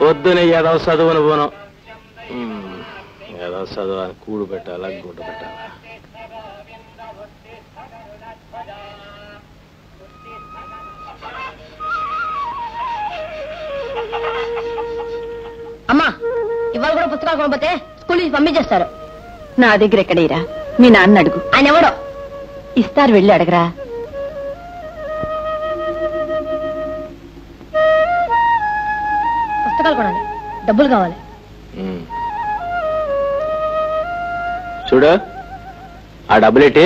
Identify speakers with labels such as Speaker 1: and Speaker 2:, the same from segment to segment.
Speaker 1: పొద్దునే ఏదో చదువును పోను ఏదో చదువు కూడు పెట్టాలా గుడ్డ పెట్టాలా
Speaker 2: అమ్మా ఇవాళ కూడా పుస్తకాలు కొనపోతే స్కూల్ నుంచి పంపించేస్తారు.
Speaker 3: నా దగ్గర ఎక్కడేరా మీ నాన్న అడుగు.
Speaker 2: ఆయన ఎవడో
Speaker 3: ఇస్తారు, వెళ్ళి అడగరా.
Speaker 2: పుస్తకాలు కొనాలి, డబ్బులు కావాలి.
Speaker 1: చూడు ఆ డబ్బులేటి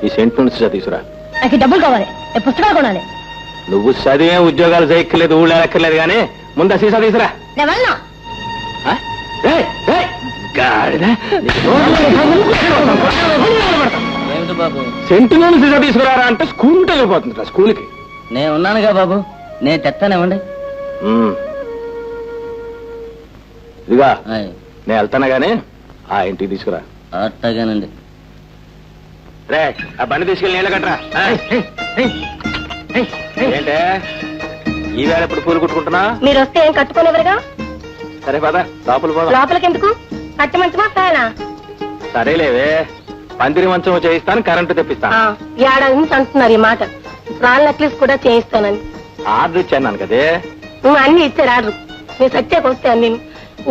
Speaker 1: ఈ సెంట్ నుంచి తీసుకురా.
Speaker 2: నాకు డబ్బులు కావాలి, పుస్తకాలు కొనాలి.
Speaker 1: నువ్వు చదివే ఉద్యోగాలు చేయక్కర్లేదు, ఊళ్ళో ఎక్కర్లేదు కానీ ముందు ఆ సీసా తీసుకురా.
Speaker 2: నేను వెళ్ళను.
Speaker 1: సెంటు సీసా తీసుకురారా అంటే స్కూల్ వెళ్ళిపోతుంది. స్కూల్కి
Speaker 4: నేను ఉన్నానుగా బాబు, నేను తెస్తానేవ్వండి.
Speaker 1: ఇదిగా నేను వెళ్తానా గానీ ఆ ఇంటికి తీసుకురా.
Speaker 4: అట్టగానండి.
Speaker 1: రే ఆ బండి తీసుకెళ్ళి నీళ్ళ కట్టరా. ఏంటే ఈవేళ ఎప్పుడు పూలు కుట్టుకుంటున్నా?
Speaker 2: మీరు వస్తే ఏం కట్టుకోలేవరుగా.
Speaker 1: సరే పద లోపల పోదా.
Speaker 2: లోపలికి ఎందుకు? కట్టి మంచమా ఫ్యానా?
Speaker 1: సరేలేవే, పందిరి మంచం చేయిస్తాను, కరెంటు తెప్పిస్తాను.
Speaker 2: ఏడాది నుంచి అంటున్నారు ఈ మాట. రాళ్ళ నెక్లెస్ కూడా చేయిస్తానని
Speaker 1: ఆర్డర్ ఇచ్చాను కదే.
Speaker 2: నువ్వు అన్ని ఇచ్చారు ఆర్డర్. నేను సత్యాకి వస్తే అన్ని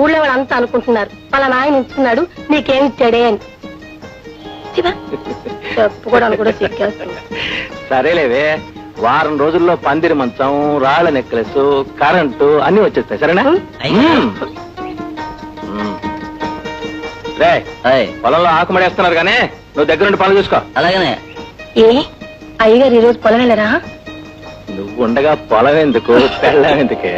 Speaker 2: ఊళ్ళో వాళ్ళు అంతా అనుకుంటున్నారు వాళ్ళ నాయన ఇచ్చున్నాడు నీకేం ఇచ్చాడే అని. చెప్పుకోవడానికి కూడా సిక్కేస్తుంది.
Speaker 1: సరేలేవే, వారం రోజుల్లో పందిరి మంచం, రాళ్ల నెక్లెస్, కరెంటు అన్ని వచ్చేస్తాయి. సరేనా? రే పొలంలో ఆకుమడేస్తున్నారు కానీ నువ్వు దగ్గర నుండి పనులు చూసుకో.
Speaker 4: అలాగనే.
Speaker 2: ఏ అయ్యగారు ఈ రోజు పొలం వెళ్ళరా?
Speaker 1: నువ్వు ఉండగా పొలం ఎందుకు, పెళ్ళం ఎందుకే?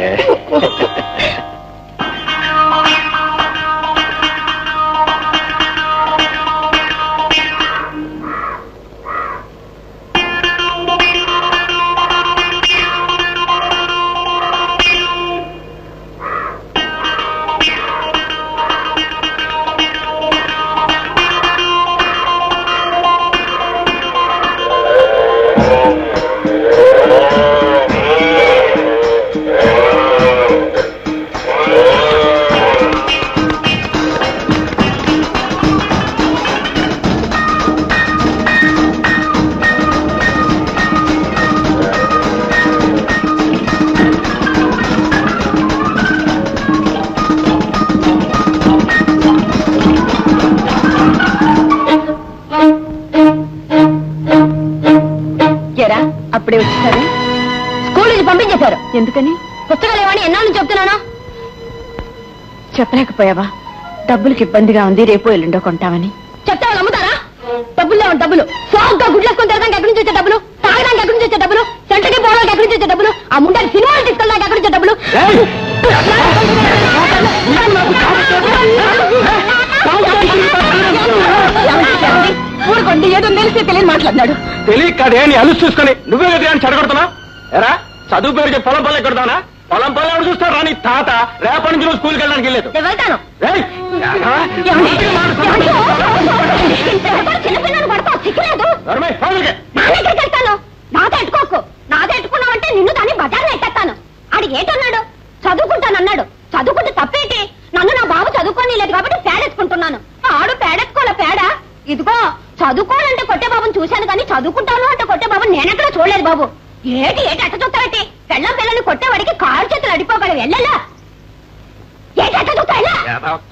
Speaker 3: అప్పుడే వచ్చేసారు.
Speaker 2: స్కూల్ నుంచి పంపించేశారు.
Speaker 3: ఎందుకని?
Speaker 2: పుస్తకాలు ఏమని ఎన్నాళ్ళ నుంచి చెప్తున్నానా?
Speaker 3: చెప్పలేకపోయావా? డబ్బులకి ఇబ్బందిగా ఉంది, రేపు ఎల్లుండో కొంటామని.
Speaker 2: చెప్తే వాళ్ళు అమ్ముతారా? డబ్బులు డబ్బులు సోగ్గా గుడ్లేసుకొని తిరగడానికి ఎక్కడి నుంచి వచ్చే డబ్బులు, తాగడానికి ఎక్కడి నుంచి వచ్చే డబ్బులు, సెంటర్కి పోవడానికి ఎక్కడి నుంచి వచ్చే డబ్బులు, ఆ ముందని సినిమాలు తీసుకెళ్ళడానికి ఎక్కడి నుంచి డబ్బులు? ఊరుకోండి, ఏదో తెలిసి తెలియని మాట్లాడినాడు.
Speaker 1: తెలియక కాదే నీ అలుసు చూసుకొని నువ్వే అని చెడగొడుతున్నా. ఎరా చదువు పేరు చెప్పి పొలం పల్లె కొడతానా? పొలం పల్లె చూస్తారా నీ తాత? రేపటి నుంచి నువ్వు స్కూల్కి వెళ్ళడానికి వెళ్ళలేదు.
Speaker 2: నేను వెళ్తాను. చిన్నపిల్లలు పడతావు, సిక్కులేదు. వెళ్తాను. నాతో ఎట్టుకోకు. నాతో ఎట్టుకున్నావంటే నిన్ను దాన్ని బజార్లో ఎట్టేస్తాను. ఆడికి ఏంటన్నాడు? చదువుకుంటానన్నాడు. చదువుకుంటే తప్పేంటి? నన్ను నా బాబు చదువుకోని లేదు కాబట్టి పేడెత్తుకుంటున్నాను. ఆడు పేడెత్తుకోలే పేడ. ఇదిగో చదువుకోవాలంటే కొట్టే బాబుని చూశాను కానీ చదువుకుంటాను అంటే కొట్టే బాబుని నేనెక్కడ చూడలేదు బాబు. ఏటి ఏటి అట్ట చూస్తావేంటి? పెళ్ళం పిల్లల్ని కొట్టేవాడికి కారు చేతులు అడిపోగలవు. వెళ్ళలా ఏటి అట్ట చూస్తాయినా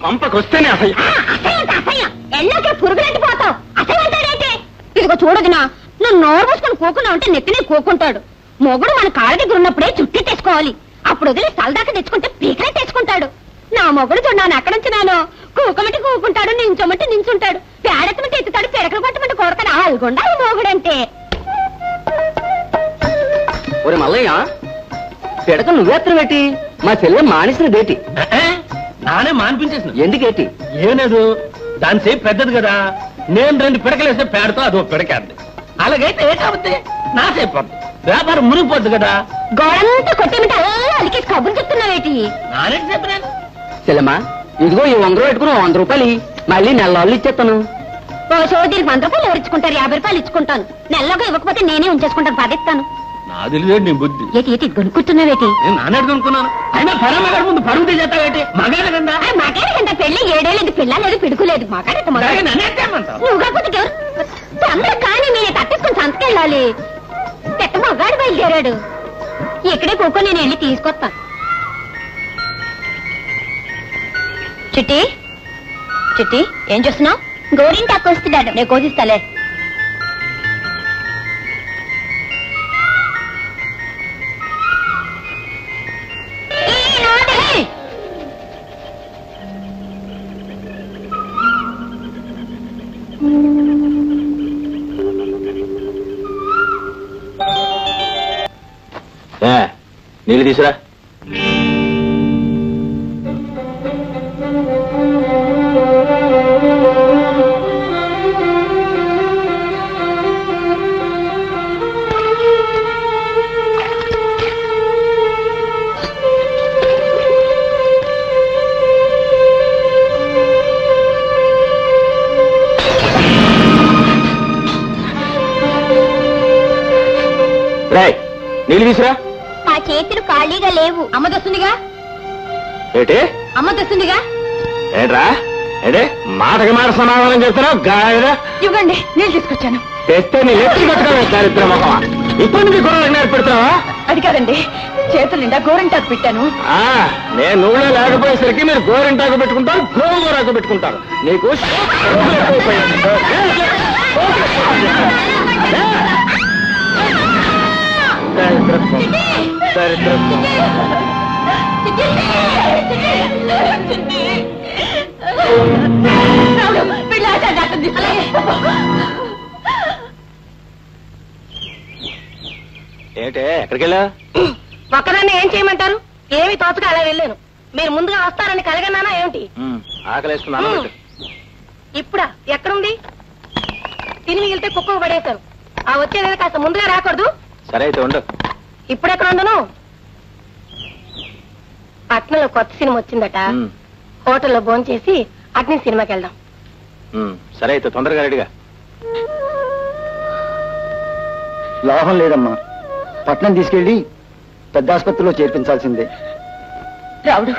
Speaker 1: పంపకొస్తేనే
Speaker 2: అసహ్యం. ఎల్లోకే పురుగులంటిపోతావు. అసహ్యం అంటాడేంటి? ఇదిగో చూడదునా, నువ్వు నోరు మూసుకొని కూకున్నావు అంటే నెత్తినే కూకుంటాడు. మొగుడు మన కాళ్ళ దగ్గర ఉన్నప్పుడే చుట్టి తెచ్చుకోవాలి. అప్పుడు వదిలి సలదాకా తెచ్చుకుంటే పీకలే తెచ్చుకుంటాడు. నా మొగుడు చూడను ఎక్కడ ఉంచినాను. కూకమంటే కూకుంటాడు, నించోమంటే నించుంటాడు, పేడెత్తమంటే ఎత్తుతాడు, పిడకలు కొట్టమంటే కొడతాడు. ఆల్గొండ మొగుడంటే.
Speaker 1: ఒరే మల్లయ్య పిడక నువ్వేత్రం పెట్టి మా చెల్లె మానేసిన డేటి
Speaker 5: నానే మానిపించేసిన.
Speaker 1: ఎందుకేటి?
Speaker 5: ఏం లేదు, దాని సేపు పెద్దది కదా, నేను 2 పిడకలేస్తే పేడతో అదో పిడకేద్ది. అలాగైతే ఏటవుద్ది, నా సేపు పడుతుంది, వ్యాపారం మునిగిపోద్ది కదా.
Speaker 2: గోడంతా కొట్టేమిటి అలా అలికేసి కబుర్లు చెప్తున్నావేటి?
Speaker 5: నానే చెప్పినాను.
Speaker 1: చెల్లెమ్మా ఇదిగో ఈ 100 పెట్టుకుని 100 రూపాయలు మళ్ళీ నెలలో ఇచ్చేస్తాను.
Speaker 2: ఓ సోదీలు 100 రూపాయలు ఎవరు ఇచ్చుకుంటారు? 50 రూపాయలు ఇచ్చుకుంటాను. నెలలోగా ఇవ్వకపోతే నేనే ఉంచేసుకుంటాను, పదిస్తాను.
Speaker 5: నా తెలియదు నీ బుద్ధి.
Speaker 2: ఏటి ఏటి కొనుక్కుంటున్నావేటి?
Speaker 5: నేను నాన్నడు అనుకున్నాను. అయినా పరమగారి ముందు పరుగు చేస్తావేటి? మగాడు కదా.
Speaker 2: మగాడికంత పెళ్లి 7 ఏళ్ళది, పిల్ల లేదు, పిడుకులేదు. మగాడికి నువ్వు కాకపోతే ఎవరు? తొందర కానీ నేను తప్పించుకుని సంతకెళ్ళాలి. పెద్ద మగాడు బయలుదేరాడు. ఇక్కడే కూకొని నేను వెళ్ళి తీసుకొస్తాను. చిట్టి చిట్టి ఏం చేస్తున్నావు? గోరింటాకు వస్తున్నాడు. నేను కోసిస్తాలే.
Speaker 1: నీళ్ళు తీసురా. నీళ్ళు తీసురా.
Speaker 2: ఆ చేతులు ఖాళీగా లేవు. అమ్మ తెస్తుందిగా.
Speaker 1: ఏంటి
Speaker 2: అమ్మ తెస్తుందిగా?
Speaker 1: ఏంట్రా ఏంటి మాటకి మాట సమాధానం చెప్తున్నావు? గాయరా
Speaker 3: ఇవ్వండి, నీళ్ళు తీసుకొచ్చాను.
Speaker 1: తెస్తే నీ లెచ్చి కట్టుకోవే దారిద్ర మొహమా. ఇప్పుడు నుంచి గొడవలకు నేర్పెడుతున్నావా?
Speaker 3: అది కాదండి, చేతులు నిండా గోరింటాకు పెట్టాను.
Speaker 1: నేను నువ్వులో లేకపోయేసరికి మీరు గోరింటాకు పెట్టుకుంటారు, గోరాకు పెట్టుకుంటారు. నీకు దరిద్రత్వం. ఏంటే ఎక్కడికి వెళ్ళా?
Speaker 2: ఒక్కదాన్ని ఏం చేయమంటారు? ఏమి తోచక అలా వెళ్ళాను. మీరు ముందుగా వస్తారని కలగన్నానా ఏమిటి?
Speaker 1: ఆకలేస్తున్నాను.
Speaker 2: ఇప్పుడా? ఎక్కడుంది? తిని మిగిలితే కుక్కకు పడేశారు. ఆ వచ్చేది కాస్త ముందుగా రాకూడదు?
Speaker 1: సరే అయితే ఉండు.
Speaker 2: ఇప్పుడు ఎక్కడ ఉండను? పట్నంలో కొత్త సినిమా వచ్చిందట. హోటల్లో భోంచేసి అట్నే సినిమాకి వెళ్దాం.
Speaker 1: సరే అయితే తొందరగా రెడీగా.
Speaker 6: లాభం లేదమ్మా, పట్నం తీసుకెళ్లి పెద్ద ఆసుపత్రిలో చేర్పించాల్సిందే.
Speaker 3: రావుడు,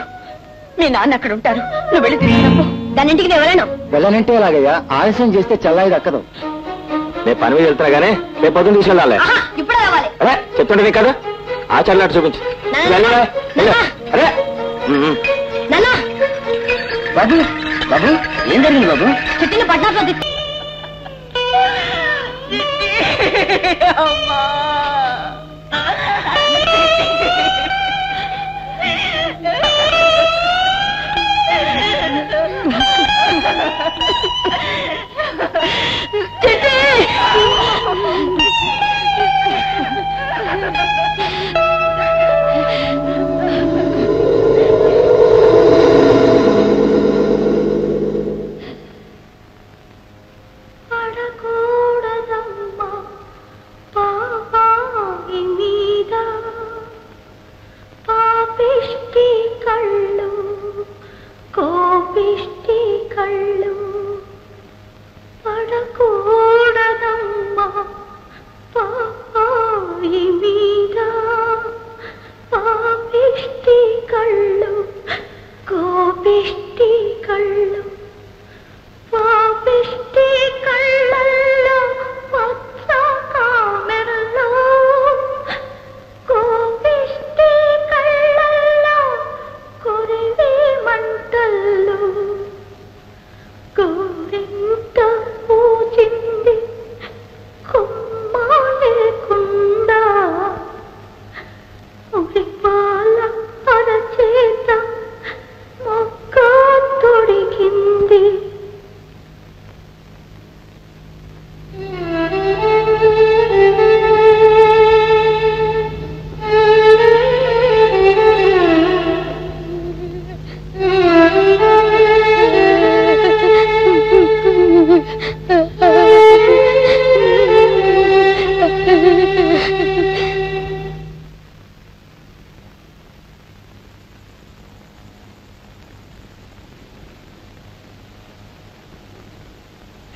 Speaker 3: మీ నాన్న అక్కడ ఉంటారు, నువ్వు వెళ్ళి తీసుకురాపో.
Speaker 2: దానింటికి ఎవరైనా
Speaker 6: వెళ్ళనంటే ఎలాగయ్యా? ఆలస్యం చేస్తే చల్లాయి దక్కదు.
Speaker 1: నేను పని మీద వెళ్తున్నా గానీ రేపు పొద్దున్న తీసుకెళ్ళాలి.
Speaker 2: ఇప్పుడే రావాలి.
Speaker 1: అరే చెప్తుంటే కదా ఆచార్యులు చూపించు. అరే
Speaker 2: నాన్నా,
Speaker 6: బాబు బాబు ఏం జరిగింది బాబు?
Speaker 2: చుట్టిన పట్నాలో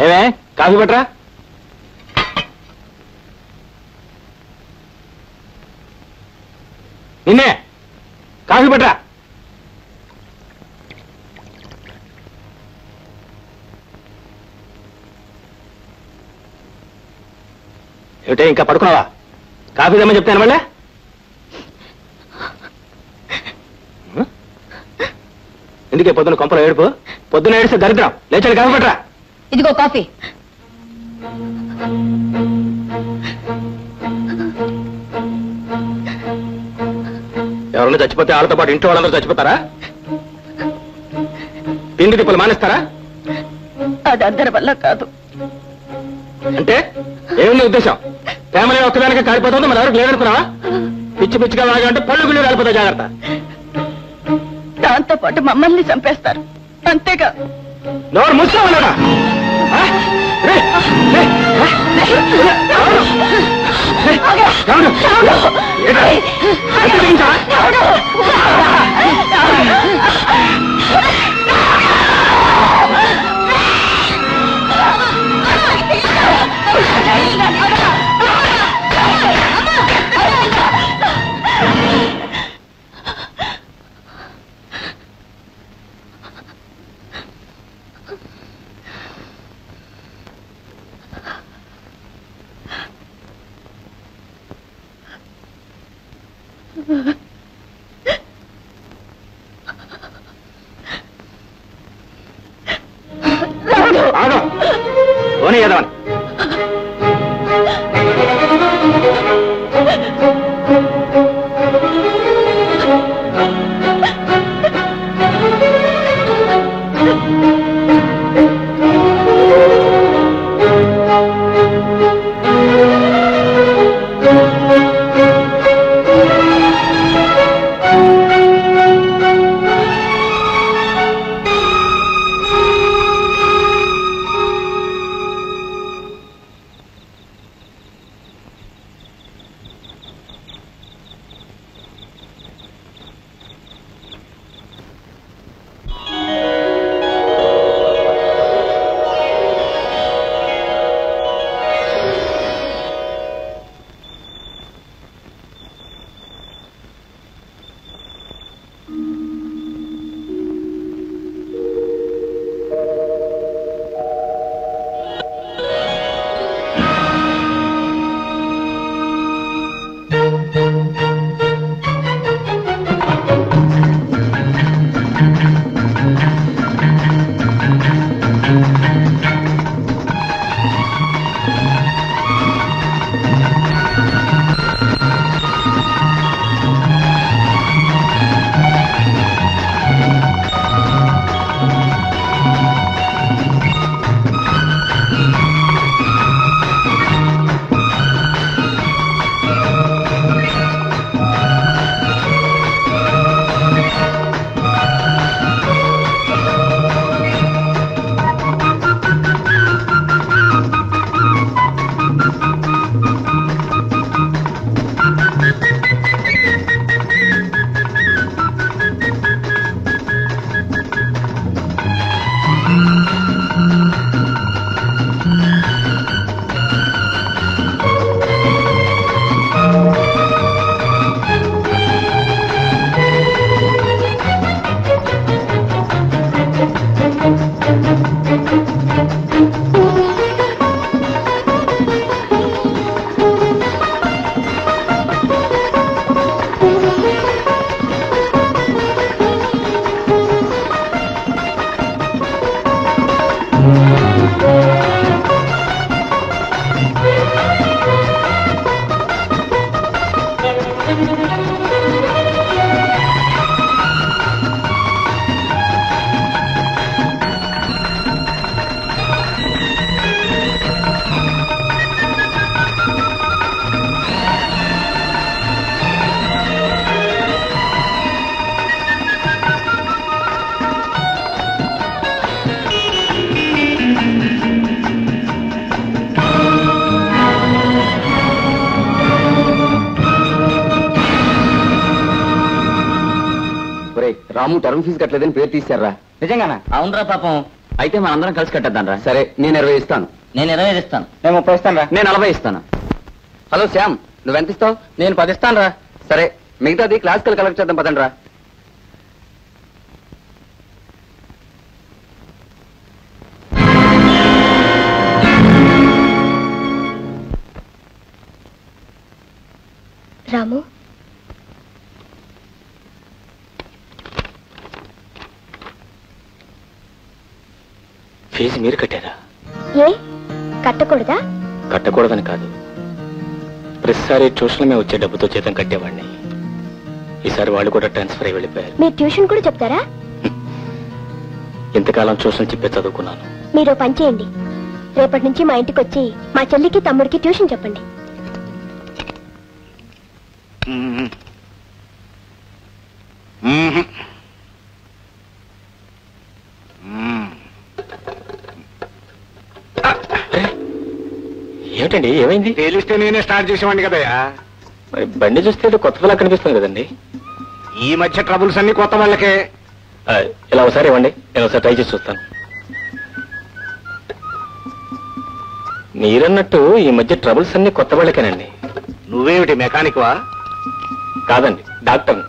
Speaker 1: ఏమే కాఫీ పట్రా. నిన్నే కాఫీ పట్రా. ఏమిటే ఇంకా పడుకున్నావా? కాఫీ తెమ్మని చెప్తాను మళ్ళీ. ఎందుకే పొద్దున కొంపలో ఏడుపు? పొద్దున ఏడిస్తే దరిద్రం. లేచాడు కాఫీ పట్రా.
Speaker 2: ఇదిగో కాఫీ.
Speaker 1: ఎవరన్నా చచ్చిపోతే వాళ్ళతో పాటు ఇంట్లో వాళ్ళందరూ చచ్చిపోతారా? పిండి తిప్పలు మానేస్తారా?
Speaker 3: అది అందరి వల్ల కాదు.
Speaker 1: అంటే ఏముంది ఉద్దేశం? ప్రేమలే ఒక్కదానికే కాలిపోతుందో మరి ఎవరికి లేదనుకున్నావా? పిచ్చి పిచ్చిగా లాగా అంటే పళ్ళు గుళ్ళు కాలిపోతాయి, జాగ్రత్త.
Speaker 3: దాంతో పాటు మమ్మల్ని చంపేస్తారు, అంతేగా.
Speaker 1: నోరు మూసుకోవాలరా? పోనీ ఏదవని
Speaker 6: రాము టర్మ్ ఫీజు కట్టలేదని పేరు తీశారా?
Speaker 4: నిజంగానా? అవునరా పాపం,
Speaker 6: అయితే మనందరం కలిసి కట్టేద్దాం రా. సరే, నేను 20 ఇస్తాను.
Speaker 4: నేను 25 ఇస్తాను.
Speaker 1: నేను 30 ఇస్తాను రా.
Speaker 6: నేను 40 ఇస్తాను. హలో శ్యామ్, నువ్వెంత ఇస్తావు?
Speaker 1: నేను 10 ఇస్తాను రా.
Speaker 6: సరే, మిగతాది క్లాసికల్ కలెక్ట్ చేద్దాం పదండి రా.
Speaker 2: రాము,
Speaker 1: ఫీజు మీరు కట్టారా?
Speaker 2: ఏ కట్టకూడదా?
Speaker 1: కట్టకూడదని కాదు, ప్రతిసారి ట్యూషన్ మేము వచ్చే డబ్బుతో జీతం కట్టేవాడిని. ఈసారి వాళ్ళు కూడా ట్రాన్స్ఫర్ అయి వెళ్ళిపోయారు.
Speaker 2: మీరు ట్యూషన్ కూడా చెప్తారా?
Speaker 1: ఇంతకాలం ట్యూషన్ చెప్పే చదువుకున్నాను.
Speaker 2: మీరు పని చేయండి, రేపటి నుంచి మా ఇంటికి వచ్చి మా చెల్లికి తమ్ముడికి ట్యూషన్ చెప్పండి.
Speaker 1: ఏమిటండి, ఏమైంది?
Speaker 5: తెలిస్తే నేనే స్టార్ట్ చేసేవాడిని కదయ్యా.
Speaker 1: మరి బండి చూస్తే ఏదో కొత్త పిల్ల కనిపిస్తుంది కదండి.
Speaker 5: ఈ మధ్య ట్రబుల్స్ అన్ని కొత్త వాళ్ళకే.
Speaker 1: ఇలా ఒకసారి ఇవ్వండి, నేను ఒకసారి ట్రై చేసి చూస్తాను. మీరన్నట్టు ఈ మధ్య ట్రబుల్స్ అన్ని కొత్త వాళ్ళకేనండి.
Speaker 5: నువ్వేమిటి మెకానిక్ వా?
Speaker 1: కాదండి, డాక్టర్.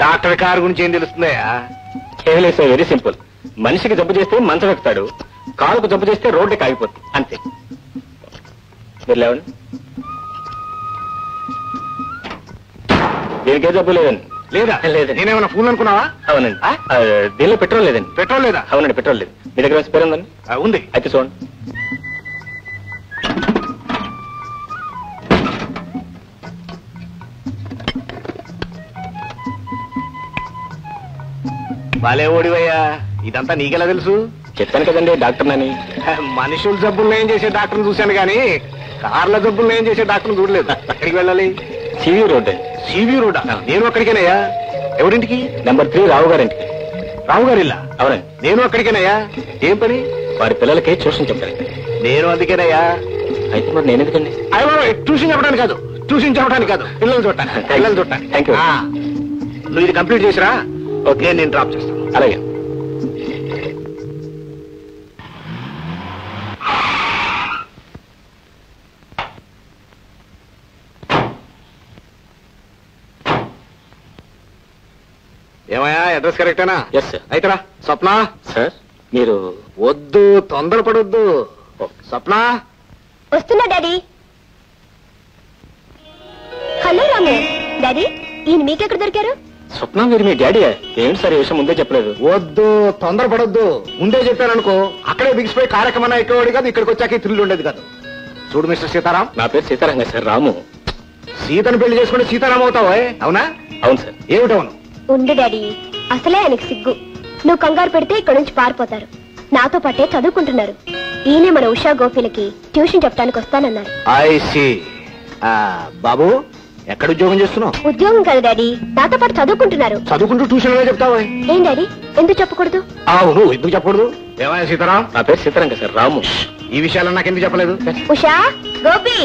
Speaker 5: డాక్టర్ కారు గురించి ఏం తెలుస్తుందయ్యా?
Speaker 1: కేవలేసే వెరీ సింపుల్. మనిషికి జబ్బు చేస్తే మంచం ఎక్కుతాడు, కాలుకు జబ్బు చేస్తే రోడ్డుకి ఆగిపోతుంది, అంతే. మీరు లేవండి. దీనికే జబ్బు లేదండి.
Speaker 5: లేదా?
Speaker 1: లేదండి.
Speaker 5: నేనేమన్నా ఫోన్ అనుకున్నావా?
Speaker 1: అవునండి. దీనిలో పెట్రోల్ లేదండి.
Speaker 5: పెట్రోల్ లేదా?
Speaker 1: అవునండి, పెట్రోల్ లేదు. మీ దగ్గర స్పేర్ ఉందండి?
Speaker 5: ఉంది.
Speaker 1: అయితే చూడండి.
Speaker 5: బాలే ఓడివయ్యా, ఇదంతా నీకెలా తెలుసు?
Speaker 1: చెప్పాను కదండి డాక్టర్నని.
Speaker 5: మనుషుల జబ్బులు ఏం చేసే డాక్టర్ని చూశాను కానీ కార్ల జబ్బులు ఏం చేసే డాక్టర్ని చూడలేదు. ఎక్కడికి వెళ్ళాలి?
Speaker 1: సివి రోడ్ అండి.
Speaker 5: సివి రోడ్డా? నేను అక్కడికేనయ్యా. ఎవరింటికి?
Speaker 1: నెంబర్ 3 రావు గారింటికి.
Speaker 5: రావు గారి ఇల్లా?
Speaker 1: అవునండి.
Speaker 5: నేను అక్కడికేనయ్యా. ఏం పని?
Speaker 1: వారి పిల్లలకి ట్యూషన్ చెప్పారండి.
Speaker 5: నేను అందుకేనయ్యా.
Speaker 1: అయితే మరి నేను ఎందుకండి?
Speaker 5: అయ్యో, ట్యూషన్ చెప్పడానికి కాదు, ట్యూషన్ చెప్పడానికి కాదు, పిల్లలు చూడటానికి. పిల్లలు చూడటానికి.
Speaker 1: Thank you.
Speaker 5: నువ్వు ఇది కంప్లీట్ చేసిరా, ఓకే, నేను డ్రాప్ చేస్తాను.
Speaker 1: అలాగే.
Speaker 5: ఏమయ్యా, అడ్రస్ కరెక్టేనా?
Speaker 1: Yes sir.
Speaker 5: అయితే రా. స్వప్న.
Speaker 1: సార్, మీరు
Speaker 5: వద్దు, తొందరపడొద్దు. స్వప్న.
Speaker 2: వస్తున్నా డాడీ. హలో రాము. డాడీ, ఈయన మీకెక్కడ దొరికారు?
Speaker 1: స్వప్న, మీరు మీ డాడీ? ఏంటి సార్ ఈ విషయం ముందే చెప్పలేదు?
Speaker 5: వద్దు, తొందరపడొద్దు. ముందే చెప్పాననుకో అక్కడే బిగిసిపోయి కార్యక్రమం ఎక్కేవాడు కాదు, ఇక్కడికి వచ్చాక థ్రిల్ ఉండేది కాదు. చూడు మిస్టర్ సీతారాం.
Speaker 1: నా పేరు సీతారాం సార్, రాము.
Speaker 5: సీతను పెళ్లి చేసుకుంటే సీతారాం అవుతావా? అవునా?
Speaker 1: అవును సార్.
Speaker 5: ఏమిటవును?
Speaker 2: ఉండు డాడీ, అసలే ఆయనకు సిగ్గు. నువ్వు కంగారు పెడితే ఇక్కడ నుంచి పారిపోతారు. నాతో పాటే చదువుకుంటున్నారు. ఈయనే మన ఉషా గోపిలకి ట్యూషన్ చెప్పడానికి వస్తానన్నారు.
Speaker 5: I see. బాబు, ఎక్కడ ఉద్యోగం చేస్తున్నావు?
Speaker 2: ఉద్యోగం కాదు డాడీ, నాతో పాటు చదువుకుంటున్నారు.
Speaker 5: చదువుకుంటూ ట్యూషన్ లో చెప్తావా?
Speaker 2: ఏం డాడీ, ఎందుకు చెప్పకూడదు?
Speaker 5: అవును, ఎందుకు చెప్పకూడదు? ఏమయ్యా సీతారాం?
Speaker 1: నా పేరు సీతారాం సార్, రాము.
Speaker 5: ఈ విషయాలు నాకు ఎందుకు చెప్పలేదు?
Speaker 2: ఉషా, గోపి.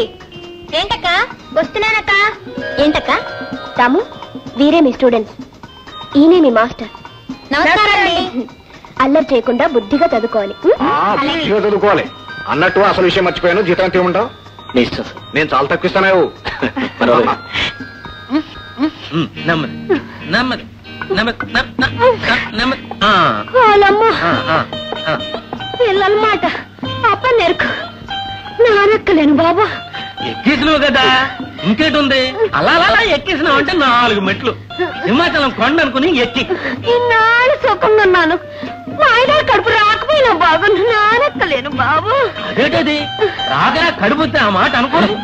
Speaker 2: ఏంటక్క? వస్తున్నానక్క. ఏంటక్క? రాము, వీరే మీ స్టూడెంట్స్. ఈయనే మీ మాస్టర్. అల్లరి చేయకుండా బుద్ధిగా చదువుకోవాలి.
Speaker 5: బుద్ధిగా చదువుకోవాలి. అన్నట్టు అసలు విషయం మర్చిపోయాను. జీతం ఎంత ఇవ్వమంటావు?
Speaker 1: మీ ఇష్టం సార్.
Speaker 5: నేను చాలా తక్కువ ఇస్తాను.
Speaker 2: పిల్లలమాట అప్ప నేర్కు నానెక్కలేను బాబా.
Speaker 5: ఎక్కేసినావు కదా, ఇంకేటి ఉంది? అలా అలా ఎక్కేసినావు అంటే 4 మెట్లు. హిమాచలం కొండ అనుకుని ఎక్కి
Speaker 2: ఇన్నాళ్ళు సుఖంగా మా ఆయన కడుపు రాకపోయినా బాబు, నానెక్కలేను బాబు.
Speaker 5: అదేటది రాగా కడుపుతే ఆ మాట అనుకోదు.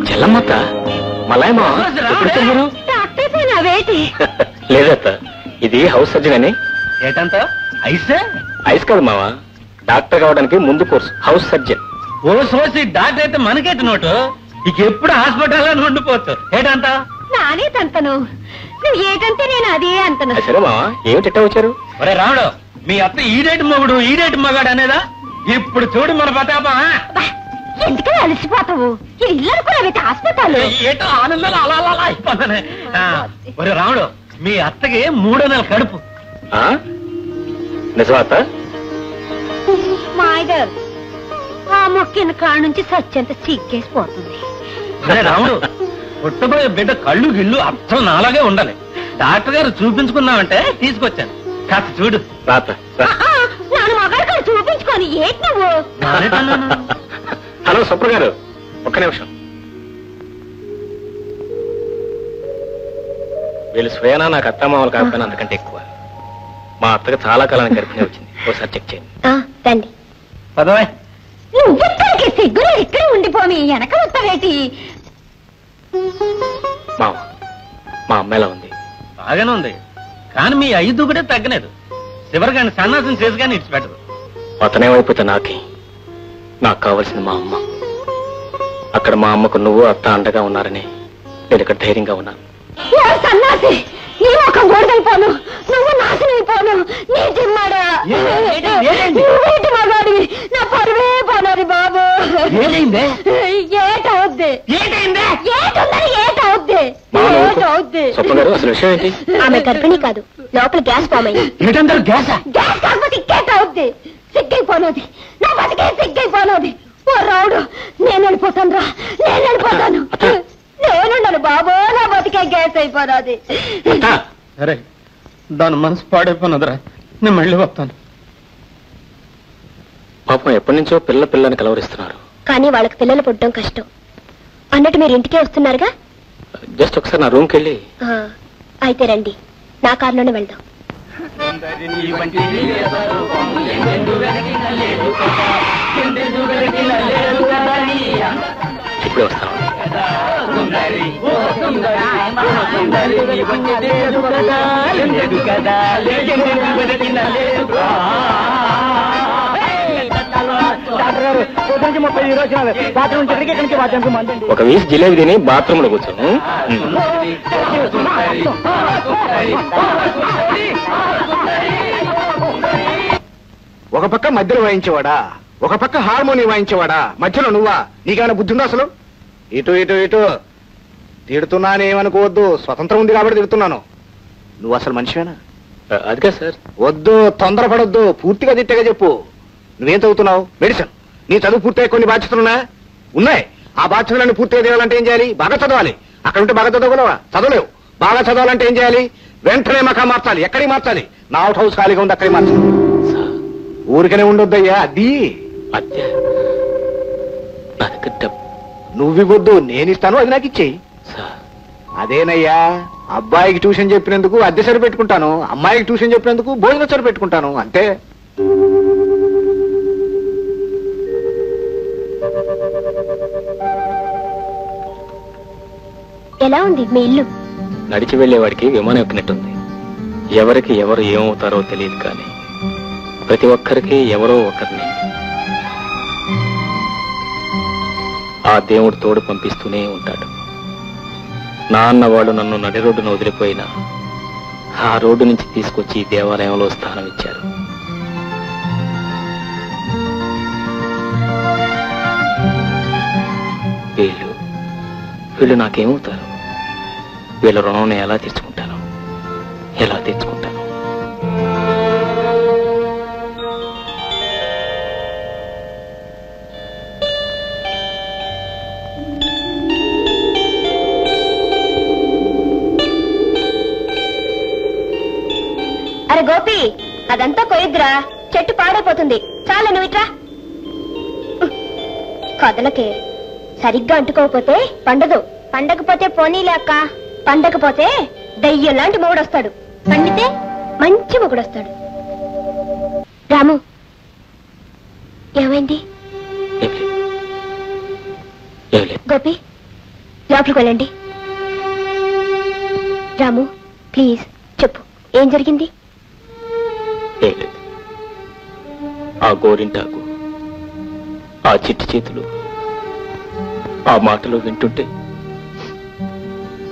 Speaker 1: చెల్లమ్మత్త, మలాయమా
Speaker 2: డాక్టర్ పైన వేటి
Speaker 1: లేదత్త, ఇది హౌస్ సర్జన్ అని.
Speaker 5: ఏటంత ఐసే?
Speaker 1: ఐస్ కాదు మావా, డాక్టర్ కావడానికి ముందు కోర్సు హౌస్ సర్జన్.
Speaker 5: ఓ సోసి డాక్టర్ అయితే మనకేట నోటు. ఇక ఎప్పుడు హాస్పిటల్లో ఉండిపోతావు. ఏటంత?
Speaker 2: నానే తంతను, నువ్వు ఏటంటే నేను అదే అంతను.
Speaker 1: సరే మావా, ఏమిటి వచ్చారు?
Speaker 5: ఒరే రాముడు, మీ అత్త ఈడేటి మొగుడు ఈడేటి మగాడు అనేదా? ఇప్పుడు చూడు మన ప్రతాపం.
Speaker 2: ఎందుకని అలసిపోతావు? ఇల్లు కూడా హాస్పిటల్.
Speaker 5: ఏటో ఆనందాలు అలా అలా అయిపోతానే. ఒరే రాముడు, మీ అత్తకి 3 నెలల కడుపు.
Speaker 1: నిజమా అత్త?
Speaker 2: మాయగారు ఆ మొక్కిన కాడ నుంచి సత్యంత సిగ్గేసిపోతుంది.
Speaker 5: రాముడు, పుట్టబోయే బిడ్డ కళ్ళు గిళ్ళు అర్థం నాలాగే ఉండాలి. డాక్టర్ గారు చూపించుకున్నామంటే తీసుకొచ్చాను, కాస్త చూడు.
Speaker 2: నాన్న మగారు చూపించుకొని ఏంటి నువ్వు?
Speaker 1: హలో సుప్ర గారు, ఒక్క నిమిషం. వీళ్ళు స్వయానా నాకు అత్తమామలు కాకపోయినా అంతకంటే ఎక్కువ. మా అత్తగా చాలా కాలానికి గర్భిణి వచ్చింది, ఒకసారి చెక్ చేయండి.
Speaker 2: తండి
Speaker 5: పదవే.
Speaker 2: నువ్వెక్కడికి సిగ్గులు ఇక్కడే ఉండిపోమి, వెనక వస్తావేటి?
Speaker 1: మా అమ్మ ఎలా ఉంది?
Speaker 5: బాగానే ఉంది, కానీ మీ ఐదు కూడా తగ్గలేదు. చివరిగాని సన్నాసం చేసి కానీ ఇచ్చిపెట్టదు.
Speaker 1: అతనేమైపోతే నాకే, నాకు కావలసింది మా అమ్మ. అక్కడ మా అమ్మకు నువ్వు అత్త అండగా ఉన్నారని నేను ఇక్కడ ధైర్యంగా ఉన్నాను.
Speaker 2: సన్నాసి, నీ ఒక గోడైపోను, నువ్వు నాశనైపోను. నీ జిమ్మాడా నువ్వేంటి మగాడివి? నా పరువే పోనాది బాబు. ఏటవుద్ది?
Speaker 1: అసలు విషయం ఏంటి?
Speaker 2: ఆమె గర్భిణి కాదు, లోపల గ్యాస్ ఫామ్ అయింది. గ్యాస్ కాకపోతే ఇంకేటవుద్ది? సిగ్గైపోనది, నా బతికే సిగ్గైపోనది. ఓ రావుడు, నేను వెళ్ళిపోతాను రా, నేను వెళ్ళిపోతాను. నేనున్నాను బాబు, నా బతికే గ్యాస్ అయిపోనాది.
Speaker 5: అరే, దాని మనసు పాడైపోయినదిరా, నేను మళ్ళీ వస్తాను.
Speaker 1: పాపం ఎప్పటి నుంచో పిల్లని కలవరిస్తున్నారు.
Speaker 2: కానీ వాళ్ళకి పిల్లలు పుట్టడం కష్టం. అన్నట్టు మీరు ఇంటికే వస్తున్నారుగా?
Speaker 1: జస్ట్ ఒకసారి నా రూమ్కి వెళ్ళి.
Speaker 2: అయితే రండి, నా కారులోనే వెళ్దాం.
Speaker 1: ఇప్పుడే వస్తాను. ఒక వీసి జిలేబీ తిని బాత్రూమ్ లో కూర్చోను.
Speaker 7: ఒక పక్క మధ్యలో వాయించేవాడా, ఒక పక్క హార్మోని వాయించేవాడా, మధ్యలో నువ్వా? నీకేమైనా బుద్ధి ఉందా అసలు? ఇటు ఇటు ఇటు తిడుతున్నానేమనుకోవద్దు, స్వతంత్రం ఉంది కాబట్టి తిడుతున్నాను. నువ్వు అసలు మనిషివేనా?
Speaker 1: అదిగా సార్.
Speaker 7: వద్దు, తొందరపడొద్దు, పూర్తిగా తిట్టగా చెప్పు. నువ్వేం చదువుతున్నావు? మెడిసిన్. నీ చదువు పూర్తిగా కొన్ని బాధ్యతలున్నా ఉన్నాయి. ఆ బాధ్యతలన్నీ పూర్తిగా చేయాలంటే ఏం చేయాలి? బాగా చదవాలి. అక్కడ ఉంటే బాగా చదవగలవా? చదవలేవు. బాగా చదవాలంటే ఏం చేయాలి? వెంటనే మకా మార్చాలి. ఎక్కడికి మార్చాలి? నా అవుట్ హౌస్ ఖాళీగా ఉంది, అక్కడికి మార్చాలి. ఊరికనే ఉండొద్దయ్యా. అది నువ్వివ్వద్దు, నేనిస్తాను, అది నాకు ఇచ్చేయి. అదేనయ్యా, అబ్బాయికి ట్యూషన్ చెప్పినందుకు అద్దె సరి పెట్టుకుంటాను, అమ్మాయికి ట్యూషన్ చెప్పినందుకు భోజనం సరి పెట్టుకుంటాను, అంతే.
Speaker 2: ఎలా ఉంది మీ ఇల్లు?
Speaker 1: నడిచి వెళ్లేవాడికి విమానం ఎక్కినట్టుంది. ఎవరికి ఎవరు ఏమవుతారో తెలియదు, కానీ ప్రతి ఒక్కరికి ఎవరో ఒకరిని ఆ దేవుడు తోడు పంపిస్తూనే ఉంటాడు. నాన్నవాడు నన్ను నడి రోడ్డును వదిలిపోయినా ఆ రోడ్డు నుంచి తీసుకొచ్చి దేవాలయంలో స్థానం ఇచ్చారు. వీళ్ళు నాకేమవుతారు? వీళ్ళ రుణం ఎలా తీర్చుకుంటాను? ఎలా తీర్చుకుంటాను?
Speaker 2: అరే గోపి, అదంతా కొయ్యద్దురా, చెట్టు పాడైపోతుంది. చాలా నువ్వు ఇట్రా. కదలకే, సరిగ్గా అంటుకోకపోతే పండదు. పండకపోతే పోనీలే అక్క, పండకపోతే దయ్యం లాంటి మొగుడొస్తాడు, పండితే మంచి మొగుడొస్తాడు. రాము, ఏమైంది? గోపి, లోపలికి వెళ్ళండి. రాము ప్లీజ్ చెప్పు, ఏం జరిగింది?
Speaker 1: ఆ గోరింటాకు, ఆ చిట్టి చేతులు, ఆ మాటలు వింటుంటే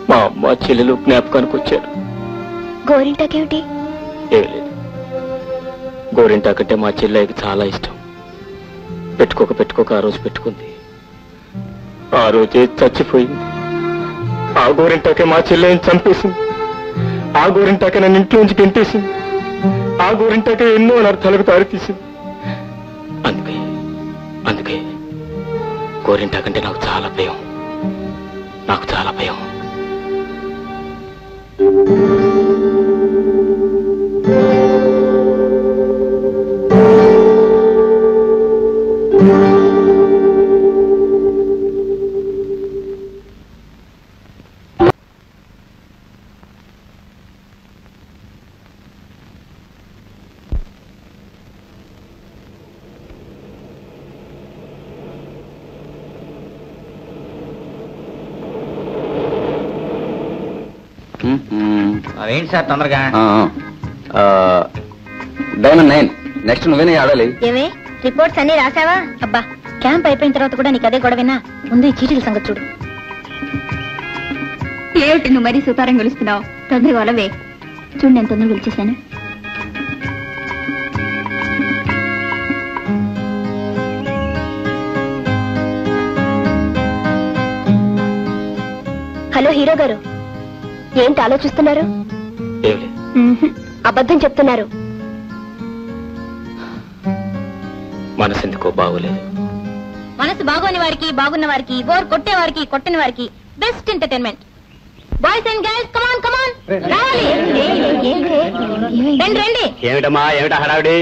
Speaker 1: మా అమ్మ చెల్లెలు జ్ఞాపకానికి వచ్చారు.
Speaker 2: గోరింటాకేమిటి?
Speaker 1: ఏం లేదు, గోరింటాకంటే మా చెల్లెకి చాలా ఇష్టం. పెట్టుకోక ఆ రోజు పెట్టుకుంది. ఆ రోజే చచ్చిపోయింది. ఆ గోరింటాకే మా చెల్లెని చంపేసింది. ఆ గోరింటాకే నన్ను ఇంట్లోంచి గెంటేసింది. ఆ గోరింటాకే ఎన్నో అనర్థాలకు దారితీసింది. అందుకే అందుకే గోరింటాకంటే నాకు చాలా భయం. నాకు చాలా భయం.
Speaker 6: అదేంటి సార్ తొందరగా?
Speaker 7: డైమండ్ 9 నెక్స్ట్ నువ్వేనే ఆడాలి.
Speaker 2: ఏమే రిపోర్ట్స్ అన్ని రాసావా? అబ్బా క్యాంప్ అయిపోయిన తర్వాత కూడా నీకు అదే గొడవేనా? ముందు ఈ చీటీల సంగతి చూడు. ఏమిటి నువ్వు మరీ సుతారం గెలుస్తున్నావు? తొందరగా వలవే. చూడు నేను తొందరగా గెలిచేశాను. హలో హీరో గారు, ఏంటి ఆలోచిస్తున్నారు? అబద్ధం చెప్తున్నారు.
Speaker 1: మనసు ఎందుకో బాగోలేదు.
Speaker 2: మనసు బాగోని వారికి, బాగున్న వారికి, బోర్ కొట్టే వారికి, కొట్టని వారికి best entertainment. Boys and girls come on come on రావాలి. రండి రండి.
Speaker 7: ఏమిటమ్మా ఏమిటా హడావిడి?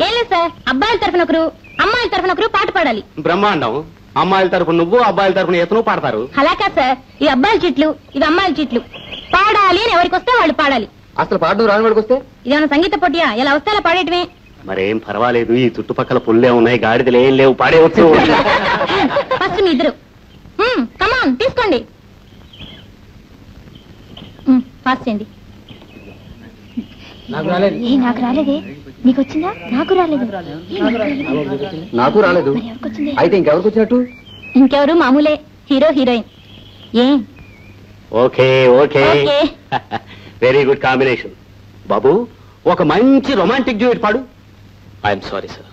Speaker 2: ఏం లేదు సార్, అబ్బాయిల తరఫున ఒకరు, అమ్మాయిల తరఫున ఒకరు పాట పాడాలి.
Speaker 7: బ్రహ్మాండం. అమ్మాయిల తరఫున నువ్వు, అబ్బాయిల తరఫున ఇతను పాడతారు.
Speaker 2: అలాగా సార్, ఈ అబ్బాయిల చీట్లు, ఇవి అమ్మాయిల చీట్లు. పాడాలి అని ఎవరికి వస్తే వాళ్ళు పాడాలి.
Speaker 7: అసలు పాడడం రాని వాడికి వస్తే
Speaker 2: ఇదేమన్నా సంగీత పోటీయా? ఎలా వస్తే అలా పాడేయటమే.
Speaker 7: మరేం పర్వాలేదు, ఈ చుట్టుపక్కల పుల్లే ఉన్నాయి, గాడిదలు ఏం లేవు, పాడేవచ్చు.
Speaker 2: ఫస్ట్ మీ ఇద్దరు కమాన్ తీసుకోండి. ఫాస్ట్ చేయండి. నాకు రాలేదే. నీకు వచ్చిందా? నాకు రాలేదు.
Speaker 7: నాకు రాలేదు. అయితే ఇంకెవరికి వచ్చినట్టు?
Speaker 2: ఇంకెవరు మామూలే, హీరో హీరోయిన్. ఏ
Speaker 7: okay okay, very good combination. బాబు ఒక మంచి రొమాంటిక్ డ్యూయట్ పాడు.
Speaker 1: I'm sorry sir.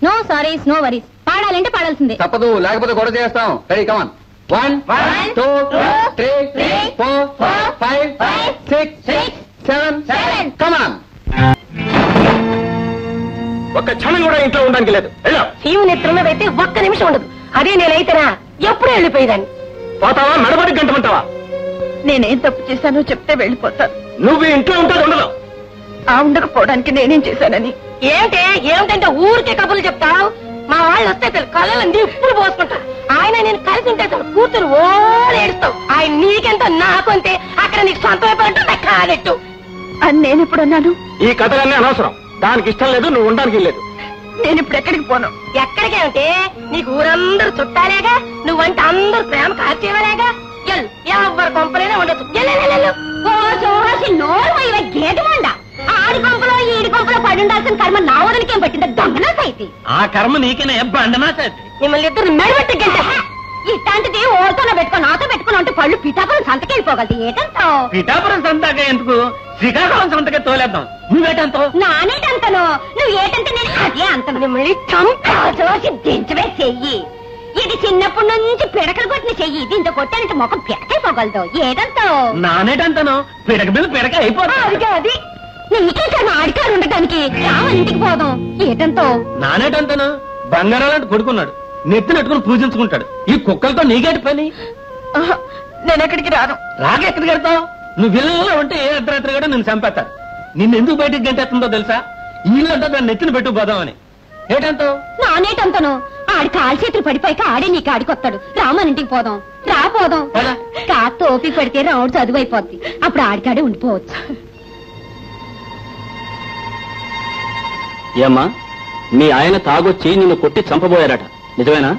Speaker 2: No sorries no worries. పాడాలంటే పాడాల్సిందే.
Speaker 7: తప్పదు, లేకపోతే గొడవ చేస్తాం. Ready come on. 1 2 3 4 5 6 7 కమాన్. ఒక్క క్షణం కూడా ఇంట్లో ఉండడానికి లేదు.
Speaker 3: సీము నెత్తున్నదైతే ఒక్క నిమిషం ఉండదు. అదే నేనైతేనా ఎప్పుడూ వెళ్ళిపోయేదాన్ని.
Speaker 7: పోతావా? నడబడి గంటమంటావా?
Speaker 3: నేనేం తప్పు చేశానో చెప్తే వెళ్ళిపోతాను.
Speaker 7: నువ్వు ఇంట్లో ఉంటుంది ఉండదు.
Speaker 3: ఆ ఉండకపోవడానికి నేనేం చేశానని. ఏమిటంటే ఊరికే కబుర్లు చెప్తావు. మా వాళ్ళు వస్తే కళ్ళని ఇప్పుడు పోసుకుంటా. ఆయన నేను కలిసి ఉంటే కూతురు ఓ ఏడుస్తావు. ఆయన నీకెంత నాకు అంతే. అక్కడ నీకు సొంతం అయిపోయినట్టు నాకు కాదట్టు అని నేను ఇప్పుడు అన్నాను.
Speaker 7: ఈ కథలన్నీ అనవసరం. దానికి ఇష్టం లేదు, నువ్వు ఉండడానికి లేదు.
Speaker 3: నేను ఇప్పుడు ఎక్కడికి పోను. ఎక్కడికేమిటే? నీకు ఊరందరూ చుట్టాలేగా, నువ్వంటే అందరూ ప్రేమ కార్చేవాలేగా. ఎవరు కొంపలేనే ఉండొచ్చు. గేటు మండ ఆడి కొంపలో ఈడి కొంపలో పడి ఉండాల్సిన కర్మ నా వదలకేం పట్టింది. దొంగనాశ అయితే
Speaker 5: ఆ కర్మ నీకేనే బండనాశ.
Speaker 3: మిమ్మల్ని ఇద్దరు మెడబెట్టి గంట.
Speaker 2: ఇట్లాంటిది ఓడితోనే పెట్టుకో, నాతో పెట్టుకుని అంటే పళ్ళు పిఠాపురం సంతకెళ్ళిపోగలదు. ఏటంటావు?
Speaker 5: పిఠాపురం సంతగా ఎందుకు, శ్రీకాకుళం సంతకే తోలేద్దాం. నువ్వేటంతో?
Speaker 2: నానేటంతను. నువ్వు ఏటంటే నేను అదే అంతను.
Speaker 3: మిమ్మల్ని చంపి
Speaker 2: దించవే చెయ్యి. ఇది చిన్నప్పటి నుంచి పిడకలు కొట్టిన చెయ్యి. దీంతో కొట్టానంటే మొక్క పిడకైపోగలదు. ఏటంతావు?
Speaker 5: నానేటంతను. పిడక మీద పిడక అయిపోతుంది.
Speaker 2: అది నీకే సార్ ఆడికారు ఉండటానికి. ఇంటికి పోదాం. ఏటంతో?
Speaker 5: నానేటంతను బంగారాలంటే కొడుకున్నాడు, నెత్తినట్టుకుని పూజించుకుంటాడు. ఈ కుక్కలతో నీకేటి పని?
Speaker 3: నేను ఎక్కడికి రాను.
Speaker 5: రాక ఎక్కడికి వెళ్తావు? నువ్వు విల్లలో ఉంటే ఏ అర్ధరాత్రి కూడా నిన్ను చంపేస్తారు. నిన్ను ఎందుకు బయటకు గంటేస్తుందో తెలుసా? ఇల్లంతా దాన్ని నెత్తిన పెట్టుకుపోదామని. ఏటంతో?
Speaker 2: నానేటంతను. ఆడి కాలు చేతులు పడిపోయాక ఆడే నీకు ఆడికొస్తాడు. రామనింటికి పోదాం. రాపోదాం. కాస్త ఓపిక పడితే రావుడు చదువు అయిపోద్ది. అప్పుడు ఆడికాడే ఉండిపోవచ్చు.
Speaker 1: ఏమ్మా, మీ ఆయన తాగొచ్చి నిన్ను కొట్టి చంపబోయారట, నిజమేనా?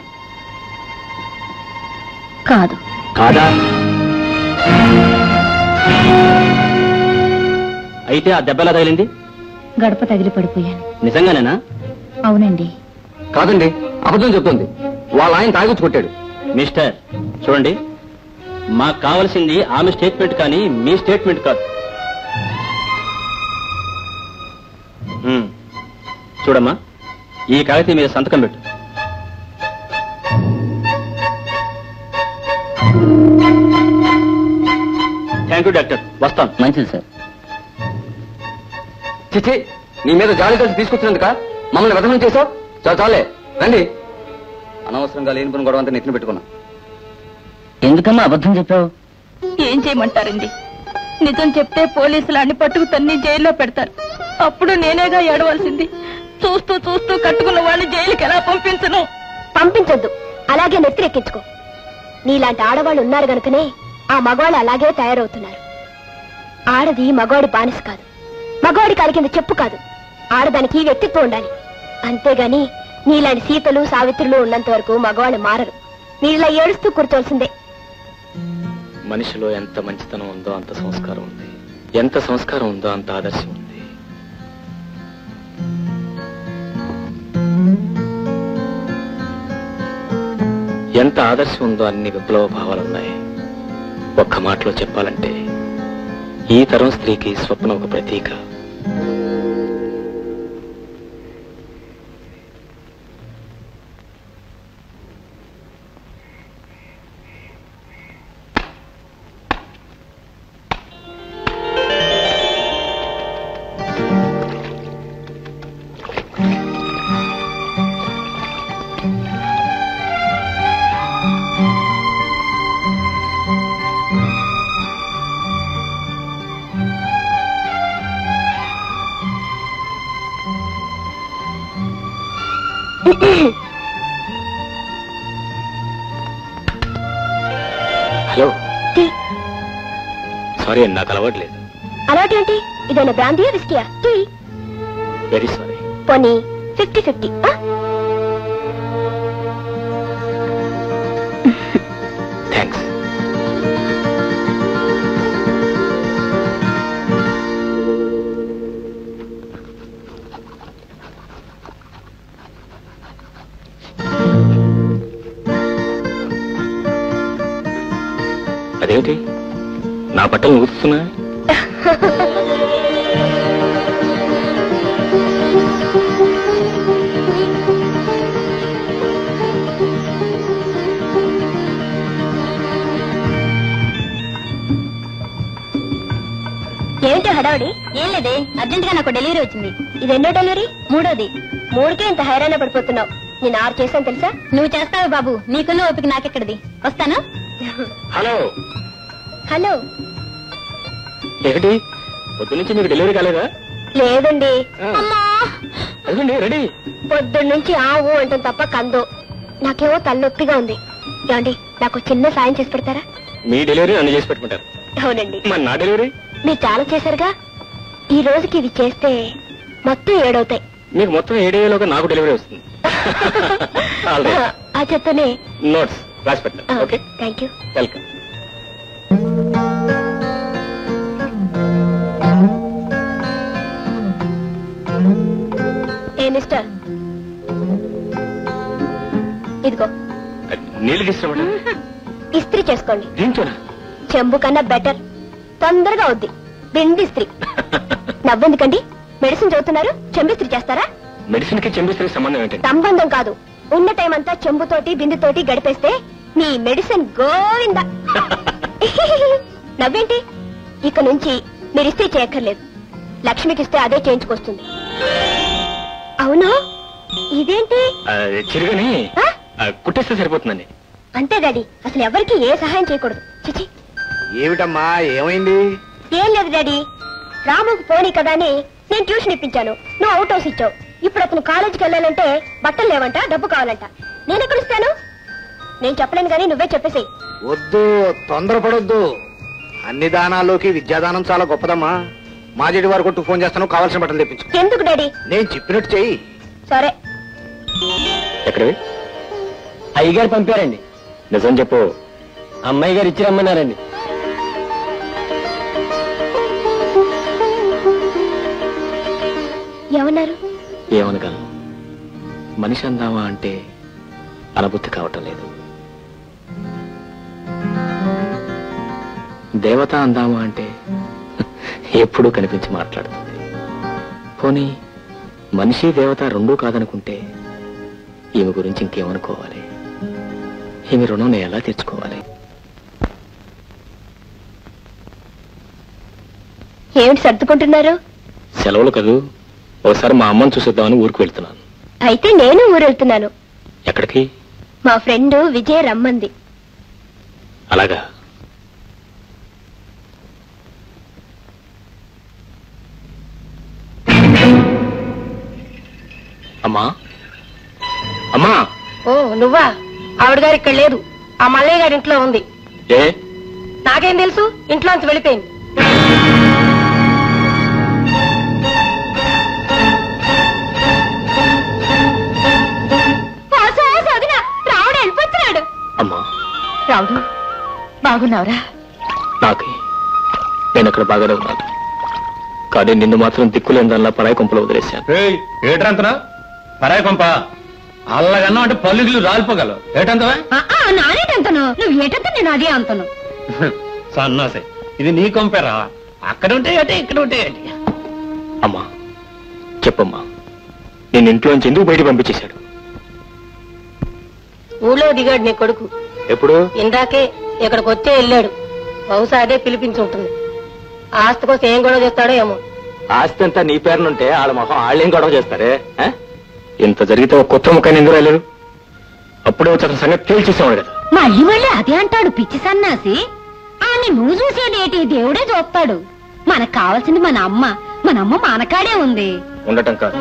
Speaker 2: కాదు.
Speaker 1: కాదా? అయితే ఆ దెబ్బలా తగిలింది?
Speaker 2: గడప తగిలి పడిపోయాను.
Speaker 1: నిజంగానేనా?
Speaker 2: అవునండి.
Speaker 7: కాదండి,
Speaker 1: 1
Speaker 7: అబద్ధం చెప్తుంది. వాళ్ళ ఆయన తాగొచ్చి కొట్టాడు.
Speaker 1: మిస్టర్, చూడండి, మాకు కావాల్సింది ఆమె స్టేట్మెంట్ కానీ మీ స్టేట్మెంట్ కాదు. చూడమ్మా, ఈ కాగితం మీద సంతకం పెట్టు. థ్యాంక్ యూ డాక్టర్, వస్తాను.
Speaker 4: మంచిది సార్.
Speaker 7: చిచి, నీ మీద జాలి కలిసి తీసుకొచ్చినందుక మమ్మల్ని వదనం చేశావు. చాలే రండి.
Speaker 6: అనవసరంగా లేని పని గొడవ అంతా నెత్తిన పెట్టుకున్నా.
Speaker 4: ఎందుకమ్మా అబద్ధం చెప్పావు?
Speaker 3: ఏం చేయమంటారండి, నిజం చెప్తే పోలీసులు అన్ని పట్టుకు తన్ని జైల్లో పెడతారు. అప్పుడు నేనేగా ఏడవలసింది. చూస్తూ చూస్తూ కట్టుకున్న వాళ్ళు జైలుకి ఎలా పంపించను?
Speaker 2: పంపించొద్దు, అలాగే నెత్తిరెక్కించుకో. నీలాంటి ఆడవాళ్ళు ఉన్నారు గనుకనే ఆ మగవాళ్ళు అలాగే తయారవుతున్నారు. ఆడది మగవాడి బానిస కాదు, మగవాడి కాలి కింద చెప్పు కాదు. ఆడదానికి వ్యక్తిత్వం ఉండాలి. అంతేగాని నీలాంటి సీతలు సావిత్రులు ఉన్నంత వరకు మగవాళ్ళు మారరు. నీళ్ళ ఏడుస్తూ కూర్చోవలసిందే.
Speaker 1: మనిషిలో ఎంత మంచితనం ఉందో అంత సంస్కారం ఉంది, ఎంత సంస్కారం ఉందో అంత ఆదర్శం ఉంది. ఎంత ఆదర్శం ఉందో అన్ని విప్లవ భావాలున్నాయి. ఒక్క మాటలో చెప్పాలంటే ఈ తరం స్త్రీకి స్వప్నం ఒక ప్రతీక. హలో, సారీ అండి, నాకు అలవాట్లేదు.
Speaker 2: అలాంటి ఇదైనా బ్రాందీయా విస్కీయా?
Speaker 1: Very sorry.
Speaker 2: పోనీ 50-50.
Speaker 1: థ్యాంక్స్. అదేమిటి నా బట్టలు ఊతున్నా?
Speaker 2: ఏమిటో హడావడి? ఏం లేదే, అర్జెంట్ గా నాకు డెలివరీ వచ్చింది. ఇది ఎన్నో డెలివరీ? మూడోది. మూడుకే ఇంత హైరాణ పడిపోతున్నావు. నేను 6 చేశాను తెలుసా? నువ్వు చేస్తావు బాబు, నీకున్న ఓపిక నాకెక్కడిది. వస్తాను.
Speaker 1: Hello
Speaker 2: hello.
Speaker 1: ఏమిటి పొద్దు నుంచి మీకు డెలివరీ కాలేదా?
Speaker 2: లేదండి.
Speaker 1: అదండి రెడీ.
Speaker 2: పొద్దున్న నుంచి ఆవు అంటాం తప్ప కందో. నాకేమో తలనొప్పిగా ఉంది. ఏమండి, నాకు చిన్న సాయం చేసి పెడతారా?
Speaker 1: మీ డెలివరీ నన్ను చేసి పెట్టుకుంటారు.
Speaker 2: అవునండి.
Speaker 1: మరి నా డెలివరీ?
Speaker 2: మీరు చాలా చేశారుగా, ఈ రోజుకి ఇది చేస్తే మొత్తం 7 అవుతాయి.
Speaker 1: మీకు మొత్తం 7 అయ్యేలోగా నాకు డెలివరీ వస్తుంది.
Speaker 2: ఆ చెత్తనే
Speaker 1: నోట్స్ రాసి పెట్టాను. Okay,
Speaker 2: thank you.
Speaker 1: Welcome.
Speaker 2: A mister, ఇదిగో
Speaker 1: నీళ్ళు తీసుకురామండి.
Speaker 2: ఇస్త్రీ చేసుకోండి.
Speaker 1: దీంతోనా?
Speaker 2: చెంబు కన్నా బెటర్, తొందరగా అవుద్ది. బింది ఇస్త్రీ. నవ్వెందుకండి? మెడిసిన్ చదువుతున్నారు, చెంబిస్త్రీ చేస్తారా?
Speaker 1: మెడిసిన్ కి చెంబిస్త్రీ సంబంధం ఏంటండి?
Speaker 2: సంబంధం కాదు, ఉన్న టైం అంతా చెంబుతోటి బిందుతోటి గడిపేస్తే మీ మెడిసిన్ గోవిందా. నవ్వేంటి? ఇక నుంచి మీరు ఇస్త్రీ చేయక్కర్లేదు. లక్ష్మికి ఇస్తే అదే చేయించుకొస్తుంది. అవును, ఇదేంటి?
Speaker 1: చిరుగని కుట్టేస్తే సరిపోతుందండి.
Speaker 2: అంతే డాడీ, అసలు ఎవరికి ఏ సహాయం చేయకూడదు. చిచి.
Speaker 7: ఏమిటమ్మా, ఏమైంది?
Speaker 2: ఏం లేదు డాడీ, రాముకు పోనీ కదా అని నేను ట్యూషన్ ఇప్పించాను. నువ్వు అవుట్ హౌస్ ఇచ్చావు. ఇప్పుడు అతను కాలేజీకి వెళ్ళాలంటే బట్టలు లేవంట, డబ్బు కావాలంట. నేను ఎక్కడ ఇస్తాను? నేను చెప్పలేను కానీ నువ్వే చెప్పేసి.
Speaker 7: వద్దు, తొందరపడొద్దు. అన్ని దానాల్లోకి విద్యాదానం చాలా గొప్పదమ్మా. మాజేడి వారు కొట్టు ఫోన్ చేస్తాను, కావాల్సిన బట్టలు తెప్పించు.
Speaker 2: ఎందుకు డాడీ?
Speaker 7: నేను చెప్పినట్టు చెయ్యి.
Speaker 2: సరే.
Speaker 1: ఎక్కడవి?
Speaker 5: అయ్యగారు పంపారండి.
Speaker 1: నిజం చెప్పు.
Speaker 5: అమ్మాయి గారు ఇచ్చి రమ్మన్నారండి.
Speaker 2: ఏమన్నారు?
Speaker 1: ఏమనగలను? మనిషి అందామా అంటే అనుభూతి కావటం లేదు. దేవత అందామా అంటే ఎప్పుడూ కనిపించి మాట్లాడుతుంది. పోనీ మనిషి దేవత రెండూ కాదనుకుంటే ఈమె గురించి ఇంకేమనుకోవాలి? ఈమె రుణం నేను ఎలా తీర్చుకోవాలి?
Speaker 2: ఏమిటి సర్దుకుంటున్నారు?
Speaker 1: సెలవులు కదూ, ఒకసారి మా అమ్మని చూసేద్దామని ఊరికి వెళ్తున్నాను.
Speaker 2: అయితే నేను ఊరు వెళ్తున్నాను.
Speaker 1: ఎక్కడికి?
Speaker 2: మా ఫ్రెండ్ విజయ రమ్మంది.
Speaker 1: అలాగా? అమ్మా అమ్మా.
Speaker 3: ఓ నువ్వా? ఆవిడ గారు ఇక్కడ లేదు, ఆ మల్లయ్య గారి ఇంట్లో ఉంది.
Speaker 1: ఏ?
Speaker 3: నాకేం తెలుసు, ఇంట్లోంచి వెళ్ళిపోయింది.
Speaker 2: రావుడు వెళ్ళిపోతున్నాడు.
Speaker 1: అమ్మా
Speaker 3: రావుడు, బాగున్నావురా?
Speaker 1: నాకే నేను అక్కడ బాగానే ఉన్నాను, కానీ నిన్ను మాత్రం దిక్కులేని దానిలా పరాయి కొంపలో వదిలేశాను.
Speaker 5: ఏట్రంతనా పరాయి కొంప? అల్లగన్నా అంటే పల్లిగులు రాలిపోగలవు. ఏటంతవా?
Speaker 2: నానేటంతను, నువ్వు ఏటంత నేను అదే అంతను.
Speaker 5: సన్నాసే, ఇది నీ కొంపేరా. అక్కడ ఉంటే అంటే ఇక్కడ ఉంటే ఏంటి?
Speaker 1: అమ్మా చెప్పమ్మా, నేను ఇంట్లోంచి ఎందుకు బయట పంపించేశాడు?
Speaker 3: ఊళ్ళో దిగాడు నీ కొడుకు.
Speaker 7: ఎప్పుడు?
Speaker 3: ఇందాకే ఇక్కడికి వచ్చే వెళ్ళాడు. బహుశా అదే పిలిపించి ఉంటుంది. ఆస్తి కోసం ఏం గొడవ చేస్తాడో ఏమో.
Speaker 1: ఆస్తి అంతా నీ పేరునుంటే వాళ్ళ మొహం వాళ్ళేం గొడవ చేస్తారే? ఇంత జరిగితే ఒక కొత్త ముఖాన్ని ఎందుకు రాలేదు? అప్పుడే వచ్చి అతని సంగతి తేల్చేసేవాడు కదా.
Speaker 2: మళ్ళీ మళ్ళీ అదే అంటాడు పిచ్చి సన్నాసి. ఆమె నువ్వు చూసేదేటి, దేవుడే చూస్తాడు. మనకు కావాల్సింది మన అమ్మ మానకాడే ఉంది.
Speaker 1: ఉండటం కాదు,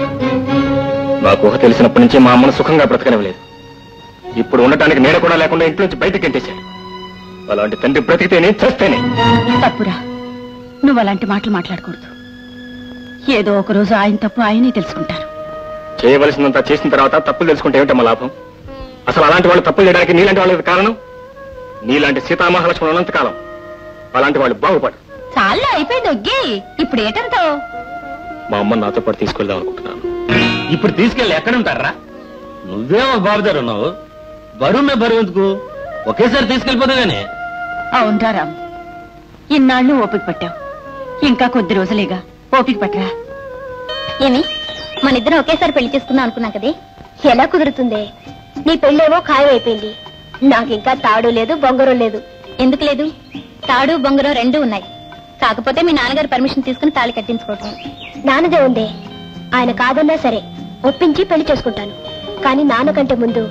Speaker 1: నాకు ఊహ తెలిసినప్పటి నుంచి మా అమ్మను సుఖంగా బ్రతకనివ్వలేదు. ఇప్పుడు ఉండటానికి నీడ కూడా లేకుండా ఇంట్లోంచి బయటకు గెంటేశాడు. అలాంటి తండ్రి బ్రతికితేనే చస్తేనే.
Speaker 3: తప్పురా, నువ్వు అలాంటి మాటలు మాట్లాడకూడదు. ఏదో ఒక రోజు ఆయన తప్పు ఆయనే తెలుసుకుంటారు.
Speaker 1: చేయవలసినంత చేసిన తర్వాత తప్పులు తెలుసుకుంటే ఏమిటమ్మా లాభం? అసలు అలాంటి వాళ్ళు తప్పులు చేయడానికి నీలాంటి వాళ్ళకి కారణం. నీలాంటి సీతామహాలక్ష్మణులు ఉన్నంతకాలం అలాంటి వాళ్ళు బాగుపడరు.
Speaker 2: చాలా అయిపోయింది ఒగ్గి, ఇప్పుడు ఏటంతో?
Speaker 1: మా అమ్మ నాతో పాటు తీసుకెళ్దాం అనుకుంటున్నాను.
Speaker 5: ఇప్పుడు తీసుకెళ్ళి ఎక్కడుంటారా? నువ్వేమో బాబుదారు ఉన్నావు, బరువు బరువు ఎందుకు? ఒకేసారి తీసుకెళ్ళిపోతాగానే.
Speaker 3: అవునరా రామ్, ఇన్నాళ్ళు ఓపిక పట్టావు, ఇంకా కొద్ది రోజులేగా ఓపిక పట్టరా.
Speaker 2: ఏమి మన ఇద్దరం ఒకేసారి పెళ్లి చేసుకుందాం అనుకున్నా కదే, ఎలా కుదురుతుందే? నీ పెళ్ళేమో ఖాయం అయిపోయింది, నాకింకా తాడు లేదు బొంగరం లేదు. ఎందుకు లేదు? తాడు బొంగరం రెండూ ఉన్నాయి. కాకపోతే మీ నాన్నగారు పర్మిషన్ తీసుకుని తాళి కట్టించుకోవటం. నాన్నదే ఉందే, ఆయన కాదన్నా సరే ఒప్పించి పెళ్లి చేసుకుంటాను. కానీ నాన్నకంటే ముందు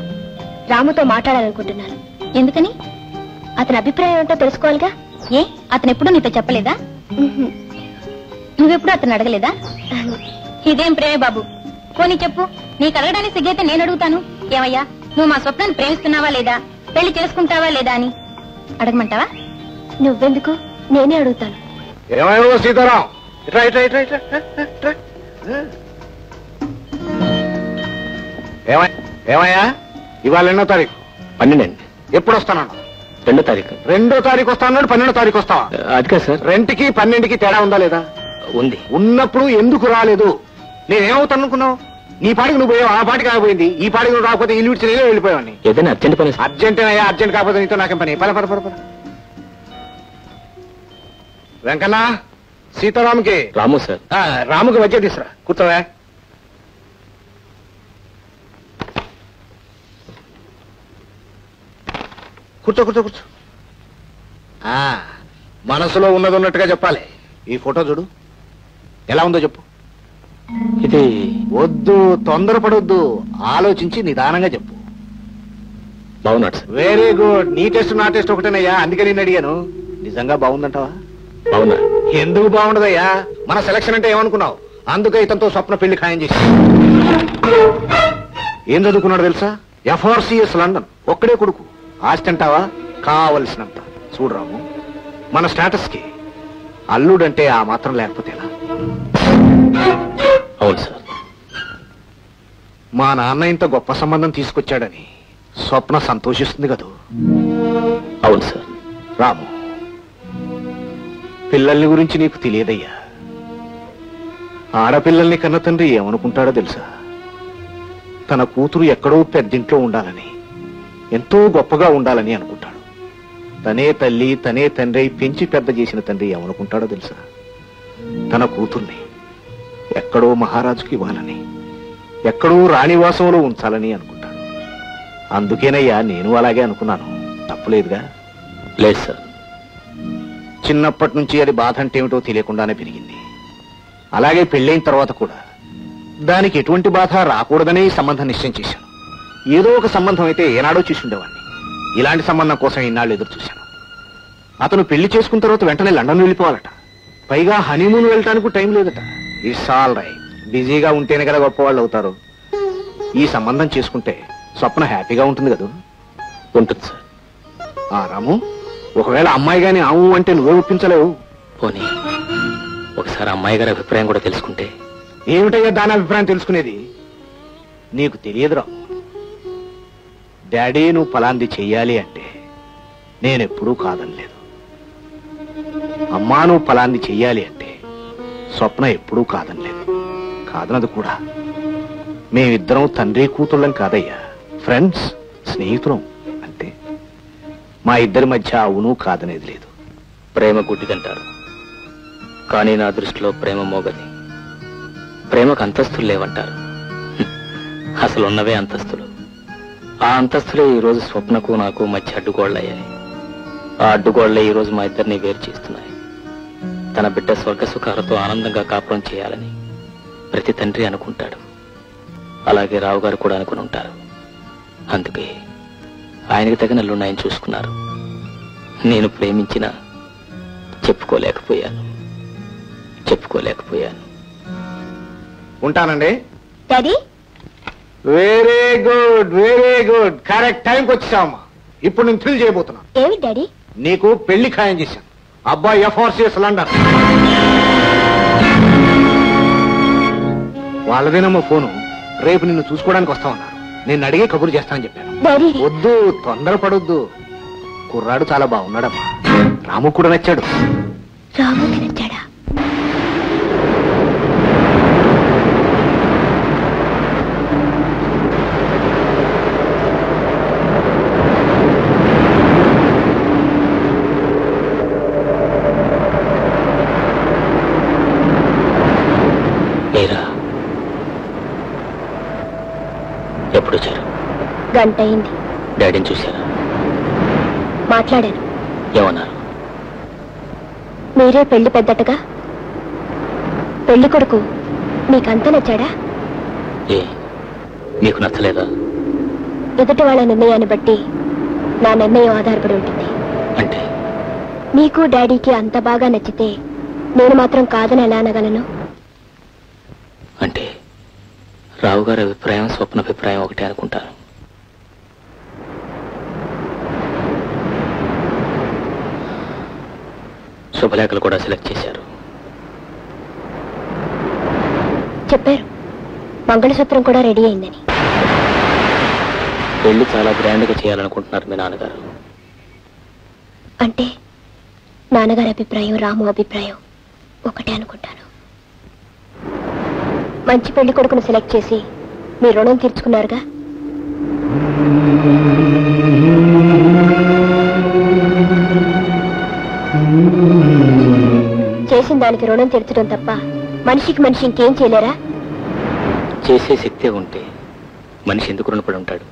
Speaker 2: రాముతో మాట్లాడాలనుకుంటున్నాను. ఎందుకని? అతని అభిప్రాయం ఏంటో తెలుసుకోవాలిగా. ఏ, అతను ఎప్పుడు నీతో చెప్పలేదా? నువ్వెప్పుడు అతను అడగలేదా? ఇదేం ప్రేమే బాబు, పోనీ చెప్పు. నీకు అడగడానికి సిగ్గైతే నేను అడుగుతాను. ఏమయ్యా, నువ్వు మా స్వప్నాన్ని ప్రేమిస్తున్నావా లేదా, పెళ్లి చేసుకుంటావా లేదా అని అడగమంటావా? నువ్వెందుకు, నేనే అడుగుతాను.
Speaker 7: ఏమయ్యో సీతారాం, ఇట్రా ఇట్రా ఇట్రా ఇట్రా ఇట్రా. ఏమయ్యా, ఇవాళ ఎన్నో తారీఖు?
Speaker 1: 12.
Speaker 7: ఎప్పుడు వస్తానన్నా?
Speaker 1: 2వ తారీఖు.
Speaker 7: 2వ తారీఖు వస్తాను, 12వ తారీఖు వస్తావా?
Speaker 1: అది కాదు సార్.
Speaker 7: 2కి 12కి తేడా ఉందా లేదా?
Speaker 1: ఉంది.
Speaker 7: ఉన్నప్పుడు ఎందుకు రాలేదు? నేనేమవుతాను అనుకున్నావు? నీ పాటికి నువ్వు పోయావు, ఆ పాటికి ఆగిపోయింది. ఈ పాటికి నువ్వు రాకపోతే ఇల్లు విడిచి నేనే వెళ్ళిపోయావని.
Speaker 1: ఏదైనా అర్జెంట్ పని?
Speaker 7: అర్జెంట్ అయ్యా, అర్జెంట్ కాకపోతే నీతో నాకేం పని? పద పద పద పద. వెంకన్న, సీతారాముకి
Speaker 1: రాము సార్.
Speaker 7: రాముకి వచ్చే తీసురా, కూర్చోవా. కూర్చో కూర్చో కూర్చో. మనసులో ఉన్నది ఉన్నట్టుగా చెప్పాలి. ఈ ఫోటో చూడు, ఎలా ఉందో చెప్పు.
Speaker 1: ఇది
Speaker 7: వద్దు, తొందరపడొద్దు, ఆలోచించి నిదానంగా చెప్పు.
Speaker 1: బాగున్నాడు సార్.
Speaker 7: Very good. నీ టెస్ట్ నా టెస్ట్ ఒకటేనయ్యా, అందుకే నేను అడిగాను. నిజంగా బాగుందంటావా?
Speaker 1: బాగున్నాడు.
Speaker 7: ఎందుకు బాగుండదయ్యా? మన సెలక్షన్ అంటే ఏమనుకున్నావు? అందుకే ఇతనితో స్వప్న పెళ్లి ఖాయం చేసి. ఏం చదువుకున్నాడు తెలుసా? FRCS London. ఒక్కడే కొడుకు. ఆస్తి అంటావా? కావలసినంత. చూడరాము, మన స్టేటస్ కి అల్లుడంటే ఆ మాత్రం లేకపోతే ఎలా?
Speaker 1: అవును సార్.
Speaker 7: మా నాన్న ఇంత గొప్ప సంబంధం తీసుకొచ్చాడని స్వప్న సంతోషిస్తుంది కదూ?
Speaker 1: అవును సార్.
Speaker 7: రాము, పిల్లల్ని గురించి నీకు తెలియదయ్యా. ఆడపిల్లల్ని కన్న తండ్రి ఏమనుకుంటాడో తెలుసా? తన కూతురు ఎక్కడో పెద్దింట్లో ఉండాలని, ఎంతో గొప్పగా ఉండాలని అనుకుంటాడు. తనే తల్లి తనే తండ్రి పెంచి పెద్ద చేసిన తండ్రి ఏమనుకుంటాడో తెలుసా? తన కూతుర్ని ఎక్కడో మహారాజుకి ఇవ్వాలని, ఎక్కడో రాణివాసంలో ఉంచాలని అనుకుంటాడు. అందుకేనయ్యా నేను అలాగే అనుకున్నాను. తప్పులేదుగా?
Speaker 1: లేదు సార్.
Speaker 7: చిన్నప్పటి నుంచి అది బాధ అంటే ఏమిటో తెలియకుండానే పెరిగింది. అలాగే పెళ్ళైన తర్వాత కూడా దానికి ఎటువంటి బాధ రాకూడదనే ఈ సంబంధం నిశ్చయం చేశాను. ఏదో ఒక సంబంధం అయితే ఏనాడో చూసుండేవాడిని. ఇలాంటి సంబంధం కోసం ఇన్నాళ్ళు ఎదురు చూశాను. అతను పెళ్లి చేసుకున్న తర్వాత వెంటనే లండన్ వెళ్ళిపోవాలట. పైగా హనీమూన్ వెళ్ళటానికి టైం లేదట. It's all right. బిజీగా ఉంటేనే కదా గొప్పవాళ్ళు అవుతారు. ఈ సంబంధం చేసుకుంటే స్వప్న హ్యాపీగా ఉంటుంది కదా?
Speaker 1: ఉంటుంది సార్.
Speaker 7: రాము, ఒకవేళ అమ్మాయి గాని ఆవు అంటే నువ్వే ఒప్పించలేవు.
Speaker 1: పోనీ ఒకసారి అమ్మాయి గారి అభిప్రాయం కూడా తెలుసుకుంటే?
Speaker 7: ఏమిటయ్యా దాని అభిప్రాయం తెలుసుకునేది? నీకు తెలియదు రాము. డాడీ నువ్వు ఫలాంది చెయ్యాలి అంటే నేనెప్పుడూ కాదనలేదు. అమ్మా నువ్వు ఫలాంది చెయ్యాలి అంటే స్వప్న ఎప్పుడూ కాదనలేదు. కాదనదు కూడా. మేమిద్దరం తండ్రి కూతుళ్ళం కాదయ్యా, ఫ్రెండ్స్, స్నేహితులం అంతే. మా ఇద్దరి మధ్య అవును కాదనేది లేదు.
Speaker 1: ప్రేమ గుడ్డిదంటారు, కానీ నా దృష్టిలో ప్రేమ మోగది. ప్రేమకు అంతస్తులు లేవంటారు. అసలు ఉన్నవే అంతస్తులు. ఆ అంతస్తులే ఈరోజు స్వప్నకు నాకు మధ్య అడ్డుగోళ్లయ్యాయి. ఆ అడ్డుగోళ్లే ఈరోజు మా ఇద్దరిని వేరు చేస్తున్నాయి. తన బిడ్డ స్వర్గ సుఖాలతో ఆనందంగా కాపురం చేయాలని ప్రతి తండ్రి అనుకుంటాడు. అలాగే రావు గారు కూడా అనుకుని ఉంటారు. అందుకే ఆయనకి తగిన నిర్ణయం చూసుకున్నారు. నేను ప్రేమించినా చెప్పుకోలేకపోయాను.
Speaker 7: ఉంటానండి.
Speaker 2: Daddy,
Speaker 7: very good, very good. Correct టైంకి వచ్చావమ్మా. ఇప్పుడు నేను థ్రిల్ చేయబోతున్నా.
Speaker 2: ఏమి డాడీ?
Speaker 7: నీకు పెళ్లి ఖాయం చేశాను. అబ్బాయి FRCS లండన్. వాళ్ళదేనమ్మా ఫోను. రేపు నిన్ను చూసుకోవడానికి వస్తా ఉన్నారు. నేను అడిగే కబురు చేస్తానని చెప్పాను.
Speaker 2: డాడీ,
Speaker 7: వద్దు, తొందరపడొద్దు. కుర్రాడు చాలా బాగున్నాడమ్మా. రాము కూడా నచ్చాడు.
Speaker 2: రాముకి నచ్చాడా?
Speaker 1: ఎప్పుడు వచ్చారు?
Speaker 2: గంట అయింది.
Speaker 1: డాడీని చూశారా?
Speaker 2: మాట్లాడాను.
Speaker 1: ఏమన్నారు?
Speaker 2: మీరే పెళ్లి పెద్దటగా. పెళ్లి కొడుకు మీకంతా నచ్చాడా?
Speaker 1: ఏ, మీకు నచ్చలేదా?
Speaker 2: ఎదుటి వాళ్ళ నిర్ణయాన్ని బట్టి నా నిర్ణయం ఆధారపడి ఉంటుంది.
Speaker 1: అంటే
Speaker 2: మీకు డాడీకి అంత బాగా నచ్చితే నేను మాత్రం కాదని ఎలా అనగలను?
Speaker 1: అంటే రావు గారి అభిప్రాయం స్వప్న అభిప్రాయం ఒకటే అనుకుంటారు. శుభలేఖలు కూడా సెలెక్ట్ చేశారు.
Speaker 2: చెప్పారు మంగళసూత్రం కూడా రెడీ అయిందని.
Speaker 1: పెళ్లి చాలా గ్రాండ్ గా చేయాలనుకుంటున్నారు మీ నాన్నగారు.
Speaker 2: అంటే నాన్నగారి అభిప్రాయం రాము అభిప్రాయం ఒకటే అనుకుంటాను. మంచి పెళ్లి కొడుకును సెలెక్ట్ చేసి మీ రుణం తీర్చుకున్నారుగా. చేసిన దానికి రుణం తీర్చడం తప్ప మనిషికి మనిషి ఇంకేం చేయలేరా?
Speaker 1: చేసే శక్తే ఉంటే మనిషి ఎందుకు రుణపడి ఉంటాడు?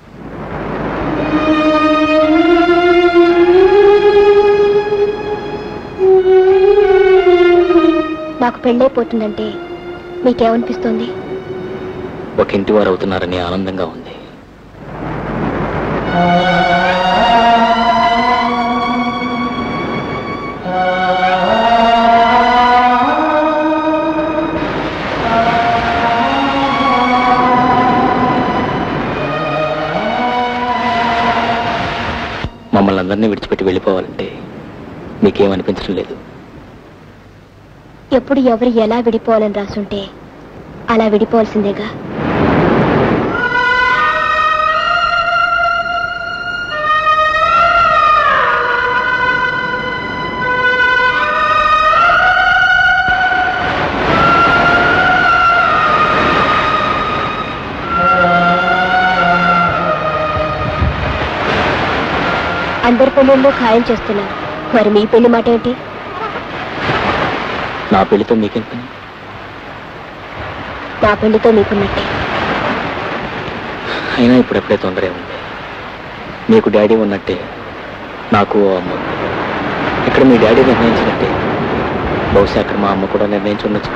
Speaker 2: నాకు పెళ్ళైపోతుందంటే మీకేమనిపిస్తోంది?
Speaker 1: ఒక ఇంటి వారు అవుతున్నారని ఆనందంగా ఉంది. మమ్మల్ని అందరినీ విడిచిపెట్టి వెళ్ళిపోవాలంటే మీకేమనిపించడం లేదు?
Speaker 2: ఎప్పుడు ఎవరు ఎలా విడిపోవాలని రాసుంటే అలా విడిపోవాల్సిందేగా. అందరి పెళ్ళిళ్ళు ఖాయం చేస్తున్నారు. మరి మీ పెళ్లి మాట ఏంటి?
Speaker 1: నా పెళ్లితో మీకేం పని?
Speaker 2: నా పెళ్లితో మీకున్నట్టే.
Speaker 1: అయినా ఇప్పుడెప్పుడే తొందరే ఉంది. మీకు డాడీ ఉన్నట్టే నాకు అమ్మ. ఇక్కడ మీ డాడీ నిర్ణయించినట్టే బహుశా అక్కడ మా అమ్మ కూడా నిర్ణయించుండొచ్చు.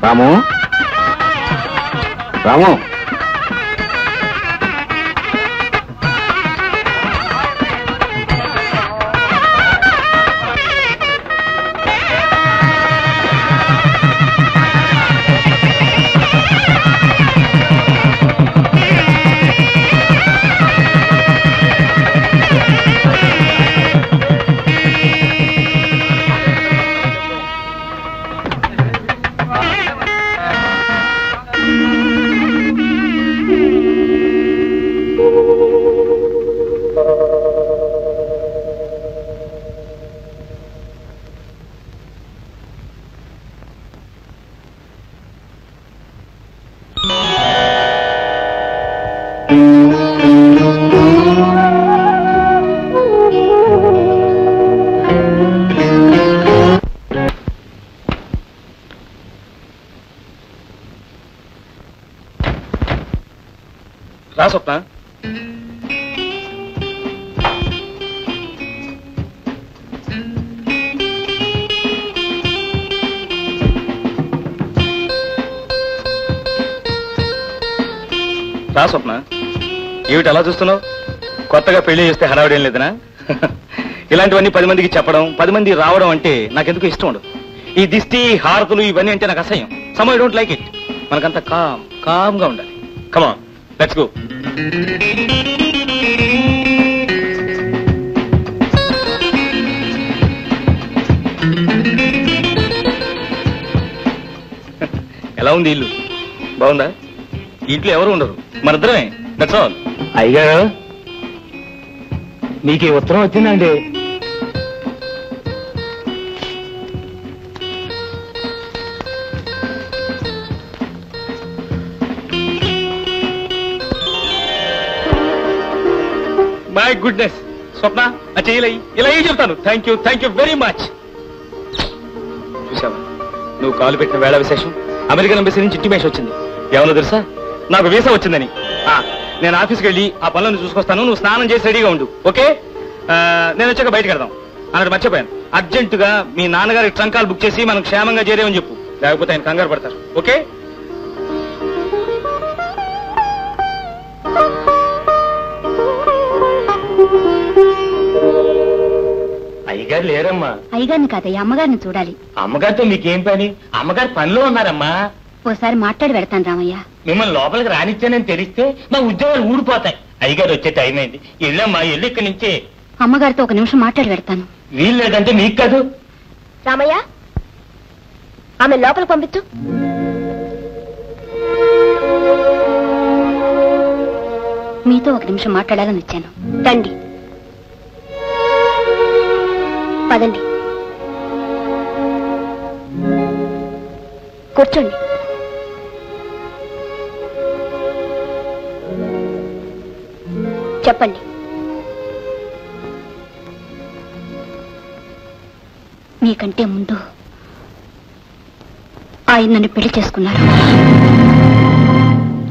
Speaker 7: రాము రాము
Speaker 1: రా స్వప్న. రా స్వప్న, ఏమిటి అలా చూస్తున్నావు? కొత్తగా పెళ్లి చేస్తే హడావిడేం లేదనా? ఇలాంటివన్నీ 10 మందికి చెప్పడం, 10 మంది రావడం అంటే నాకెందుకు ఇష్టం ఉండదు. ఈ దిష్టి హారతులు ఇవన్నీ అంటే నాకు అసహ్యం. Some I don't like it. మనకంతా కామ్ గా ఉండాలి. Come on, let's go. ఎలా ఉంది ఇల్లు? బాగుందా? ఇంట్లో ఎవరు ఉండరు, మనిద్దరమే. That's all.
Speaker 5: అయ్యగారు, మీకు ఈ ఉత్తరం వచ్చిందండి.
Speaker 1: మై గుడ్నెస్ స్వప్న, అచ్చా ఇలా చెప్తాను. Thank you very much. చూసావా, నువ్వు కాలు పెట్టిన వేళ విశేషం అమెరికన్ ఎంబసీ నుంచి ఇంటిమేషన్ వచ్చింది. ఏమన్నా తెలుసా? నాకు వీసా వచ్చిందని. నేను ఆఫీస్కి వెళ్ళి ఆ పనులను చూసుకొస్తాను. నువ్వు స్నానం చేసి రెడీగా ఉండు, ఓకే? నేను వచ్చాక బయటకు వెళ్దాం అన్నట్టు మర్చిపోయాను. అర్జెంటుగా మీ నాన్నగారికి ట్రంకాలు బుక్ చేసి మనం క్షేమంగా చేరేమని చెప్పు, లేకపోతే ఆయన కంగారు పడతారు. ఓకే?
Speaker 5: అయ్యగారు లేరమ్మా.
Speaker 2: అయ్యగారిని కాదయ్య, అమ్మగారిని చూడాలి.
Speaker 5: అమ్మగారితో మీకేం పని? అమ్మగారు పనిలో ఉన్నారమ్మా.
Speaker 2: ఓసారి మాట్లాడి వెళ్తాను రామయ్య.
Speaker 5: మిమ్మల్ని లోపలికి రానిచ్చానని తెలిస్తే మా ఉద్యోగాలు ఊడిపోతాయి. అయ్యగారు వచ్చే టైం అయింది. వెళ్ళమ్మా, వెళ్ళి ఇక్కడి నుంచే.
Speaker 2: అమ్మగారితో ఒక నిమిషం మాట్లాడి వెళ్తాను.
Speaker 5: వీలు లేదంటే మీకు కాదు.
Speaker 2: రామయ్య, ఆమె లోపలికి పంపించు. మీతో ఒక నిమిషం మాట్లాడాలని వచ్చాను. రండి, పదండి, కూర్చోండి. చెప్పండి. మీకంటే ముందు ఆయన నన్ను పెళ్లి చేసుకున్నారు.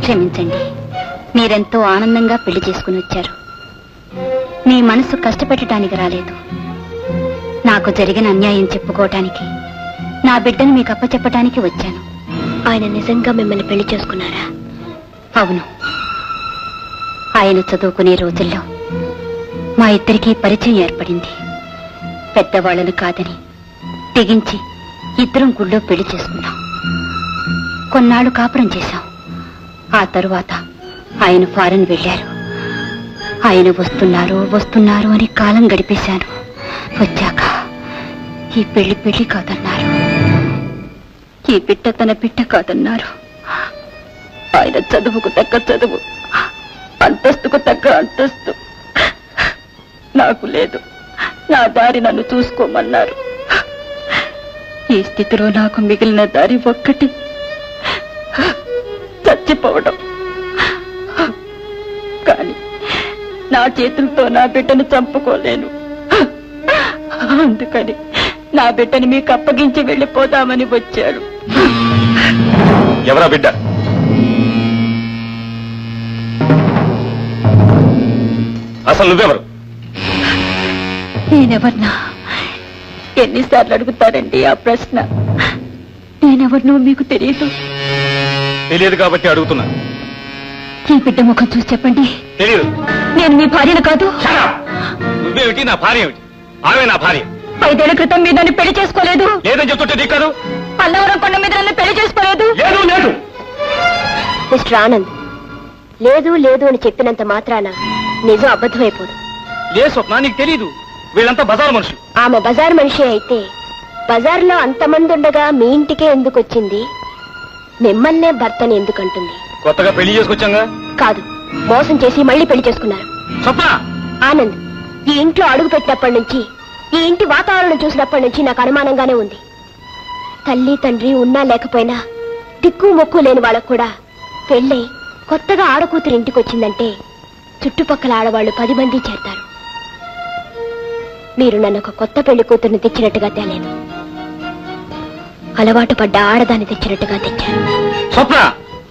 Speaker 2: క్షమించండి, మీరెంతో ఆనందంగా పెళ్లి చేసుకుని వచ్చారు. మీ మనసు కష్టపెట్టడానికి రాలేదు. నాకు జరిగిన అన్యాయం చెప్పుకోవటానికి, నా బిడ్డను మీకు అప్పచెప్పటానికి వచ్చాను. ఆయన నిజంగా మిమ్మల్ని పెళ్లి చేసుకున్నారా? అవును. ఆయన చదువుకునే రోజుల్లో మా ఇద్దరికీ పరిచయం ఏర్పడింది. పెద్దవాళ్లను కాదని తెగించి ఇద్దరం గుళ్ళో పెళ్లి చేసుకున్నాం. కొన్నాళ్లు కాపురం చేశాం. ఆ తరువాత ఆయన ఫారెన్ వెళ్లారు. ఆయన వస్తున్నారు అని కాలం గడిపేశాను. వచ్చాక ఈ పెళ్లి కాదన్నారు. ఈ బిడ్డ తన బిడ్డ కాదన్నారు. ఆయన చదువుకు తగ్గ చదువు, అంతస్తుకు తగ్గ అంతస్తు నాకు లేదు. నా దారి నన్ను చూసుకోమన్నారు. ఈ స్థితిలో నాకు మిగిలిన దారి ఒక్కటి, చచ్చిపోవడం. కానీ నా చేతులతో నా బిడ్డను చంపుకోలేను. అందుకని నా బిడ్డని మీకు అప్పగించి వెళ్ళిపోదామని వచ్చారు.
Speaker 1: ఎవరా బిడ్డ? అసలు నువ్వెవరు?
Speaker 2: నేనెవర్నా? ఎన్నిసార్లు అడుగుతారండి ఆ ప్రశ్న? నేనెవరు నేనెవరినో మీకు తెలియదు.
Speaker 1: తెలియదు కాబట్టి అడుగుతున్నా.
Speaker 2: ఈ బిడ్డ ముఖం చూసి చెప్పండి.
Speaker 1: తెలియదు.
Speaker 2: నేను మీ భార్యను కాదు.
Speaker 1: నువ్వేమిటి, నా భార్య ఏమిటి? ఆమె నా భార్య.
Speaker 2: 5 ఏళ్ల క్రితం మీరు నన్ను పెళ్లి చేసుకోలేదు.
Speaker 1: లేదని చెప్తుంటే నీకు కాదు.
Speaker 2: పల్లవరం కొండ మీద నన్ను పెళ్లి చేసుకోలేదు.
Speaker 1: లేదు లేదు.
Speaker 2: మిస్టర్ ఆనంద్, లేదు లేదు అని చెప్పినంత మాత్రాన నిజం అబద్ధమైపోదు.
Speaker 1: లే స్వప్న, నీకు తెలీదు. వీళ్ళంతా బజారు మనుషులు.
Speaker 2: ఆమె బజారు మనిషి అయితే బజార్లో అంతమంది ఉండగా మీ ఇంటికే ఎందుకు వచ్చింది? మిమ్మల్నే భర్తని ఎందుకంటుంది?
Speaker 1: కొత్తగా పెళ్లి చేసుకొచ్చాగా.
Speaker 2: కాదు, మోసం చేసి మళ్ళీ పెళ్లి చేసుకున్నారు.
Speaker 1: స్వప్న,
Speaker 2: ఆనంద్, ఈ ఇంట్లో అడుగు పెట్టినప్పటి నుంచి, ఈ ఇంటి వాతావరణం చూసినప్పటి నుంచి నాకు అనుమానంగానే ఉంది. తల్లి తండ్రి ఉన్నా లేకపోయినా దిక్కు మొక్కు లేని వాళ్ళకు కూడా పెళ్ళై కొత్తగా ఆడకూతురు ఇంటికి వచ్చిందంటే చుట్టుపక్కల ఆడవాళ్లు 10 మంది చేస్తారు. మీరు నన్ను ఒక కొత్త పెళ్లి కూతుర్ని తెచ్చినట్టుగా తేలేదు, అలవాటు పడ్డ ఆడదాన్ని తెచ్చినట్టుగా తెచ్చారు.
Speaker 1: స్వప్న,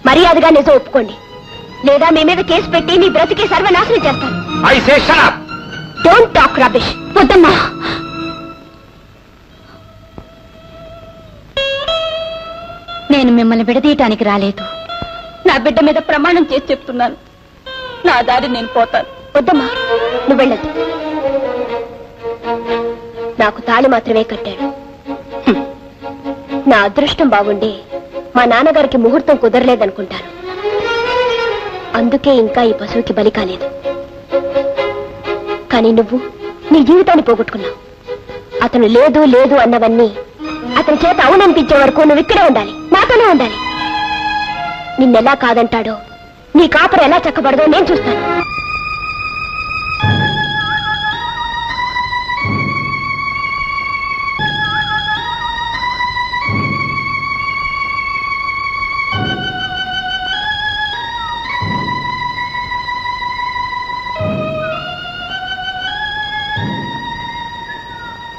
Speaker 2: మర్యాదగా నిజం ఒప్పుకోండి, లేదా మీ మీద కేసు పెట్టి మీ బ్రతికి సర్వనాశనం చేస్తాను.
Speaker 1: I say shut up.
Speaker 2: Don't talk rubbish. వద్దమ్మా. నేను మిమ్మల్ని విడదీయటానికి రాలేదు. నా బిడ్డ మీద ప్రమాణం చేసి చెప్తున్నాను, నా దారి నేను పోతాను. వద్దమ్మా, నువ్వు వెళ్ళదు. నాకు తాళి మాత్రమే కట్టాడు. నా అదృష్టం బాగుండి మా నాన్నగారికి ముహూర్తం కుదరలేదనుకుంటాను. అందుకే ఇంకా ఈ పశువుకి బలి కాలేదు. కానీ నువ్వు నీ జీవితాన్ని పోగొట్టుకున్నావు. అతను లేదు లేదు అన్నవన్నీ అతని చేత అవుననిపించే వరకు నువ్వు ఇక్కడే ఉండాలి, నాతోనే ఉండాలి. నిన్నెలా కాదంటాడో, నీ కాపురం ఎలా చక్కబడదో నేను చూస్తాను.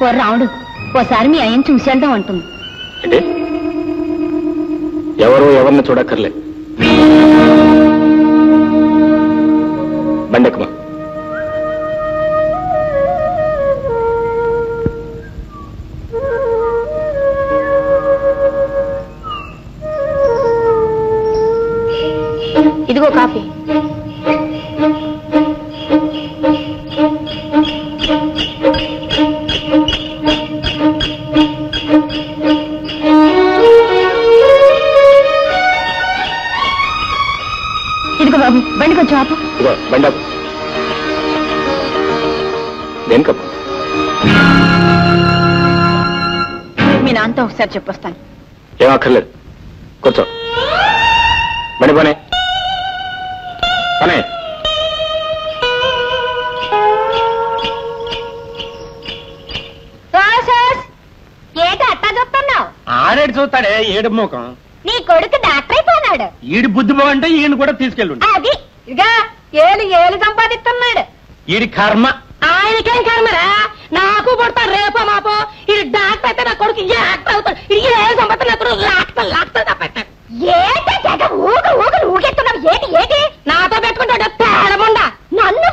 Speaker 2: ఓ రావుడు, ఓసారి మీ అయ్యని చూసేద్దాం అంటుంది.
Speaker 1: అంటే ఎవరు ఎవరిని చూడక్కర్లే. బండెక్కమా.
Speaker 2: ఇదిగో కాఫీ. ఇదిగో బాబు, బండి కొంచెం ఆపు.
Speaker 1: బండాపు దేనికప్పు?
Speaker 2: మీ నాన్నతో ఒకసారి చెప్పొస్తాను.
Speaker 1: ఏం అక్కర్లేదు, కూర్చో. బండి పనే పనే.
Speaker 2: ఏట అట్టా చెప్తున్నావు?
Speaker 5: ఆడేడు చూస్తాడే ఏడు ముఖం.
Speaker 2: నీ కొడుకు డాక్టర్ అయిపోయినాడు.
Speaker 5: ఈడి బుద్ధి బాగుంటే ఈయన కూడా తీసుకెళ్ళి
Speaker 2: అది ఇదిగా ఏలు సంపాదిస్తున్నాడు.
Speaker 5: ఈడి కర్మ.
Speaker 3: ఆయనకేం కర్మరా, నాకు పుడతాడు రేపో మాపో. ఇది డాక్టర్ అయితే నా కొడుకు యాక్టర్ అవుతాడు. ఇది ఏ సంపత్తి నా కొడుకు లాక్తాడు తప్పెట్టాడు.
Speaker 2: ఏటే తెగ ఊగలు ఊగెత్తున్నావు? ఏటి ఏటి
Speaker 3: నాతో పెట్టుకుంటాడు పేడముండ.
Speaker 2: నన్ను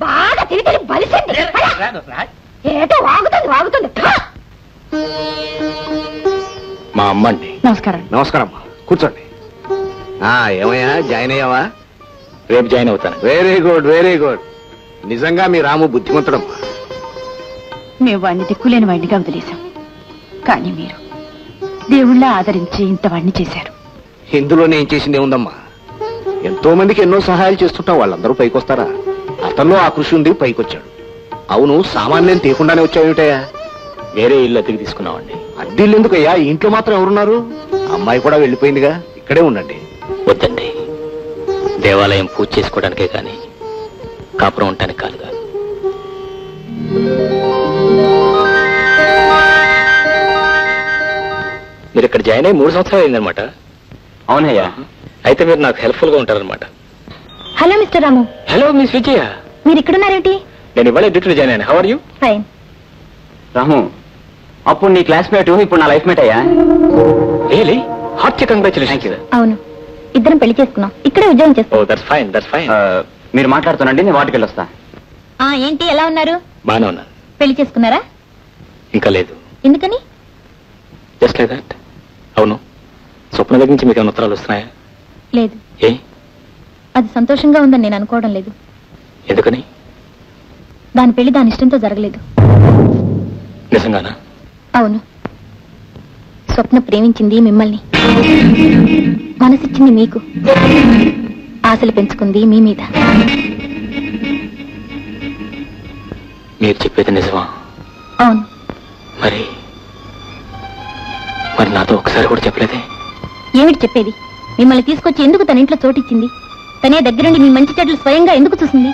Speaker 2: బాగా తిరిగి బలిసింది. ఏటో వాగుతుంది.
Speaker 1: మా అమ్మ అండి.
Speaker 2: నమస్కారం.
Speaker 7: నమస్కారం. కూర్చోండి. ఏమయ్యా, జాయిన్ అయ్యావా?
Speaker 1: రేపు జాయిన్ అవుతాను.
Speaker 7: Very good, very good. నిజంగా మీ రాము బుద్ధిమంతుడమ్మా.
Speaker 2: మేము వాడిని దిక్కులేని వాడినిగా వదిలేశాం, కానీ మీరు దేవుళ్ళ ఆదరించి ఇంత వాడిని చేశారు.
Speaker 7: ఇందులో నేను చేసింది ఏముందమ్మా? ఎంతో మందికి ఎన్నో సహాయాలు చేస్తుంటాం, వాళ్ళందరూ పైకొస్తారా? అతనిలో ఆ కృషి ఉంది, పైకొచ్చాడు. అవును, సామాన్యం తీయకుండానే వచ్చావుటయ్యా?
Speaker 1: వేరే ఇల్లు అతికి తీసుకున్నామండి.
Speaker 7: అద్దెళ్ళు ఎందుకయ్యా? ఇంట్లో మాత్రం ఎవరున్నారు? అమ్మాయి కూడా వెళ్ళిపోయిందిగా, ఇక్కడే ఉండండి.
Speaker 1: వద్దండి, దేవాలయం పూజ చేసుకోవడానికే కానీ కాపురం ఉండటానికి కాదుగా. మీరు ఇక్కడ జాయిన్ అయ్యి 3 సంవత్సరాలు అయిందనమాట.
Speaker 6: అవునయ్యా.
Speaker 1: అయితే మీరు నాకు హెల్ప్ఫుల్ గా ఉంటారనమాట.
Speaker 2: Hello mister Ramu.
Speaker 1: Hello miss Vijaya.
Speaker 2: మీరు ఇక్కడున్నారేమిటి?
Speaker 1: నేను ఇవాళ డ్యూటీలో జాయిన్ అయ్యాను. How are you?
Speaker 2: Fine.
Speaker 6: Ramu, అప్పుడు నీ క్లాస్మేట్ ఇప్పుడు నా లైఫ్ మేట్ అయ్యా.
Speaker 1: రియలీ? Heart congratulations.
Speaker 2: అవును, ఇద్దరం పెళ్లి చేసుకున్నాం, ఇక్కడే ఉద్యోగం చేస్తాం.
Speaker 1: Oh that's fine, that's fine.
Speaker 6: మీరు మాట్లాడుతున్నాండి, నేను వాటికి వెళ్ళొస్తా.
Speaker 2: ఏంటి ఎలా ఉన్నారు?
Speaker 1: బానే ఉన్నాను.
Speaker 2: పెళ్లి చేసుకున్నారా?
Speaker 1: ఇంకా లేదు.
Speaker 2: ఎందుకని?
Speaker 1: Just like that. అవును, స్వప్న దగ్గర నుంచి మీకు ఏమైనా ఉత్తరాలు వస్తున్నాయా?
Speaker 2: లేదు.
Speaker 1: ఏ?
Speaker 2: అది సంతోషంగా ఉందని నేను అనుకోవడం లేదు.
Speaker 1: ఎందుకని?
Speaker 2: దాని పెళ్లి దాని ఇష్టంతో జరగలేదు.
Speaker 1: నిజంగానా?
Speaker 2: అవును. స్వప్న ప్రేమించింది మిమ్మల్ని, మనసిచ్చింది మీకు, ఆశలు పెంచుకుంది మీ మీద.
Speaker 1: మీరు చెప్పేది నిజమా?
Speaker 2: అవును.
Speaker 1: మరి నాతో ఒకసారి కూడా చెప్పలేదే?
Speaker 2: ఏమిటి చెప్పేది? మిమ్మల్ని తీసుకొచ్చి ఎందుకు తన ఇంట్లో చోటిచ్చింది? తనే దగ్గరుండి మీ మంచి చెడ్డలు స్వయంగా ఎందుకు చూసింది?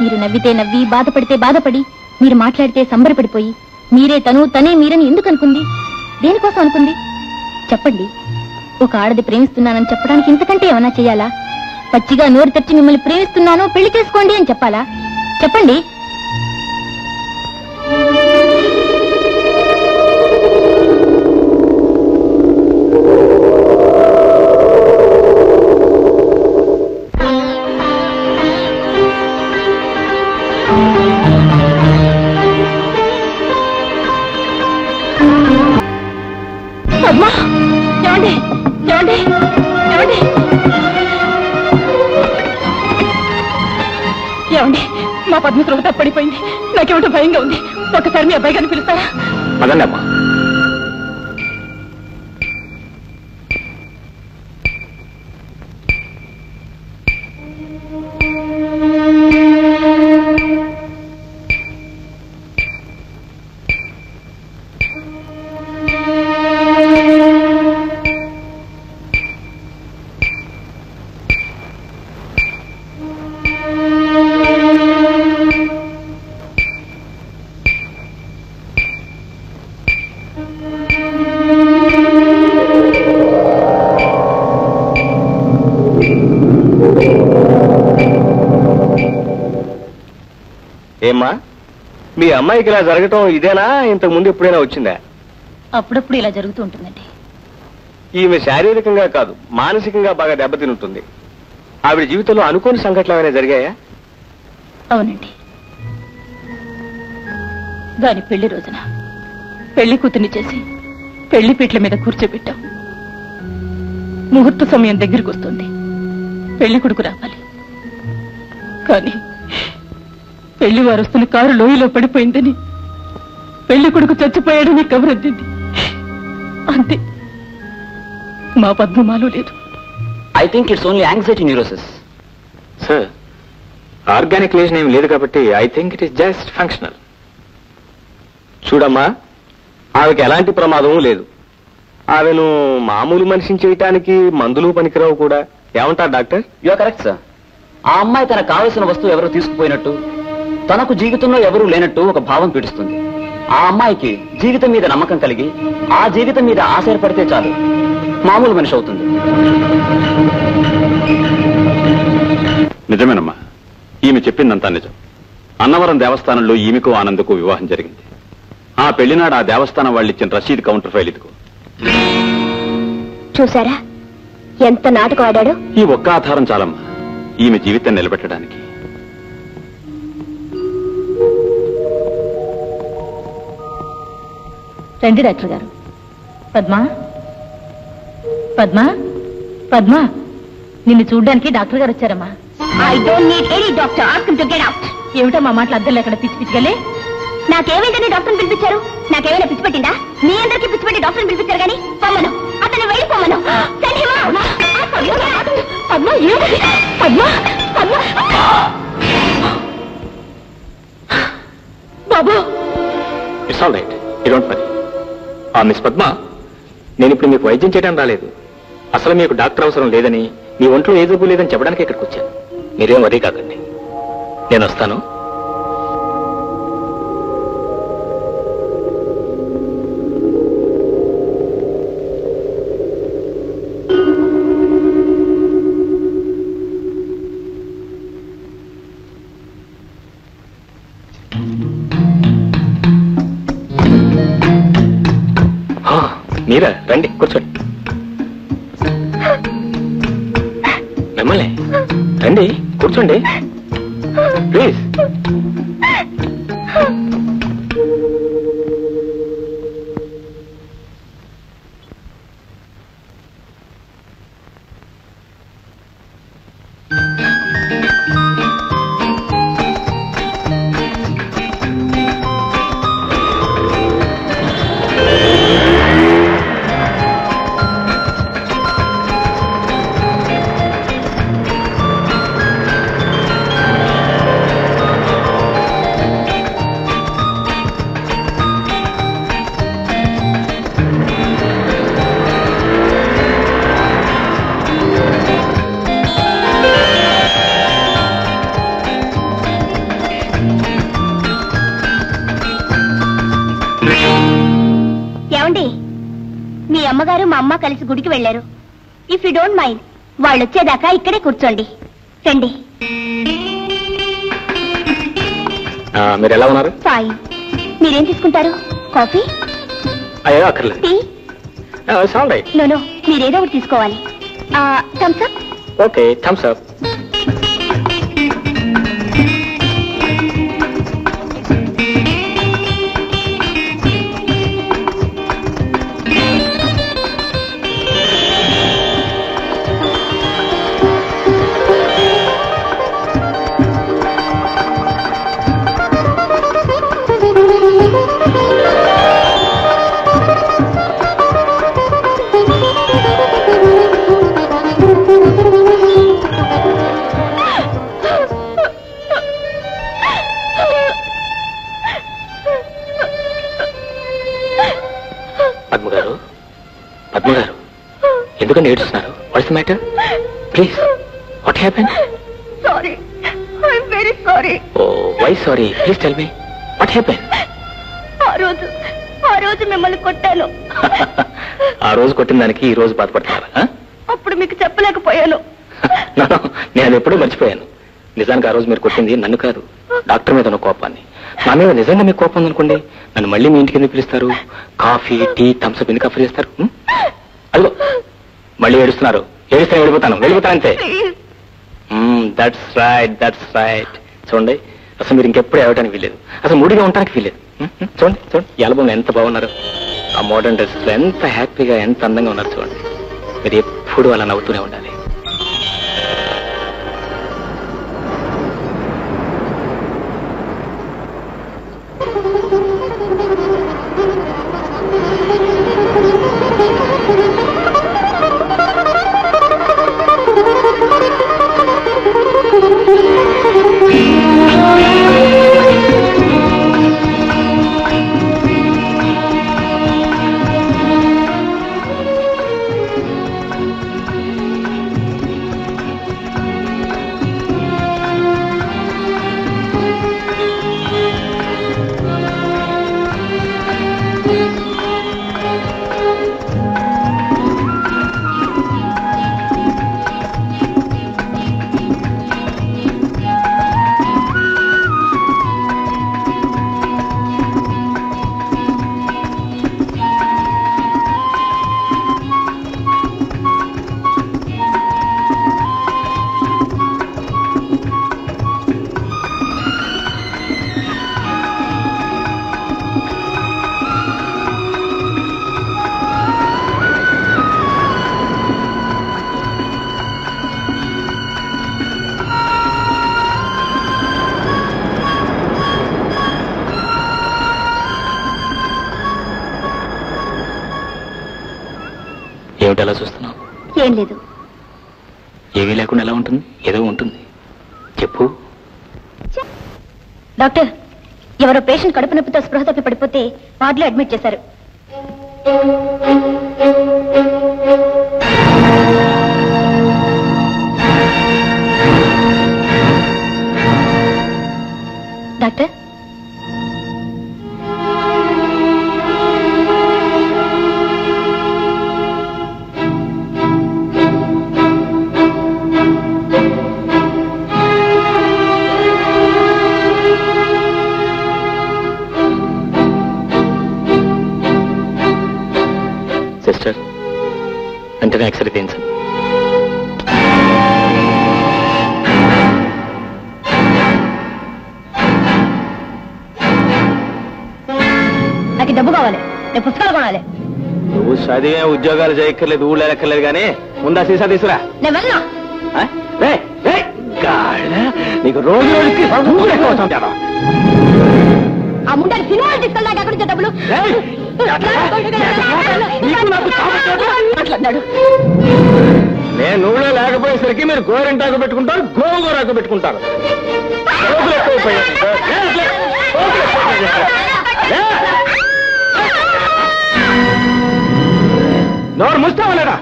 Speaker 2: మీరు నవ్వితే నవ్వి, బాధపడితే బాధపడి, మీరు మాట్లాడితే సంబరపడిపోయి, మీరే తను, తనే మీరని ఎందుకు అనుకుంది? దేనికోసం అనుకుంది? చెప్పండి. ఒక ఆడది ప్రేమిస్తున్నానని చెప్పడానికి ఇంతకంటే ఏమన్నా చెయ్యాలా? పచ్చిగా నోరు తెచ్చి మిమ్మల్ని ప్రేమిస్తున్నాను, పెళ్లి చేసుకోండి అని చెప్పాలా? చెప్పండి. ఏమండి, మా పద్మ త్రోత పడిపోయింది. నాకేమిటో భయంగా ఉంది. ఒకసారి మీ అబ్బాయి గారిని పిలుస్తారా?
Speaker 1: అదండి అమ్మా.
Speaker 7: ఏమ్మా, మీ అమ్మాయికి ఇలా జరగటం ఇదేనా? ఇంతకు ముందు ఎప్పుడైనా వచ్చిందా?
Speaker 2: అప్పుడప్పుడు ఇలా జరుగుతూ ఉంటుందండి.
Speaker 7: ఈమె శారీరకంగా కాదు, మానసికంగా బాగా దెబ్బతిని ఉంటుంది. ఆవిడ జీవితంలో అనుకోని సంఘటనలు ఏమైనా జరిగాయా?
Speaker 2: అవునండి. దాని పెళ్లి రోజున పెళ్లి కూతుర్ని చేసి పెళ్లి పీటల మీద కూర్చోబెట్టాం. ముహూర్త సమయం దగ్గరికి వస్తుంది. పెళ్లి కొడుకు రావాలి. కానీ పెళ్లి వారు వస్తున్న కారు లోయలో పడిపోయిందని, పెళ్లి కొడుకు చచ్చిపోయాడని కబురొద్దింది. అంతే. మా పద్మమాలో లేదు.
Speaker 6: I think it's only anxiety neurosis.
Speaker 1: Sir, organic lesion ఏం లేదు కాబట్టి I think it is just functional.
Speaker 7: చూడమ్మా, ఆమెకి ఎలాంటి ప్రమాదం లేదు. ఆమెను మామూలు మనిషిని చేయటానికి మందులు పనికిరావు కూడా. ఏమంటారు doctor?
Speaker 6: You are correct sir. ఆ అమ్మాయి తనకు కావలసిన వస్తువు ఎవరో తీసుకుపోయినట్టు, తనకు జీవితంలో ఎవరూ లేనట్టు ఒక భావం పీడిస్తుంది. ఆ అమ్మాయికి జీవితం మీద నమ్మకం కలిగి, ఆ జీవితం మీద ఆశ ఏర్పడితే చాలు, మామూలు మనిషి అవుతుంది.
Speaker 8: నిజమేనమ్మా, ఈమె చెప్పిందంతా నిజం. అన్నవరం దేవస్థానంలో ఈమెకు ఆనందకు వివాహం జరిగింది. ఆ పెళ్లినాడు ఆ దేవస్థానం వాళ్ళు ఇచ్చిన రసీదు కౌంటర్ ఫైల్ ఇదిగో.
Speaker 2: చూసారా ఎంత నాటకం ఆడాడు?
Speaker 8: ఈ ఒక్క ఆధారం చాలమ్మా ఈమె జీవితం నిలబెట్టడానికి.
Speaker 2: రండి డాక్టర్ గారు. పద్మా, పద్మా, పద్మా, నిన్ను చూడ్డానికి డాక్టర్ గారు వచ్చారమ్మా. I don't need any doctor. Ask him to get out. ఏమిటో మా మాటలు అద్దెలు ఎక్కడ పిచ్చి పిచ్చిగలే? నాకేమైందని డాక్టర్ని పిలిపించారు? నాకేమైనా పిచ్చి పట్టిందా? మీ అందరికీ పిచ్చి పట్టి డాక్టర్ని పిలిపించారు కానీ పొమ్మను, అతన్ని వెళ్ళిపోమను. పద్మా, ఏమిటి? పద్మా, పద్మా, బాబు.
Speaker 1: It's all right, you don't worry. Miss Padma, నేను ఇప్పుడు మీకు వైద్యం చేయడం రాలేదు. అసలు మీకు డాక్టర్ అవసరం లేదని, మీ ఒంట్లో ఏ జబ్బు లేదని చెప్పడానికి ఇక్కడికి వచ్చాను. మీరేం వరీ కాకండి, నేను వస్తాను. మీరా? రండి, కూర్చోండి. మిమ్మల్ని రండి, కూర్చోండి. ప్లీజ్.
Speaker 2: మీ అమ్మగారు మా అమ్మ కలిసి గుడికి వెళ్లారు. ఇఫ్ యూ డోంట్ మైండ్ వాళ్ళు వచ్చేదాకా ఇక్కడే కూర్చోండి. రండి.
Speaker 1: మీరు ఎలా ఉన్నారు?
Speaker 2: ఫైన్. మీరేం తీసుకుంటారు? కాఫీ?
Speaker 1: అయ్యో అక్కర్లేదు.
Speaker 2: టీ? నో, మీరేదో ఒకటి తీసుకోవాలి. Thumbs up?
Speaker 1: Okay, thumbs up. ఎందుకని ఏడుస్తున్నారు? What's the matter? Please, what happen?
Speaker 2: Sorry, I am very sorry.
Speaker 1: Oh, why sorry? Please tell me what happen.
Speaker 2: ఆ రోజు మిమ్మల్ని కొట్టాను.
Speaker 1: ఆ రోజు కొట్టిన దానికి ఈ రోజు బాధపడుతున్నారా?
Speaker 2: అప్పుడు మీకు చెప్పలేకపోయాను.
Speaker 1: నేను ఎప్పుడూ మర్చిపోయాను. నిజానికి ఆ రోజు మీరు కొట్టింది నన్ను కాదు, డాక్టర్ మీద ఉన్న కోపాన్ని. నా మీద నిజంగా మీకు కోపం ఉందనుకోండి, నన్ను మళ్ళీ మీ ఇంటికి ఎందుకు పిలుస్తారు? కాఫీ, టీ, థమ్స్అప్ ఎందుకు ఆఫర్ చేస్తారు? అదిగో మళ్ళీ ఏడుస్తున్నారు. ఏడిస్తే వెళ్ళిపోతానంతే. That's right. చూడండి, అసలు మీరు ఇంకెప్పుడు ఏడటానికి వీల్లేదు, అసలు మూడిగా ఉండటానికి వీల్లేదు. చూడండి ఈ ఆల్బమ్ ఎంత బాగున్నారు, ఆ మోడర్న్ డ్రెస్ ఎంత హ్యాపీగా, ఎంత అందంగా ఉన్నారు. చూడండి, మీరు ఎప్పుడు అలా నవ్వుతూనే ఉండాలి. ఏమిటి అలా చూస్తున్నావు?
Speaker 2: ఏం లేదు.
Speaker 1: ఏమీ లేకుండా ఎలా ఉంటుంది? ఏదో ఉంటుంది, చెప్పు.
Speaker 2: డాక్టర్, ఎవరో పేషెంట్ కడుపు నొప్పితో స్పృహ తప్పి పడిపోతే వార్డులో అడ్మిట్ చేశారు. డాక్టర్,
Speaker 1: సిస్టర్, వెంటనే ఎక్స్రే తీయించండి.
Speaker 2: డబ్బు కావాలి, నేను పుస్తకాలు కొనాలి.
Speaker 7: నువ్వు చదివే ఉద్యోగాలు చేయక్కర్లేదు, ఊళ్ళో ఎక్కర్లేదు కానీ ముందా సీసా తీసుకురా.
Speaker 2: నేను వెళ్ళను.
Speaker 7: నీకు రోజు రోజుకి
Speaker 2: ఆ ముందని సినిమాలు తీసుకెళ్ళాక ఎక్కడి నుంచి డబ్బులు మాట్లాడినాడు.
Speaker 7: నేను ఊళ్ళో లేకపోయేసరికి మీరు గోరింటాకు పెట్టుకుంటారు, గోంగూరాకు పెట్టుకుంటారు. నోరు ముస్తావలేడా?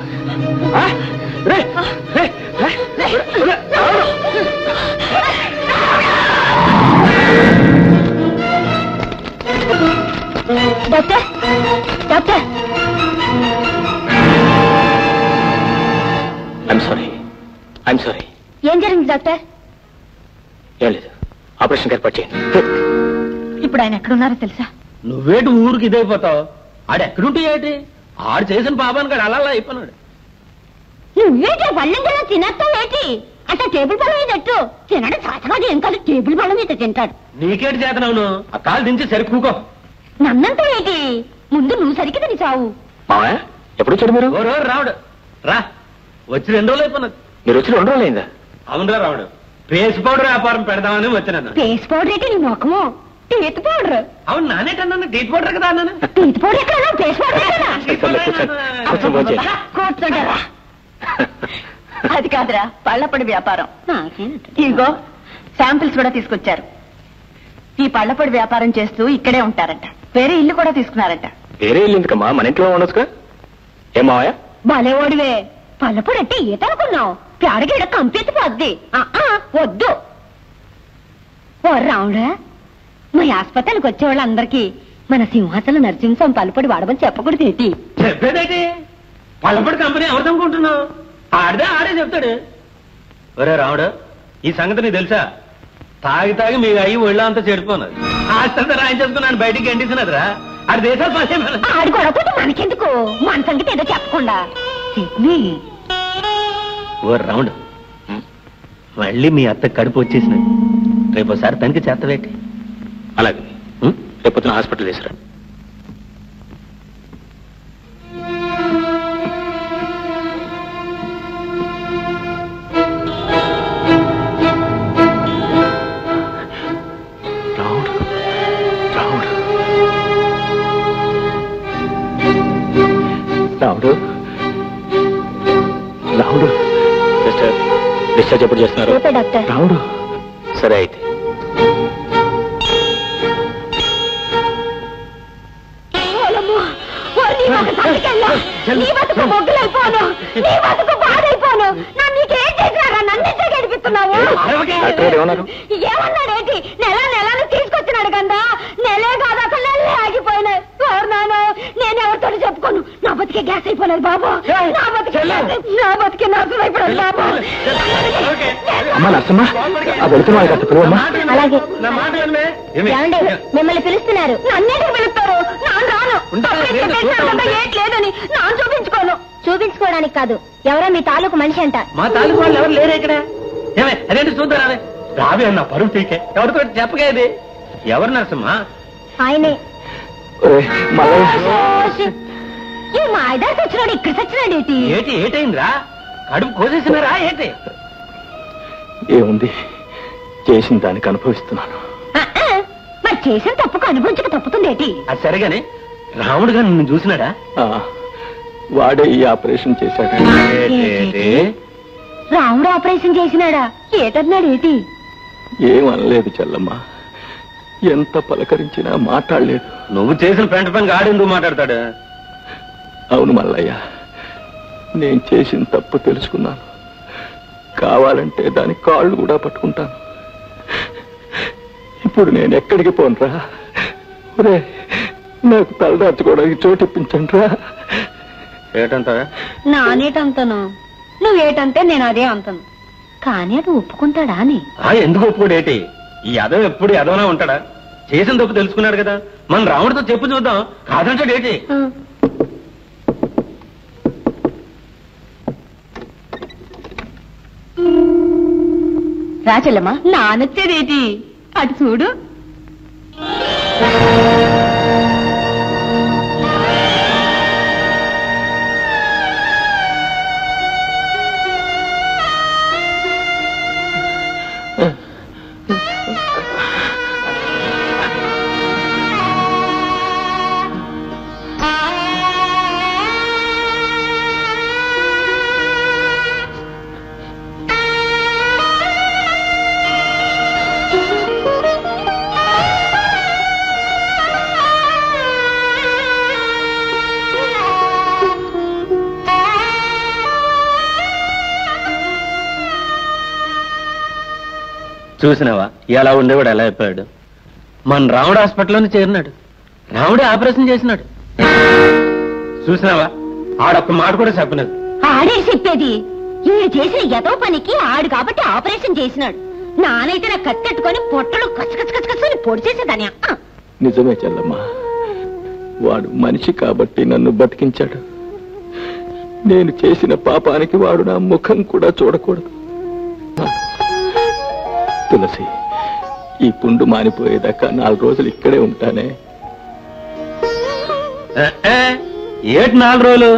Speaker 2: Doctor doctor
Speaker 1: I'm sorry.
Speaker 2: ఏం జరిగింది డాక్టర్?
Speaker 1: ఏం లేదు, ఆపరేషన్ ఏర్పాటు చేయండి.
Speaker 2: ఇప్పుడు ఆయన ఎక్కడున్నారో తెలుసా?
Speaker 5: నువ్వేటి ఊరికి ఇదైపోతావు? ఆడెక్కడుంటే ఏంటి? ఆడు చేసిన పాపానికి కాడు అలా అయిపోయినాడు.
Speaker 2: నువ్వేటి పళ్ళెంలో తినేస్తావేటి? అంటే టేబుల్ పళ్ళ మీద ఎట్టు తినడం సాతకాదు, ఏం కాదు టేబుల్ పళ్ళ మీద తింటాడు.
Speaker 5: నీకేటి చేతనవును? ఆ కాలు దించి సరికూకో.
Speaker 2: నన్నంతా ఏంటి? ముందు నువ్వు సరికి తిని చావు.
Speaker 1: ఎప్పుడు వచ్చాడు మీరు?
Speaker 5: రావుడు రా, వచ్చి 2 రోజులు అయిపోయినది.
Speaker 1: మీరు వచ్చి 2 రోజులు అయిందా?
Speaker 5: అవునరా రావుడు, పేస్ పౌడర్ వ్యాపారం పెడదామని వచ్చినాను.
Speaker 2: ఫేస్ పౌడర్ ఏంటి నీ ముఖము? Teeth powder.
Speaker 5: అవును నానేటన్నా టీత్ పౌడర్ కదా అన్నాను.
Speaker 2: టీత్ పౌడర్ ఎక్కడ? ఫేస్ పౌడర్ కూర్చోండి. అది కాదురా, పళ్ళపొడి వ్యాపారం. ఇగో శాంపిల్స్ కూడా తీసుకొచ్చారు. ఈ పళ్ళపొడి వ్యాపారం చేస్తూ ఇక్కడే ఉంటారంట. వేరే ఇల్లు కూడా తీసుకున్నారంట.
Speaker 1: వేరే ఇల్లు ఎందుకమ్మా, మన ఇంట్లో ఉండొచ్చుగా. ఏమావయ్య
Speaker 2: భలేవాడివే, పళ్ళపొడి అంటే ఈత అనుకున్నావు? పేడగీడ కంపెత్తిపోద్ది. వద్దు. ఓ రావుడా, మా ఆసుపత్రికి వచ్చే వాళ్ళందరికీ మన సింహాచలం నరసింహం పళ్ళపొడి వాడమని చెప్పకూడదు ఏంటి?
Speaker 5: చెప్పేదేంటి? పళ్ళపొడి కంపెనీ ఎవరిదనుకుంటున్నావు? ఆడే చెప్తాడు. ఒరే రావుడు, ఈ సంగతి నీకు తెలుసా? తాగి తాగి మీ అయ్యి ఒళ్ళో అంతా చెడిపోన్నది. ఆస్తంతా రాయించేసుకున్నాను, బయటికి ఎండిసినదిరా. ఆడి దేశాలు పని
Speaker 2: ఆడి గొడవపోతే మనకెందుకు? మన సంగతి ఏదో చెప్పకుండా.
Speaker 5: ఓ రావుడు, మళ్ళీ మీ అత్త కడుపు వచ్చేసినది. రేపోసారి తనకి చేతవేటి.
Speaker 1: అలాగే రేపొద్దున హాస్పిటల్ తీసుకురా. రావుడు సిస్టర్, డిశ్చార్జ్ ఎప్పుడు చేస్తున్నారు? రావుడు సరే అయితే.
Speaker 2: నీ బతుకు మొగ్గులైపోను, నీ బతుకు బాధైపోను. నన్ను నీకేం చేసినారా? నన్ను గడిపిస్తున్నావు. ఏమన్నాడేంటి? నెలను తీసుకొచ్చినాడు కదా. నెలే కాదు, అసలు నెలే ఆగిపోయినాయి. నాను నేను ఎవరితో చెప్పుకోను. నా బతికే గ్యాస్ అయిపోలేదు బాబు. నా బతికే నాశనం అయిపోలేదు బాబు. అలాగే మిమ్మల్ని పిలుస్తున్నారు. నన్నేంటి పిలుస్తారు? నాన్న రాను. ఏట్లేదని నాన్న చూపించుకోను. చూపించుకోవడానికి కాదు, ఎవరో మీ తాలూకు మనిషి అంట.
Speaker 5: మా తాలూకు వాళ్ళు ఎవరు లేరు ఇక్కడ. ఏమే అదేంటి చూద్దారా? రావే అన్న పరువు తీకే. ఎవరితో చెప్పగా ఇది? ఎవరు నరసమ్మా?
Speaker 2: ఆయనే. మా ఐదారు చచ్చినాడు, ఇక్కడ చచ్చినాడు.
Speaker 5: ఏటైందిరా? కడుపు కోసేసినారా ఏంటి?
Speaker 1: ఏముంది, చేసిన దానికి అనుభవిస్తున్నాను.
Speaker 2: మరి చేసిన తప్పుకు అనుభవించక తప్పుతుంది ఏంటి?
Speaker 5: అది సరిగానే రాముడుగా నిన్ను చూసినాడా?
Speaker 1: వాడే ఈ ఆపరేషన్ చేశాడు.
Speaker 2: రాముడు ఆపరేషన్ చేసినాడా? ఏటన్నాడు ఏంటి?
Speaker 1: ఏమనలేదు చెల్లమ్మ, ఎంత పలకరించినా మాట్లాడలేదు.
Speaker 5: నువ్వు చేసిన పెంట పని ఆడెందుకు మాట్లాడతాడు?
Speaker 1: అవును మల్లయ్య, నేను చేసిన తప్పు తెలుసుకున్నాను. కావాలంటే దాని కాళ్ళు కూడా పట్టుకుంటాను. ఇప్పుడు నేను ఎక్కడికి పోనురా? ఒరే, నాకు తలదాచుకోవడానికి చోటు ఇప్పించండి రా.
Speaker 5: ఏటంటావా?
Speaker 2: నానేటంతను, నువ్వేటంటే నేను అదే అంతను. కానీ అది ఒప్పుకుంటాడా అని?
Speaker 5: ఎందుకు ఒప్పుకోడు ఏంటి? ఈ అదవ ఎప్పుడు ఎదవనా ఉంటాడా? చేసిన తప్పు తెలుసుకున్నాడు కదా. మన రాముడితో చెప్పు చూద్దాం. కాదంటాడు ఏంటి?
Speaker 2: రాచెల్లమ్మా, నానొచ్చేదేటి? అటు చూడు.
Speaker 5: చూసినావా ఎలా ఉండేవాడు ఎలా అయిపోయాడు. మన రాముడు హాస్పిటల్లోనే చేరినాడు. రాముడే ఆపరేషన్ చేసినాడు. చూసినావా ఆడొక్క మాట కూడా చెప్పలేదు.
Speaker 2: ఆడే చెప్పేది ఈడు చేసిన ఏదో పనికి ఆడు కాబట్టి ఆపరేషన్ చేసినాడు. నానైతే నా కత్తెట్టుకొని పొట్టలు కచ్చకచ్చకచ్చని పొడి చేసేదాని.
Speaker 1: నిజమే చెల్లమ్మా, వాడు మనిషి కాబట్టి నన్ను బతికించాడు. నేను చేసిన పాపానికి వాడు నా ముఖం కూడా చూడకూడదు. తులసి, ఈ పుండు మానిపోయేదాకా 4 రోజులు ఇక్కడే ఉంటానే.
Speaker 5: ఏటి 4 రోజులు?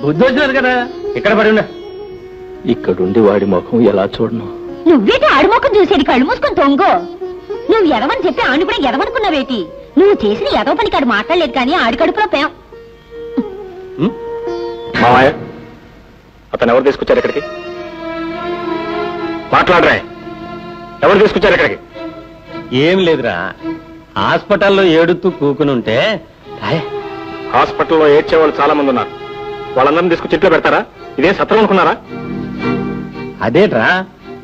Speaker 5: బుద్ధి వచ్చినది కదా, ఇక్కడ పడి ఉండ.
Speaker 1: ఇక్కడుండి వాడి ముఖం ఎలా చూడను?
Speaker 2: నువ్వేటి ఆడి ముఖం చూసేది? కళ్ళు మూసుకొని తొంగో. నువ్వు ఎదవని చెప్పి ఆడిని కూడా ఎదవనుకున్నావేటి? నువ్వు చేసిన ఎదవ పనికి ఆడు మాట్లాడలేదు కానీ ఆడి కడుపులో పేం.
Speaker 1: మామయ్య, అతను ఎవరు తీసుకొచ్చారు ఇక్కడికి? మాట్లాడరా, ఎవరు తీసుకొచ్చారు ఇక్కడికి?
Speaker 5: ఏం లేదురా, హాస్పిటల్లో ఏడుతూ కూకుని ఉంటే.
Speaker 1: హాస్పిటల్లో ఏడ్చే వాళ్ళు చాలా మంది ఉన్నారు. వాళ్ళందరినీ తీసుకొచ్చి ఇంట్లో పెడతారా? ఇదే సత్రం అనుకున్నారా?
Speaker 5: అదేట్రా,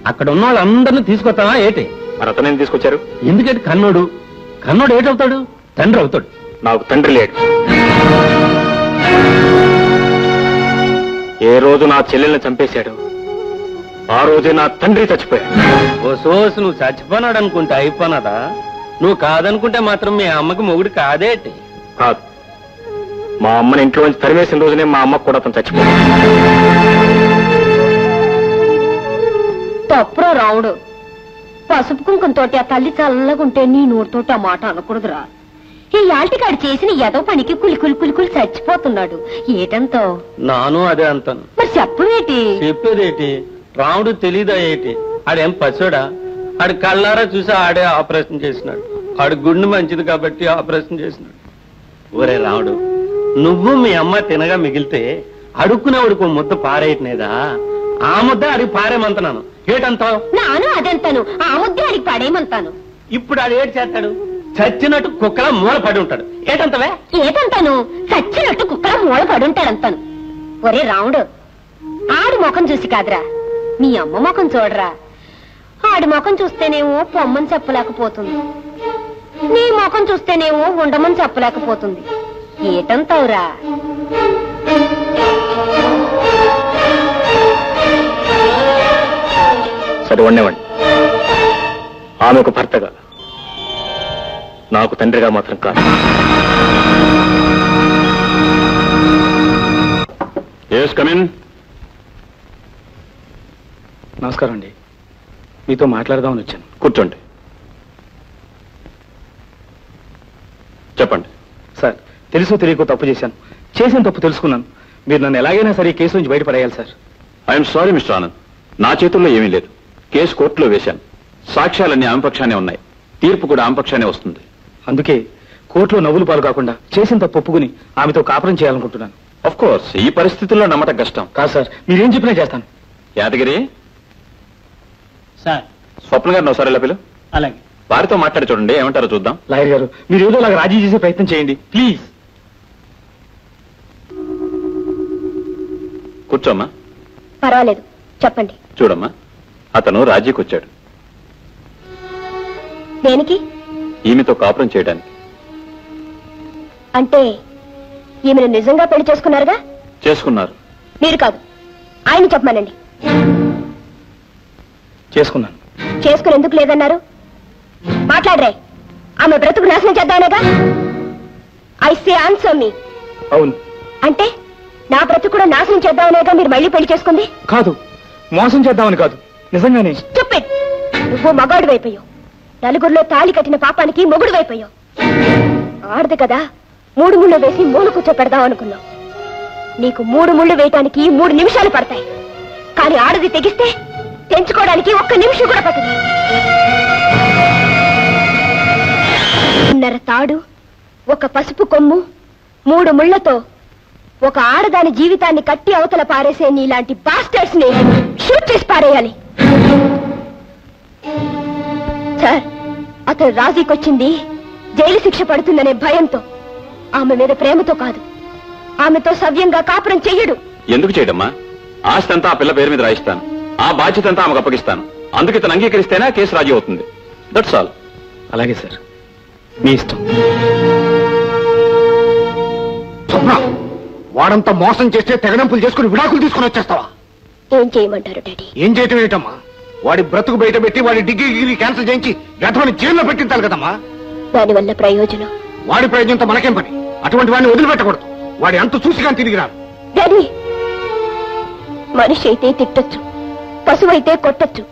Speaker 5: అక్కడ ఉన్న వాళ్ళందరినీ తీసుకొస్తావా ఏటి?
Speaker 1: మరి అతను ఎందుకు తీసుకొచ్చారు?
Speaker 5: ఎందుకంటే కన్నోడు ఏటవుతాడు? తండ్రి అవుతాడు.
Speaker 1: నాకు తండ్రి లేడు. ఏ రోజు నా చెల్లెల్ని చంపేశాడు ఆ రోజే నా తండ్రి చచ్చిపోయాడు.
Speaker 5: ఓ సోసు, నువ్వు చచ్చిపోనాడు అనుకుంటే అయిపోనాదా? నువ్వు కాదనుకుంటే మాత్రం మీ అమ్మకి మొగుడు కాదేటి?
Speaker 1: కాదు, మా అమ్మని ఇంట్లో నుంచి తరిమేసిన రోజునే మా అమ్మకు కూడా అతను చచ్చిపోయాడు.
Speaker 2: తప్పురా రావుడు. పసుపు కుంకుమతోటి ఆ తల్లి చల్లగుంటే నీ నోటితోటి ఆ మాట అనకూడదురా. ఈ యాల్టికాడు చేసిన ఏదో పనికి కులి చచ్చిపోతున్నాడు. ఏటంతో
Speaker 5: నాను అదే అంటాను.
Speaker 2: మరి చెప్పవేటి?
Speaker 5: చెప్పేదేటి? రాముడు తెలీదా ఏటి? ఆడేం పశుడా? ఆడి కళ్ళారా చూసి ఆడే ఆపరేషన్ చేసినాడు. ఆడి గుండె మంచిది కాబట్టి ఆపరేషన్ చేసినాడు. ఒరే రాముడు, నువ్వు మీ అమ్మ తినగా మిగిలితే అడుక్కునేవాడికి ముద్ద పారేయట్లేదా? ఆ ముద్ద అడిగి పారేమంటున్నాను. ఏటంతావు?
Speaker 2: నాను అదంతాను, ఆ ముద్దే అడిగి పడేయమంతాను.
Speaker 5: ఇప్పుడు ఆడు ఏడు చేస్తాడు? చచ్చినట్టు కుక్కలా మూల పడి ఉంటాడు. ఏటంతవే?
Speaker 2: ఏటంతాను? చచ్చినట్టు కుక్కలా మూల పడి ఉంటాడంతాను. ఒరే రాముడు, ఆడి ముఖం చూసి కాదురా, మీ అమ్మ ముఖం చూడరా. ఆడి ముఖం చూస్తేనేమో పొమ్మని చెప్పలేకపోతుంది, నీ ముఖం చూస్తేనేమో ఉండమని చెప్పలేకపోతుంది. ఏటంతావురా?
Speaker 1: సరే వండేవండి. ఆమెకు భర్తగా, నాకు తండ్రిగా మాత్రం కాదు.
Speaker 8: Yes come in.
Speaker 1: నమస్కారం అండి, మీతో మాట్లాడదామని వచ్చాను.
Speaker 8: కూర్చోండి. చెప్పండి.
Speaker 1: సార్, తెలుసో తెలియకో తప్పు చేశాను. చేసిన తప్పు తెలుసుకున్నాను. మీరు నన్ను ఎలాగైనా సరే ఈ కేసు నుంచి బయటపడేయాలి sir.
Speaker 8: I'm sorry mister Anand, నా చేతుల్లో ఏమీ లేదు. కేసు కోర్టులో వేశాను. సాక్ష్యాలన్నీ ఆమె పక్షానే ఉన్నాయి. తీర్పు కూడా ఆమె పక్షానే వస్తుంది.
Speaker 1: అందుకే కోర్టులో నవ్వులు పాలు కాకుండా చేసిన తప్పు ఒప్పుకుని ఆమెతో కాపురం చేయాలనుకుంటున్నాను.
Speaker 8: ఆఫ్ కోర్స్, ఈ పరిస్థితుల్లో నమ్మటం కష్టం.
Speaker 1: కాదు సార్, మీరేం చెప్పినా చేస్తాను.
Speaker 8: యాదగిరి
Speaker 5: సార్,
Speaker 8: స్వప్న గారిని ఒకసారి ఇలా పిలు.
Speaker 5: అలాగే.
Speaker 8: వారితో మాట్లాడి చూడండి, ఏమంటారో చూద్దాం.
Speaker 1: లాయర్ గారు, మీరు ఏదో అలాగా రాజీ చేసే ప్రయత్నం చేయండి ప్లీజ్.
Speaker 8: కూర్చోమ్మా.
Speaker 2: పర్వాలేదు, చెప్పండి.
Speaker 8: చూడమ్మా, అతను రాజీకి వచ్చాడు.
Speaker 2: దేనికి?
Speaker 8: ఈమెతో కాపురం చేయడానికి.
Speaker 2: అంటే ఈమెను నిజంగా పెళ్లి చేసుకున్నారుగా?
Speaker 8: చేసుకున్నారు.
Speaker 2: మీరు కాదు, ఆయన చెప్పమనండి.
Speaker 1: చేసుకున్నాను.
Speaker 2: చేసుకుని ఎందుకు లేదన్నారు? మాట్లాడరే. ఆమె బ్రతుకు నాశనం చేద్దామనేగా? ఐ సే ఆన్సర్ మీ.
Speaker 1: అవును.
Speaker 2: అంటే నా బ్రతుకు కూడా నాశనం చేద్దామనేగా మీరు మళ్ళీ పెళ్లి చేసుకుంది?
Speaker 1: కాదు, మోసం చేద్దామని కాదు, నిజంగానే.
Speaker 2: చెప్పే, నువ్వు మగాడు వైపోయావు. నలుగురిలో తాళి కట్టిన పాపానికి మొగుడు వైపోయావు. ఆడదు కదా 3 ముళ్ళు వేసి మూలు కూర్చోపెడదాం అనుకున్నావు. నీకు 3 ముళ్ళు వేయటానికి 3 నిమిషాలు పడతాయి. కానీ ఆడది తెగిస్తే తెంచుకోవడానికి 1 నిమిషం కూడా పట్టదు. 1.5 తాడు, ఒక పసుపు కొమ్ము, 3 ముళ్లతో ఒక ఆడదాని జీవితాన్ని కట్టి అవతల పారేసే నీలాంటి బాస్టర్స్ ని షూట్ చేసి పారేయాలి. సార్, అతను రాజీకొచ్చింది జైలు శిక్ష పడుతుందనే భయంతో, ఆమె మీద ప్రేమతో కాదు. ఆమెతో సవ్యంగా కాపురం చెయ్యడు.
Speaker 8: ఎందుకు చేయడమ్మా? ఆస్తి అంతా ఆ పిల్ల పేరు మీద రాయిస్తాను, ఆ బాధ్యత అంతా ఆమెకు అప్పగిస్తాను. అందుకు ఇతను అంగీకరిస్తేనే కేసు రాజీ అవుతుంది. That's all.
Speaker 1: అలాగే సార్, మీ ఇష్టం.
Speaker 7: స్వప్న, వాడంతా మోసం చేస్తే తెగడంపులు చేసుకుని విడాకులు తీసుకుని వచ్చేస్తావా?
Speaker 2: ఏం చేయమంటారు డాడీ?
Speaker 7: ఏం చేయటం ఏంటమ్మా? వాడి బ్రతుకు బయట పెట్టి వాడి డిగ్రీ క్యాన్సిల్ చేయించి గతమని జైల్లో పెట్టించాలి కదమ్మా.
Speaker 2: దానివల్ల ప్రయోజనం?
Speaker 7: వాడి ప్రయోజనంతో మనకేం పని? అటువంటి వాడిని వదిలిపెట్టకూడదు. వాడి అంత చూసి కానీ తిరిగి రాదు.
Speaker 2: డాడీ, మనిషి అయితే తిట్టొచ్చు, పశువు అయితే కొట్టొచ్చు.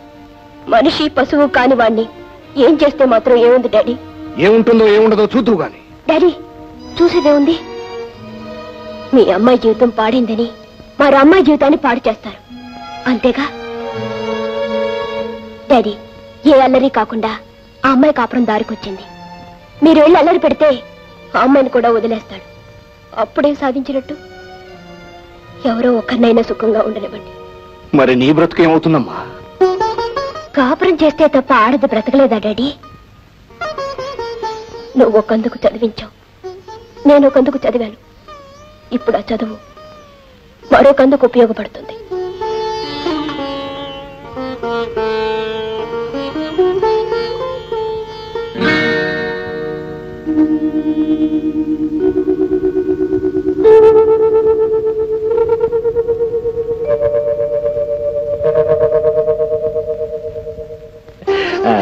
Speaker 2: మనిషి పశువు కాని వాణ్ణి ఏం చేస్తే మాత్రం ఏముంది డాడీ?
Speaker 7: ఏముంటుందో ఏముండదో చూద్దువు గాని.
Speaker 2: డాడీ, చూసేదే ఉంది. మీ అమ్మాయి జీవితం పాడిందని మరో అమ్మాయి జీవితాన్ని పాడు చేస్తారు, అంతేగా? డాడీ, ఏ అల్లరి కాకుండా ఆ అమ్మాయి కాపురం దారికొచ్చింది. మీరు వెళ్ళి అల్లరి పెడితే ఆ అమ్మాయిని కూడా వదిలేస్తాడు. అప్పుడే సాధించినట్టు? ఎవరో ఒక్కరినైనా సుఖంగా ఉండనివ్వండి.
Speaker 7: మరి నీ బ్రతుకు ఏమవుతుందమ్మా?
Speaker 2: కాపురం చేస్తే తప్ప ఆడది బ్రతకలేదా డాడీ? నువ్వు ఒకందుకు చదివించావు, నేను ఒకందుకు చదివాను. ఇప్పుడు ఆ చదువు మరొకందుకు ఉపయోగపడుతుంది.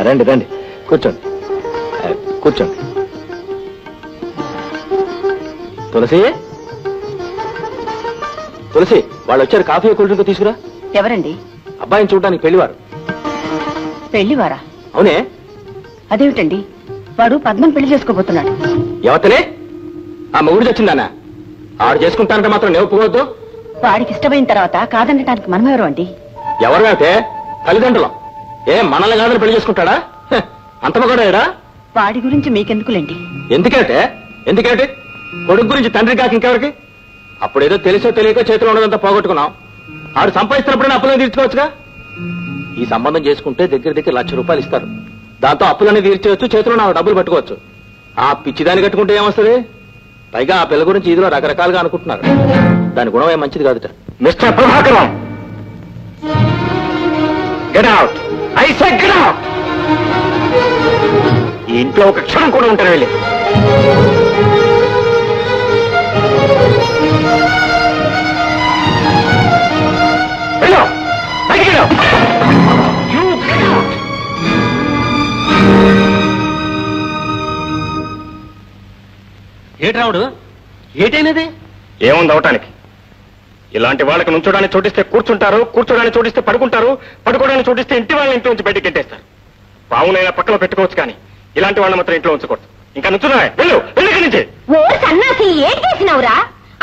Speaker 1: రండి రండి, కూర్చోండి కూర్చోండి. తులసి, తులసి, వాళ్ళు వచ్చారు. కాఫీ కూల్ డ్రింక్ తీసుకురా.
Speaker 3: ఎవరండి?
Speaker 1: అబ్బాయిని చూడడానికి పెళ్లివారు.
Speaker 3: పెళ్లివారా?
Speaker 1: అవునే.
Speaker 3: అదేమిటండి, వాడు పద్మని పెళ్లి చేసుకోబోతున్నాడు.
Speaker 1: ఎవతలే? ఆ మొగుడు వచ్చిందానా? ఆడు చేసుకుంటానంటే మాత్రం నేను ఒప్పుకోవద్దు.
Speaker 3: వాడికి ఇష్టమైన తర్వాత కాదనటానికి మనమెవరు అండి?
Speaker 1: ఎవరు అయితే తల్లిదండ్రులం. మనల్ని కాదని పెళ్లి చేసుకుంటాడా? అంత మగడా?
Speaker 3: వాడి గురించి మీకెందుకులేండి.
Speaker 1: ఎందుకంటే కొడుకు గురించి తండ్రి కాక ఇంకెవరికి? అప్పుడేదో తెలుసో తెలియక చేతిలో ఉన్నదంతా పోగొట్టుకున్నాం. ఆడు సంపాదిస్తున్నప్పుడైనా అప్పులను తీర్చుకోవచ్చుగా. ఈ సంబంధం చేసుకుంటే దగ్గర ₹1,00,000 ఇస్తారు. దాంతో అప్పులన్నీ తీర్చవచ్చు, చేతిలో నా డబ్బులు పట్టుకోవచ్చు. ఆ పిచ్చిదాన్ని కట్టుకుంటే ఏమొస్తుంది? పైగా ఆ పిల్ల గురించి ఇదిలో రకరకాలుగా అనుకుంటున్నారు. దాని గుణం ఏం మంచిది కాదుట. Mister Prabhakaram, get out. I say get out. ఈ ఇంట్లో ఒక క్షణం కూడా ఉంటారు. వెళ్ళి
Speaker 5: ఏటి రావుడు, ఏటైనది?
Speaker 7: ఏముంది అవటానికి? ఇలాంటి వాళ్ళకి నుంచోడానికి చోటిస్తే కూర్చుంటారు, కూర్చోడానికి చోటిస్తే పడుకుంటారు, పడుకోవడానికి చోటిస్తే ఇంటి వాళ్ళని ఇంట్లో నుంచి బయటికి గెట్టేస్తారు. పావునైనా పక్కలో పెట్టుకోవచ్చు కానీ ఇలాంటి వాళ్ళని మాత్రం ఇంట్లో ఉంచకూడదు. ఇంకా నుంచున్నా వెళ్ళు, వెళ్ళి నుంచి.
Speaker 2: ఓ సన్నాసి, ఏం చేసినావురా?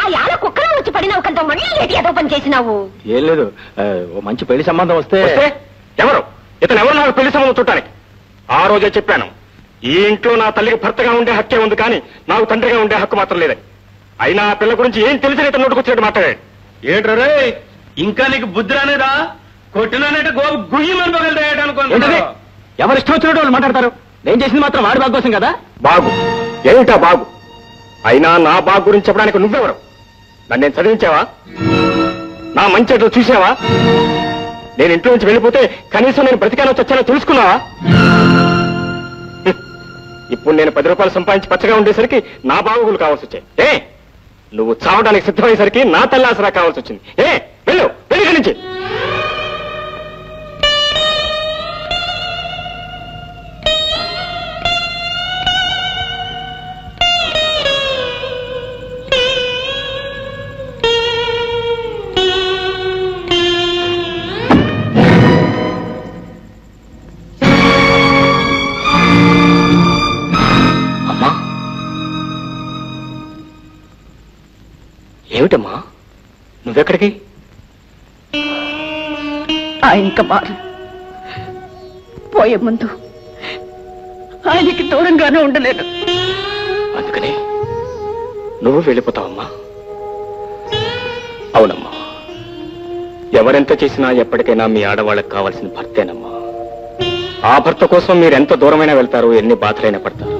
Speaker 2: ఆ యాల కుక్కలో వచ్చి పడినావు కదా, మళ్ళీ ఏటి ఏదో పని చేసినావు?
Speaker 1: ఏం లేదు, ఓ మంచి పెళ్లి సంబంధం వస్తే.
Speaker 7: ఎవరు ఇతను? ఎవరు నాకు పెళ్లి సంబంధం చూడటానికి? ఆ రోజే చెప్పాను, ఈ ఇంట్లో నా తల్లికి భర్తగా ఉండే హక్కే ఉంది కానీ నాకు తండ్రిగా ఉండే హక్కు మాత్రం లేదని. అయినా ఆ పిల్ల గురించి ఏం తెలిసిన ఇతను నోటుకొచ్చినట్టు మాట్లాడాడు.
Speaker 5: ఏంట్రే, ఇంకా నీకు బుద్ధి రానేదా? కొట్టినానంటే గోపు గుయ్యమని పగలదాయనుకోండి.
Speaker 1: ఎవరు ఇష్టం వచ్చినట్టు వాళ్ళు మాట్లాడతారు. నేను చేసింది మాత్రం వాడి బాగు కోసం కదా.
Speaker 7: బాగు ఏమిటా బాగు? అయినా నా బాగు గురించి చెప్పడానికి నువ్వెవరు? నన్ను నేను చదివించావా? నా మంచి ఎట్లా చూసావా? నేను ఇంట్లో నుంచి వెళ్ళిపోతే కనీసం నేను బ్రతికానో చచ్చానో తెలుసుకున్నావా? ఇప్పుడు నేను ₹10 సంపాదించి పచ్చగా ఉండేసరికి నా బాగుగులు కావాల్సి వచ్చాయి. నువ్వు చావడానికి సిద్ధమయ్యేసరికి నా తల్లి ఆసరా కావాల్సి వచ్చింది. వెళ్ళు, వెళ్ళి నుంచి.
Speaker 1: ఏమిటమ్మా, నువ్వెక్కడికి?
Speaker 3: ఆయన ఇంకా మారు. పోయే ముందు ఆయనకి దూరంగానే ఉండలేను.
Speaker 1: అందుకని నువ్వు వెళ్ళిపోతావమ్మా? అవునమ్మా, ఎవరెంత చేసినా ఎప్పటికైనా మీ ఆడవాళ్ళకి కావాల్సిన భర్తేనమ్మా. ఆ భర్త కోసం మీరు ఎంత దూరమైనా వెళ్తారు, ఎన్ని బాధలైనా పడతారు.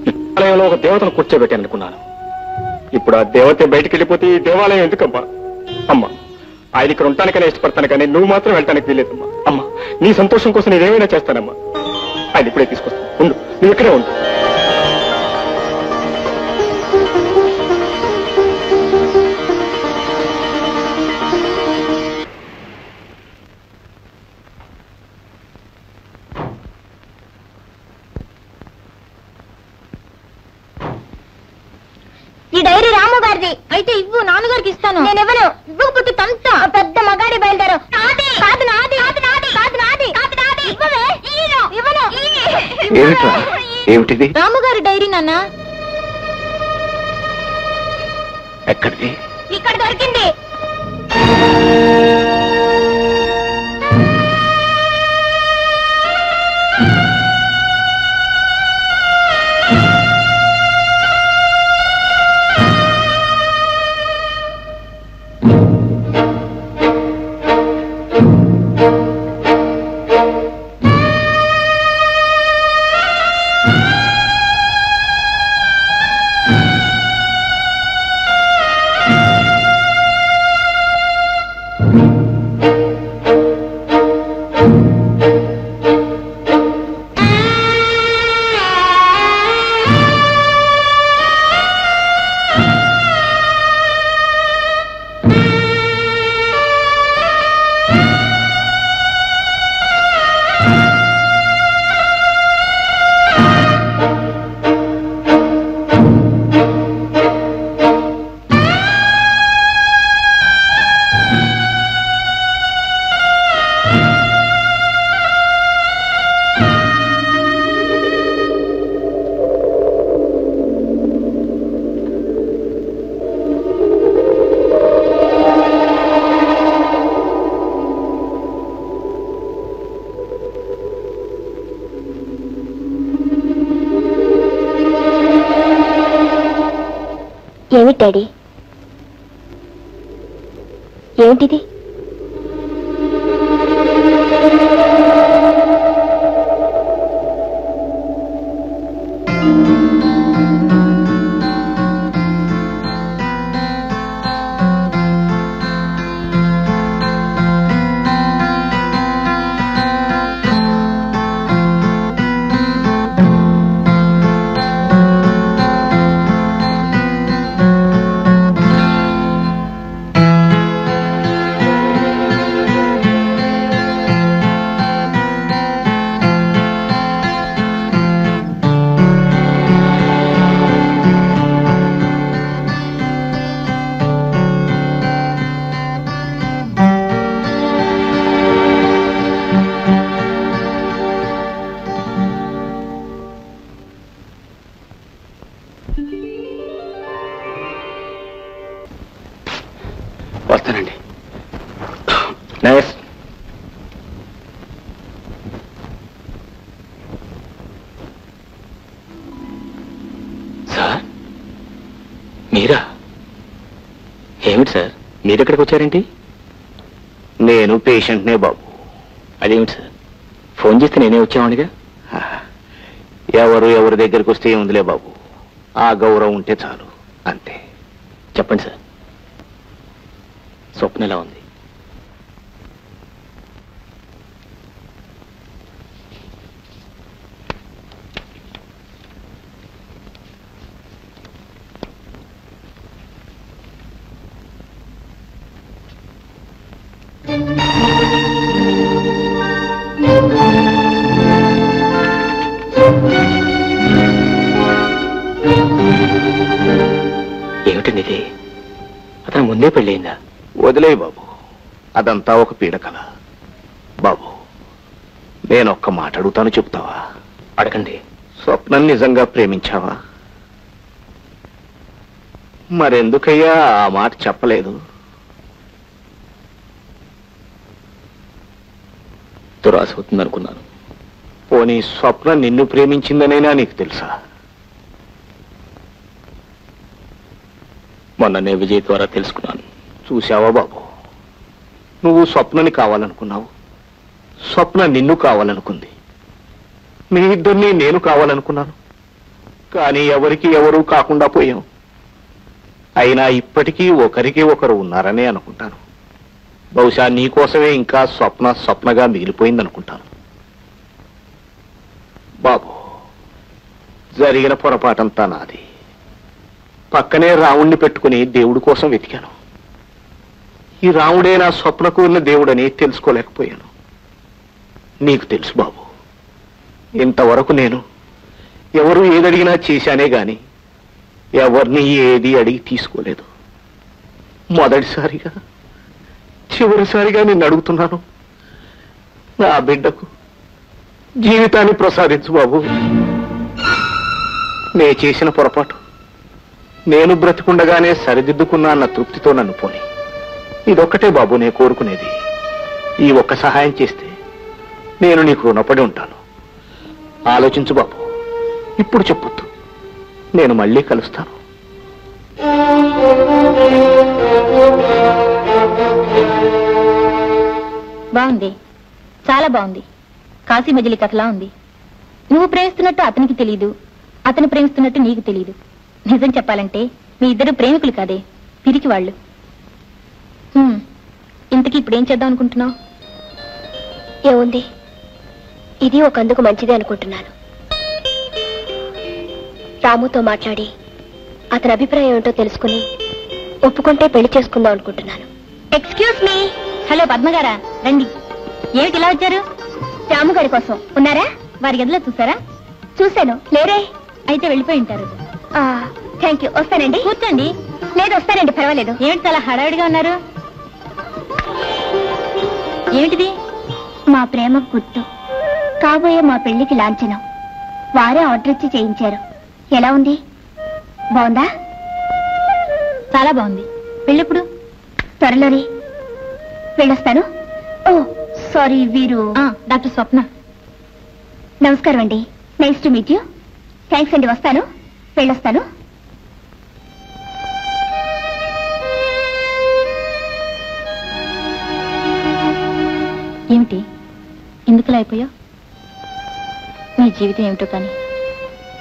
Speaker 1: దేవాలయంలో ఒక దేవతను కూర్చోబెట్టాను అనుకున్నాను. ఇప్పుడు ఆ దేవత బయటికి వెళ్ళిపోతే ఈ దేవాలయం ఎందుకమ్మా? అమ్మా, ఆయన ఇక్కడ ఉండటానికైనా ఇష్టపడతాను, కానీ నువ్వు మాత్రం వెళ్ళటానికి వీలేదమ్మా. అమ్మా, నీ సంతోషం కోసం నేనేమైనా చేస్తానమ్మా. ఆయన ఇప్పుడే తీసుకొస్తాను, ఉండు, నువ్వు ఇక్కడే ఉండు.
Speaker 2: ఈ డైరీ రాము గారిది. అయితే ఇవ్వు, నాన్నగారికి ఇస్తాను. నేను ఇవ్వను. ఇవ్వకపోతే తంత. పెద్ద మగాడి బయలుదేరు. నాది కాదు, నాది కాదు, నాది కాదు, నాది కాదు, నాది. ఇవ్వవే. ఇవ్వను.
Speaker 7: ఏమిటిది?
Speaker 2: రాము గారి డైరీ నాన్న.
Speaker 7: ఎక్కడిది?
Speaker 2: ఇక్కడ దొరికింది. ఏమిటి డాడీ? ఏమిటిది?
Speaker 1: వస్తానండి. నైస్. సార్, మీరా? ఏమిటి సార్, మీరెక్కడికి వచ్చారేంటి?
Speaker 7: నేను పేషెంట్నే బాబు.
Speaker 1: అదేమిటి సార్, ఫోన్ చేస్తే నేనే వచ్చామనిగా.
Speaker 7: ఎవరి దగ్గరికి వస్తే ఏముందిలే బాబు, ఆ గౌరవం ఉంటే చాలు, అంతే.
Speaker 1: చెప్పండి సార్, స్వప్న ఎలా ఉంది? ఏమిటండి ఇది? అతను ముందే పెళ్ళయిందా?
Speaker 7: వదిలే బాబు, అదంతా ఒక పీడకల. బాబు, నేనొక్క మాట అడుగుతాను, చెప్తావా?
Speaker 1: అడగండి.
Speaker 7: స్వప్నం నిజంగా ప్రేమించావా? మరెందుకయ్యా ఆ మాట చెప్పలేదు?
Speaker 1: దురాశ అవుతుందనుకున్నాను.
Speaker 7: పోనీ స్వప్న నిన్ను ప్రేమించిందనైనా నీకు తెలుసా?
Speaker 1: మొన్ననే విజయ్ ద్వారా తెలుసుకున్నాను.
Speaker 7: చూశావా బాబు, నువ్వు స్వప్నని కావాలనుకున్నావు, స్వప్న నిన్ను కావాలనుకుంది. మీ ఇద్దరిని నేను కావాలనుకున్నాను, కానీ ఎవరికి ఎవరూ కాకుండా పోయాం. అయినా ఇప్పటికీ ఒకరికి ఒకరు ఉన్నారనే అనుకుంటాను. బహుశా నీకోసమే ఇంకా స్వప్నగా మిగిలిపోయిందనుకుంటాను. బాబు, జరిగిన పొరపాటంతా నాది. పక్కనే రాముణ్ణి పెట్టుకుని దేవుడి కోసం వెతికాను. ఈ రాముడే నా స్వప్నకు ఉన్న దేవుడని తెలుసుకోలేకపోయాను. నీకు తెలుసు బాబు, ఇంతవరకు నేను ఎవరు ఏదడిగినా చేశానే గాని ఎవరిని ఏది అడిగి తీసుకోలేదు. మొదటిసారిగా చివరిసారిగా నిన్ను అడుగుతున్నాను, నా బిడ్డకు జీవితాన్ని ప్రసాదించు బాబు. నే చేసిన పొరపాటు నేను బ్రతికుండగానే సరిదిద్దుకున్నా అన్న తృప్తితో నన్ను పోని. ఇదొక్కటే బాబు నేను కోరుకునేది. ఈ ఒక్క సహాయం చేస్తే నేను నీకు రుణపడి ఉంటాను. ఆలోచించు బాబు, ఇప్పుడు చెప్పొద్దు, నేను మళ్ళీ కలుస్తాను.
Speaker 2: బాగుంది, చాలా బాగుంది. కాశీ మజిలీ కథలా ఉంది. నువ్వు ప్రేమిస్తున్నట్టు అతనికి తెలియదు, అతను ప్రేమిస్తున్నట్టు నీకు తెలియదు. నిజం చెప్పాలంటే మీ ఇద్దరు ప్రేమికులు కాదే, పిరికి వాళ్ళు. ఇంతకీ ఇప్పుడేం చేద్దాం అనుకుంటున్నావు? ఏముంది, ఇది ఒకందుకు మంచిదే అనుకుంటున్నాను. రాముతో మాట్లాడి అతని అభిప్రాయం ఏమిటో తెలుసుకుని ఒప్పుకుంటే పెళ్లి చేసుకుందాం అనుకుంటున్నాను. Excuse me. హలో పద్మగారా, రండి. ఏమిటి ఇలా వచ్చారు? రాముగారి కోసం. ఉన్నారా? వారి గదిలో చూసారా? చూశాను. లేరే? అయితే వెళ్ళిపోయి ఉంటారు. Thank you. వస్తానండి. కూర్చోండి. లేదు, వస్తానండి, పర్వాలేదు. ఏమిటి చాలా హడావిడిగా ఉన్నారు? ఏమిటిది? మా ప్రేమ గుర్తు, కాబోయే మా పెళ్లికి లాంఛనం. వారే ఆర్డర్ ఇచ్చి చేయించారు. ఎలా ఉంది? బాగుందా? చాలా బాగుంది. పెళ్ళెప్పుడు? త్వరలోనే. వెళ్ళొస్తాను. ఓ సారీ, వీరు డాక్టర్ స్వప్న. నమస్కారం అండి. Nice to meet you. Thanks అండి. వస్తాను, వెళ్ళొస్తాను. ఏమిటి ఎందుకులా అయిపోయావు? నీ జీవితం ఏమిటో కానీ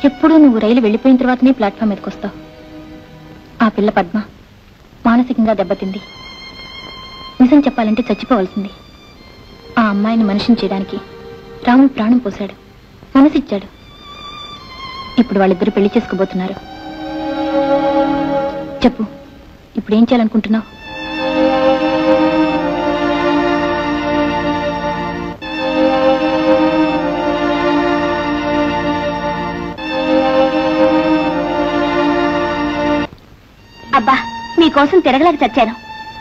Speaker 2: ఎప్పుడూ నువ్వు రైలు వెళ్ళిపోయిన తర్వాతనే ప్లాట్ఫామ్ మీదకి వస్తావు. ఆ పిల్ల పద్మ మానసికంగా దెబ్బతింది. నిజం చెప్పాలంటే చచ్చిపోవాల్సింది. ఆ అమ్మాయిని మనిషిని చేయడానికి రాముడు ప్రాణం పోశాడు, మనసిచ్చాడు. ఇప్పుడు వాళ్ళిద్దరూ పెళ్లి చేసుకోబోతున్నారు. చెప్పు, ఇప్పుడేం చేయాలనుకుంటున్నావు? అబ్బా, మీకోసం తిరగలేక చచ్చాను.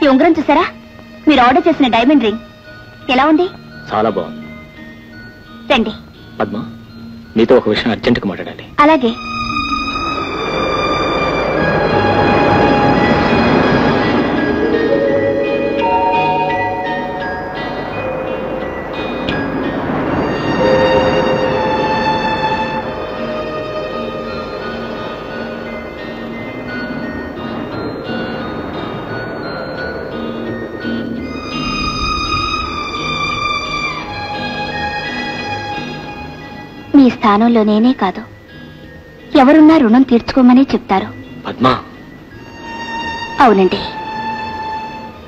Speaker 2: ఈ ఉంగరం చూసారా? మీరు ఆర్డర్ చేసిన డైమండ్ రింగ్ ఎలా ఉంది?
Speaker 1: చాలా బాగుంది.
Speaker 2: రండి.
Speaker 1: పద్మ, నీతో ఒక విషయం అర్జెంటుగా మాట్లాడాలి.
Speaker 2: అలాగే. మీ స్థానంలో నేనే కాదు, ఎవరున్నా రుణం తీర్చుకోమని చెప్తారు.
Speaker 1: పద్మా.
Speaker 2: అవునండి,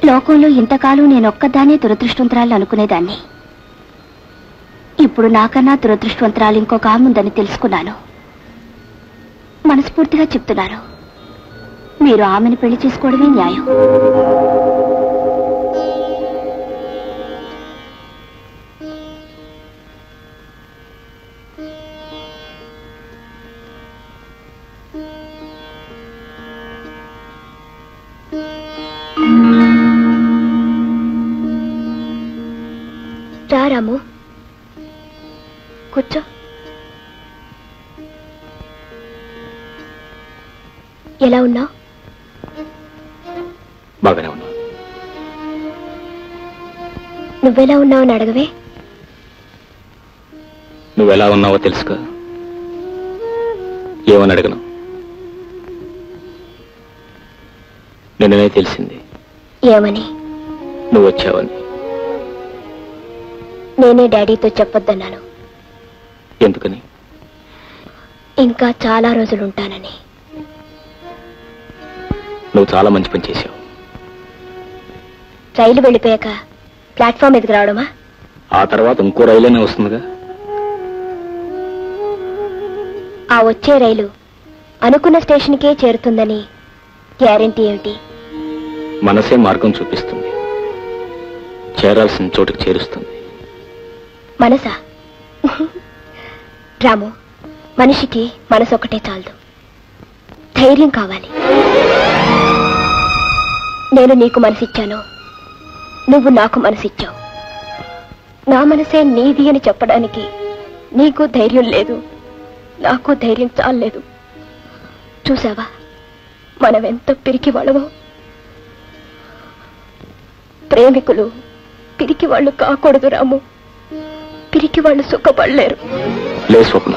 Speaker 2: లోకంలో ఇంతకాలం నేనొక్కదానే దురదృష్టవంతరాలు అనుకునేదాన్ని. ఇప్పుడు నాకన్నా దురదృష్టవంతరాలు ఇంకొక ఆమె ఉందని తెలుసుకున్నాను. మనస్ఫూర్తిగా చెప్తున్నాను, మీరు ఆమెను పెళ్లి చేసుకోవడమే న్యాయం. రా రాము, కూర్చో. ఎలా ఉన్నావు?
Speaker 1: బాగానే ఉన్నా.
Speaker 2: నువ్వెలా ఉన్నావని అడగవే.
Speaker 1: నువ్వెలా ఉన్నావో తెలుసుగా, ఏమని అడగను. నిన్ననే తెలిసింది.
Speaker 2: ఏమని?
Speaker 1: నువ్వు వచ్చావని.
Speaker 2: నేనే డాడీతో చెప్పొద్దన్నాను.
Speaker 1: ఎందుకని?
Speaker 2: ఇంకా చాలా రోజులుంటానని.
Speaker 1: నువ్వు చాలా మంచి పని చేశావు.
Speaker 2: రైలు వెళ్ళిపోయాక ప్లాట్ఫామ్ ఎదుగు రావడమా?
Speaker 1: ఆ తర్వాత ఇంకో రైలైనా వస్తుందిగా.
Speaker 2: ఆ వచ్చే రైలు అనుకున్న స్టేషన్కే చేరుతుందని గ్యారెంటీ ఏమిటి?
Speaker 1: మనసే మార్గం చూపిస్తుంది, చేరాల్సిన చోటుకు చేరుస్తుంది.
Speaker 2: మనసా? రాము, మనిషికి మనసు ఒకటే చాలదు, ధైర్యం కావాలి. నేను నీకు మనసిచ్చాను, నువ్వు నాకు మనసిచ్చావు. నా మనసే నీది అని చెప్పడానికి నీకు ధైర్యం లేదు, నాకు ధైర్యం చాలలేదు. చూసావా మనమెంత పిరికి వాళ్ళమో? ప్రేమికులు పిరికి వాళ్ళు కాకూడదు రాము, పిరికి వాళ్ళు సుఖపడలేరు.
Speaker 1: లే స్వప్న,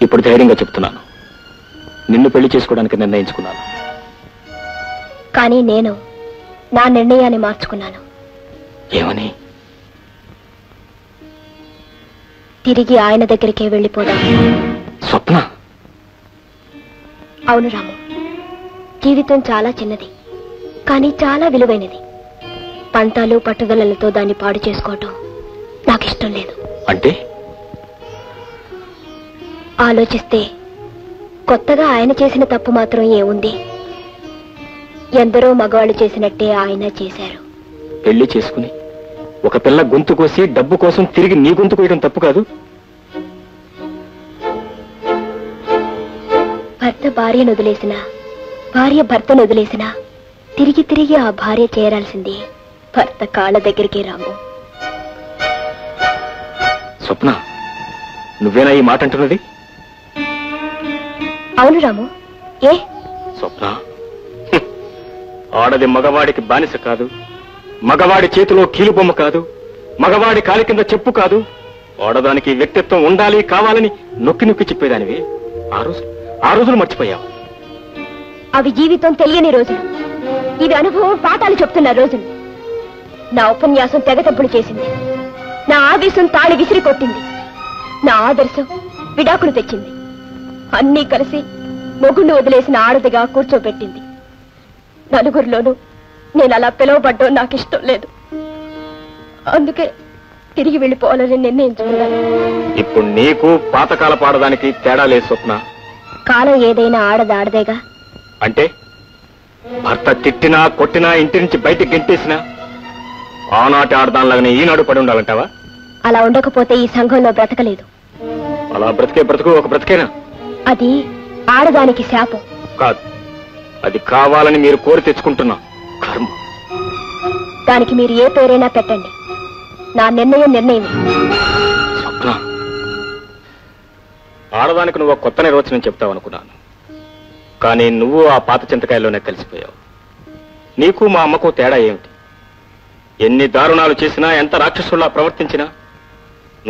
Speaker 1: ఇప్పుడు ధైర్యంగా చెప్తున్నాను, నిన్ను పెళ్లి చేసుకోవడానికి నిర్ణయించుకున్నాను.
Speaker 2: కానీ నేను నా నిర్ణయాన్ని మార్చుకున్నాను.
Speaker 1: ఏమని?
Speaker 2: తిరిగి ఆయన దగ్గరికే వెళ్ళిపోదాం.
Speaker 1: స్వప్న.
Speaker 2: అవును రాము, జీవితం చాలా చిన్నది, కానీ చాలా విలువైనది. పంతాలు పట్టుదలలతో దాన్ని పాడు చేసుకోవటం నాకు ఇష్టం లేదు.
Speaker 1: అంటే?
Speaker 2: ఆలోచిస్తే కొత్తగా ఆయన చేసిన తప్పు మాత్రం ఏముంది? ఎందరో మగవాళ్ళు చేసినట్టే ఆయన చేశారు.
Speaker 1: పెళ్లి చేసుకుని ఒక పిల్ల గొంతు కోసి డబ్బు కోసం తిరిగి నీ గొంతు కోయడం తప్పు కాదు.
Speaker 2: భర్త భార్యను వదిలేసినా, భార్య భర్తను వదిలేసినా తిరిగి తిరిగి ఆ భార్య చేరాల్సింది భర్త కాళ్ళ దగ్గరికి రాము.
Speaker 1: స్వప్న, నువ్వేనా ఈ మాట అంటున్నది?
Speaker 2: అవును రాము. ఏ
Speaker 1: స్వప్న, ఆడది మగవాడికి బానిస కాదు, మగవాడి చేతిలో కీలుబొమ్మ కాదు, మగవాడి కాలి కింద చెప్పు కాదు. ఆడదానికి వ్యక్తిత్వం ఉండాలి, కావాలని నొక్కి నొక్కి చెప్పేదానివి. ఆ రోజులు మర్చిపోయావు.
Speaker 2: అవి జీవితం తెలియని రోజులు, ఇవి అనుభవం పాఠాలు చెప్తున్న రోజులు. నా ఉపన్యాసం తెగతెంపులు చేసింది, నా ఆవేశం తాళి విసిరి కొట్టింది, నా ఆదర్శం విడాకులు తెచ్చింది. అన్నీ కలిసి మొగుణ్ణి వదిలేసిన ఆడదిగా కూర్చోబెట్టింది. నలుగురిలోనూ నేను అలా పిలువబడ్డం నాకు ఇష్టం లేదు. అందుకే తిరిగి వెళ్ళిపోవాలని నిర్ణయించుకున్నాను.
Speaker 1: ఇప్పుడు నీకు పాతకాల పాడడానికి తేడా లేదు స్వప్న.
Speaker 2: కాలం ఏదైనా ఆడదేగా.
Speaker 1: అంటే భర్త తిట్టినా కొట్టినా ఇంటి నుంచి బయటికి గెంటేసినా ఆనాటి ఆడదానిలాగానే ఈనాడు పడి ఉండాలంటావా?
Speaker 2: అలా ఉండకపోతే ఈ సంఘంలో బ్రతకలేదు.
Speaker 1: అలా బ్రతికే బ్రతుకు ఒక బ్రతికేనా?
Speaker 2: అది ఆడదానికి శాపం
Speaker 1: కాదు, అది కావాలని మీరు కోరి తెచ్చుకుంటున్నా కర్మ.
Speaker 2: దానికి మీరు ఏ పేరైనా పెట్టండి, నా నిర్ణయం నిర్ణయమే.
Speaker 1: స్వప్న, ఆడదానికి నువ్వు కొత్త నిర్వచనం చెప్తావనుకున్నాను, కానీ నువ్వు ఆ పాత చింతకాయల్లోనే కలిసిపోయావు. నీకు మా అమ్మకు తేడా ఏమిటి? ఎన్ని దారుణాలు చేసినా, ఎంత రాక్షసుల్లా ప్రవర్తించినా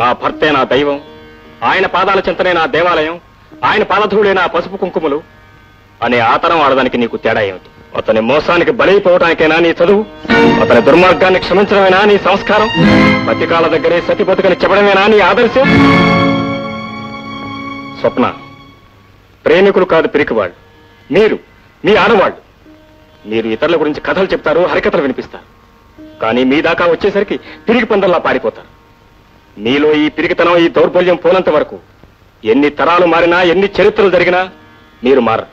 Speaker 1: నా భర్తే నా దైవం, ఆయన పాదాల చింతనే నా దేవాలయం, ఆయన పాదధూళే నా పసుపు కుంకుమలు అనే ఆతరం ఆడదానికి నీకు తేడా ఏమిటి? అతని మోసానికి బలైపోవటానికైనా నీ చదువు, అతని దుర్మార్గాన్ని క్షమించడమేనా నీ సంస్కారం, బతికాల దగ్గరే సతి బతుకని చెప్పడమేనా నీ ఆదర్శం? స్వప్న, ప్రేమికులు కాదు పిరికివాళ్ళు మీరు, మీ ఆడవాళ్ళు. మీరు ఇతరుల గురించి కథలు చెప్తారు, హరికథలు వినిపిస్తారు, కానీ మీ దాకా వచ్చేసరికి పిరికి పందల్లా పారిపోతారు. మీలో ఈ పిరికితనం, ఈ దౌర్బల్యం పోనంత వరకు ఎన్ని తరాలు మారినా, ఎన్ని చరిత్రలు జరిగినా మీరు మారరు.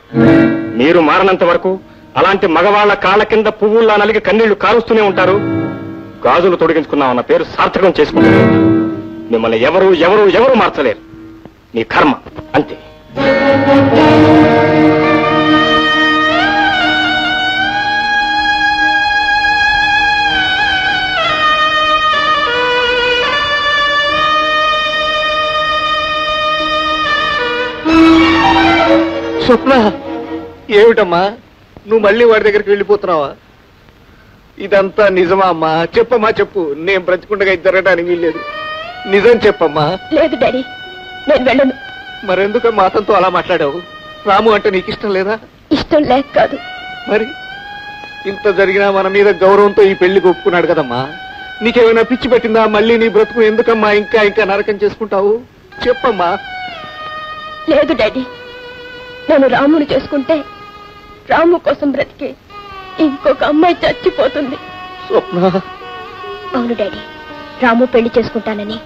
Speaker 1: మీరు మారనంత వరకు అలాంటి మగవాళ్ల కాళ్ళ కింద పువ్వుల్లా నలిగి కన్నీళ్లు కారుస్తూనే ఉంటారు. గాజులు తొడిగించుకున్నామన్న పేరు సార్థకం చేసుకుంటూనే ఉంటారు. మిమ్మల్ని ఎవరు ఎవరు ఎవరు మార్చలేరు. మీ కర్మ అంతే.
Speaker 7: స్వప్న, ఏమిటమ్మా నువ్వు మళ్ళీ వాడి దగ్గరికి వెళ్ళిపోతున్నావా? ఇదంతా నిజమా అమ్మా? చెప్పమ్మా, చెప్పు. నేను బ్రతికుండగా జరగడానికి వీల్లేదు. నిజం చెప్పమ్మా.
Speaker 2: లేదు డాడీ, నేను వెళ్ళను.
Speaker 7: మరెందుకమ్మా అతనితో అలా మాట్లాడావు? రాము అంటే నీకు ఇష్టం లేదా?
Speaker 2: ఇష్టం లేక కాదు,
Speaker 7: మరి ఇంత జరిగినా మన మీద గౌరవంతో ఈ పెళ్లికి ఒప్పుకున్నాడు కదమ్మా. నీకేమైనా పిచ్చి పెట్టిందా? మళ్ళీ నీ బ్రతుకు ఎందుకమ్మా ఇంకా ఇంకా నరకం చేసుకుంటావు? చెప్పమ్మా.
Speaker 2: లేదు డాడీ, నేను రాముని చేసుకుంటే రాము కోసం బ్రతికే ఇంకొక అమ్మాయి చచ్చిపోతుంది.
Speaker 7: స్వప్న.
Speaker 2: అవును డాడీ, రాము పెళ్లి చేసుకుంటానని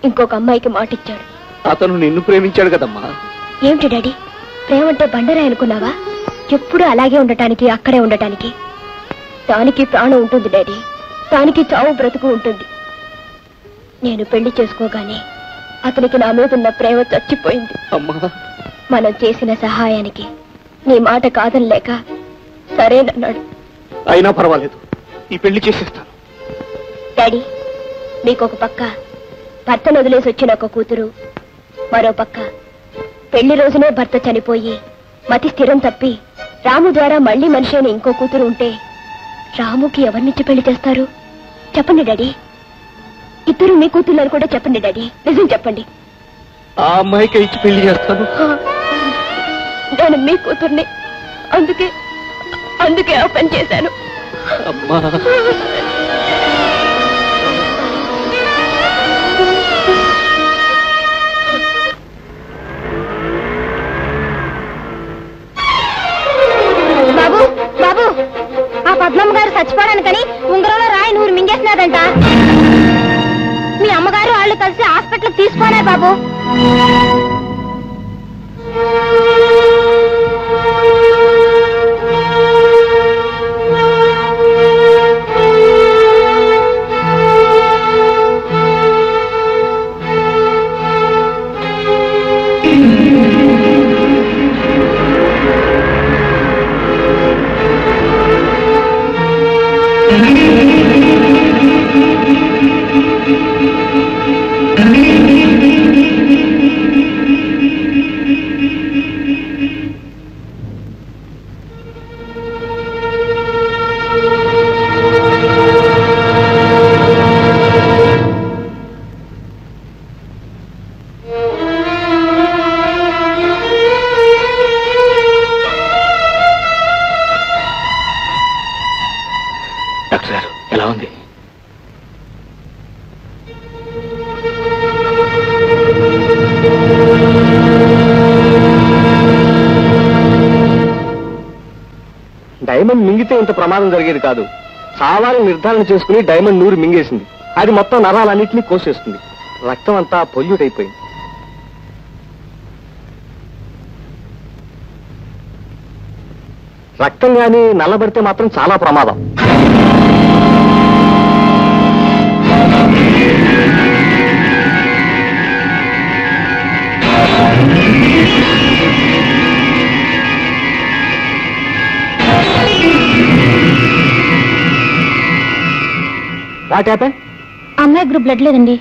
Speaker 2: ఇంకొక అమ్మాయికి మాటిచ్చాడు.
Speaker 7: అతను నిన్ను ప్రేమించాడు కదమ్మా.
Speaker 2: ఏమిటి డాడీ, ప్రేమంటే బండరాయి అనుకున్నావా? ఎప్పుడూ అలాగే ఉండటానికి, అక్కడే ఉండటానికి. దానికి ప్రాణం ఉంటుంది డాడీ, దానికి చావు బ్రతుకు ఉంటుంది. నేను పెళ్లి చేసుకోగానే అతనికి నా మీద ఉన్న ప్రేమ చచ్చిపోయింది.
Speaker 7: అమ్మా,
Speaker 2: మనం చేసిన సహాయానికి నీ మాట కాదనలేక సరేనన్నాడు.
Speaker 7: అయినా పర్వాలేదు, ఈ పెళ్లి చేసేస్తాను.
Speaker 2: డాడీ, మీకొక పక్క భర్తను వదిలేసి వచ్చిన ఒక కూతురు, మరో పక్క పెళ్లి రోజునే భర్త చనిపోయి మతి స్థిరం తప్పి రాము ద్వారా మళ్లీ మనిషి అయిన ఇంకో కూతురు ఉంటే రాముకి ఎవరినిచ్చి పెళ్లి చేస్తారు? చెప్పండి డాడీ. ఇద్దరు మీ కూతుర్లని కూడా చెప్పండి డాడీ, నిజం చెప్పండి.
Speaker 7: ఆ అమ్మాయికి ఇచ్చి పెళ్లి చేస్తాను.
Speaker 2: నేను మీ కూతుర్ని, అందుకే ఆ పని చేశాను.
Speaker 7: అమ్మా.
Speaker 2: బాబు బాబు, ఆ పద్మమ్మ గారు చచ్చిపోవడానికని ఉంగరంలో రాయి 100 మింగేసినాదంట. మీ అమ్మగారు వాళ్ళు కలిసి హాస్పిటల్ తీసుకోనారు బాబు.
Speaker 1: డాక్టర్ గారు ఎలా ఉంది?
Speaker 7: డైమండ్ మింగితే ఇంత ప్రమాదం జరిగేది కాదు. చావాలని నిర్ధారణ చేసుకుని డైమండ్ 100 మింగేసింది. అది మొత్తం నరాలన్నింటినీ కోసేస్తుంది. రక్తం అంతా పొల్యూట్ అయిపోయింది. రక్తం గాని నల్లబడితే మాత్రం చాలా ప్రమాదం. What happen?
Speaker 2: అమ్మాయి గ్రూప్ బ్లడ్ లేదండి.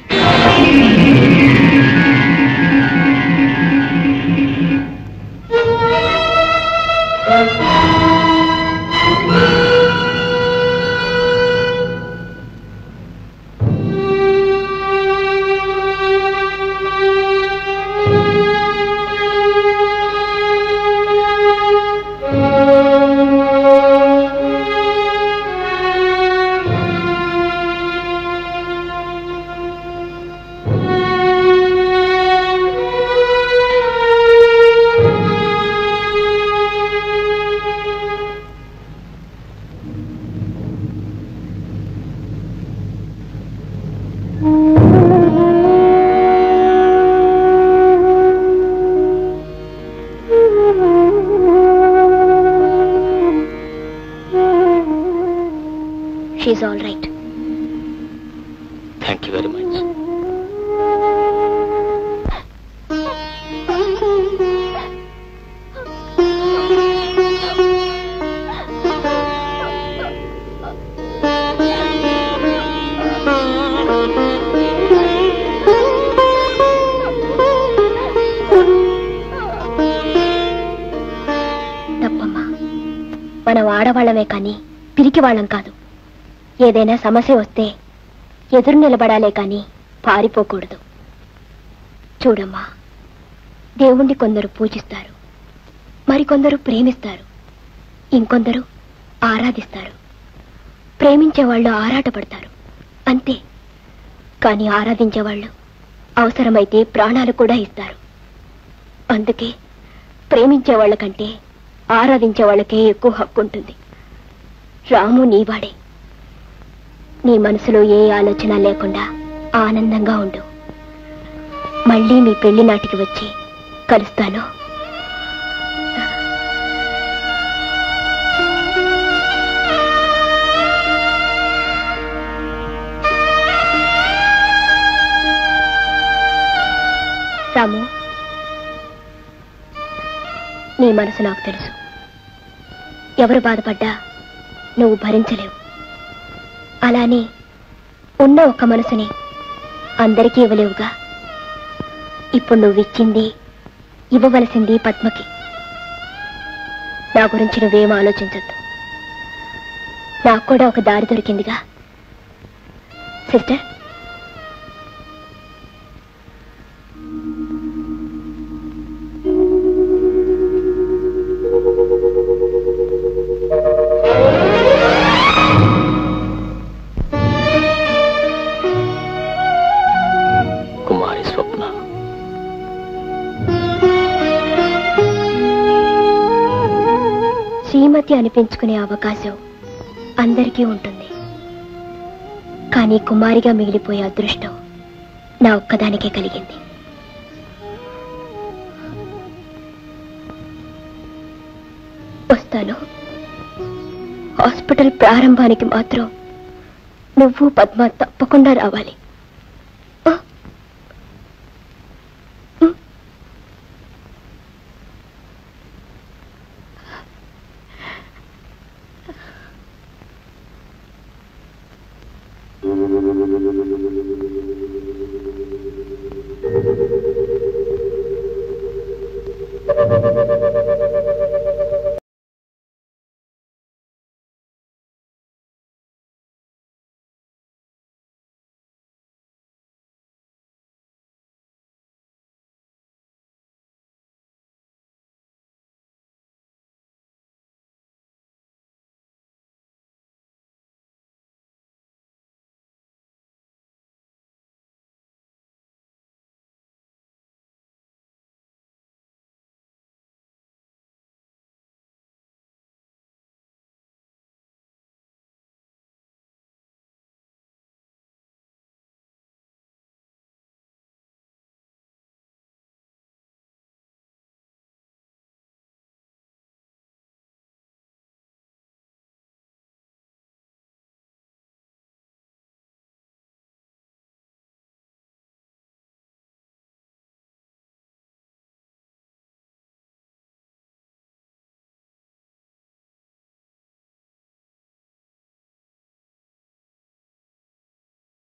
Speaker 2: She's all right.
Speaker 1: Thank you very much.
Speaker 2: తప్పమ్మా, మనం ఆడవాళ్ళమే కానీ పిరికి వాళ్ళం కాదు. ఏదైనా సమస్య వస్తే ఎదురు నిలబడాలే కానీ పారిపోకూడదు. చూడమ్మా, దేవుణ్ణి కొందరు పూజిస్తారు, మరికొందరు ప్రేమిస్తారు, ఇంకొందరు ఆరాధిస్తారు. ప్రేమించేవాళ్ళు ఆరాటపడతారు అంతే. కానీ ఆరాధించేవాళ్ళు అవసరమైతే ప్రాణాలు కూడా ఇస్తారు. అందుకే ప్రేమించే వాళ్ళకంటే ఆరాధించే వాళ్ళకే ఎక్కువ హక్కు ఉంటుంది. రాము నీవాడే. నీ మనసులో ఏ ఆలోచన లేకుండా ఆనందంగా ఉండు. మళ్ళీ మీ పెళ్లి నాటికి వచ్చి కలుస్తాను. రాము, నీ మనసు నాకు తెలుసు. ఎవరు బాధపడ్డా నువ్వు భరించలేవు. అలానే ఉన్న ఒక్క మనసుని అందరికీ ఇవ్వలేవుగా. ఇప్పుడు నువ్విచ్చింది ఇవ్వవలసింది పద్మకి. నా గురించి నువ్వేం ఆలోచించద్దు. నాకు కూడా ఒక దారి దొరికిందిగా. సిస్టర్,
Speaker 1: కుమారి స్వప్న.
Speaker 2: శ్రీమతి అనిపించుకునే అవకాశం అందరికీ ఉంటుంది. కానీ కుమారిగా మిగిలిపోయే అదృష్టం నా ఒక్కదానికే కలిగింది. వస్తాను. హాస్పిటల్ ప్రారంభానికి మాత్రం నువ్వు పద్మ తప్పకుండా రావాలి.
Speaker 9: Thank you.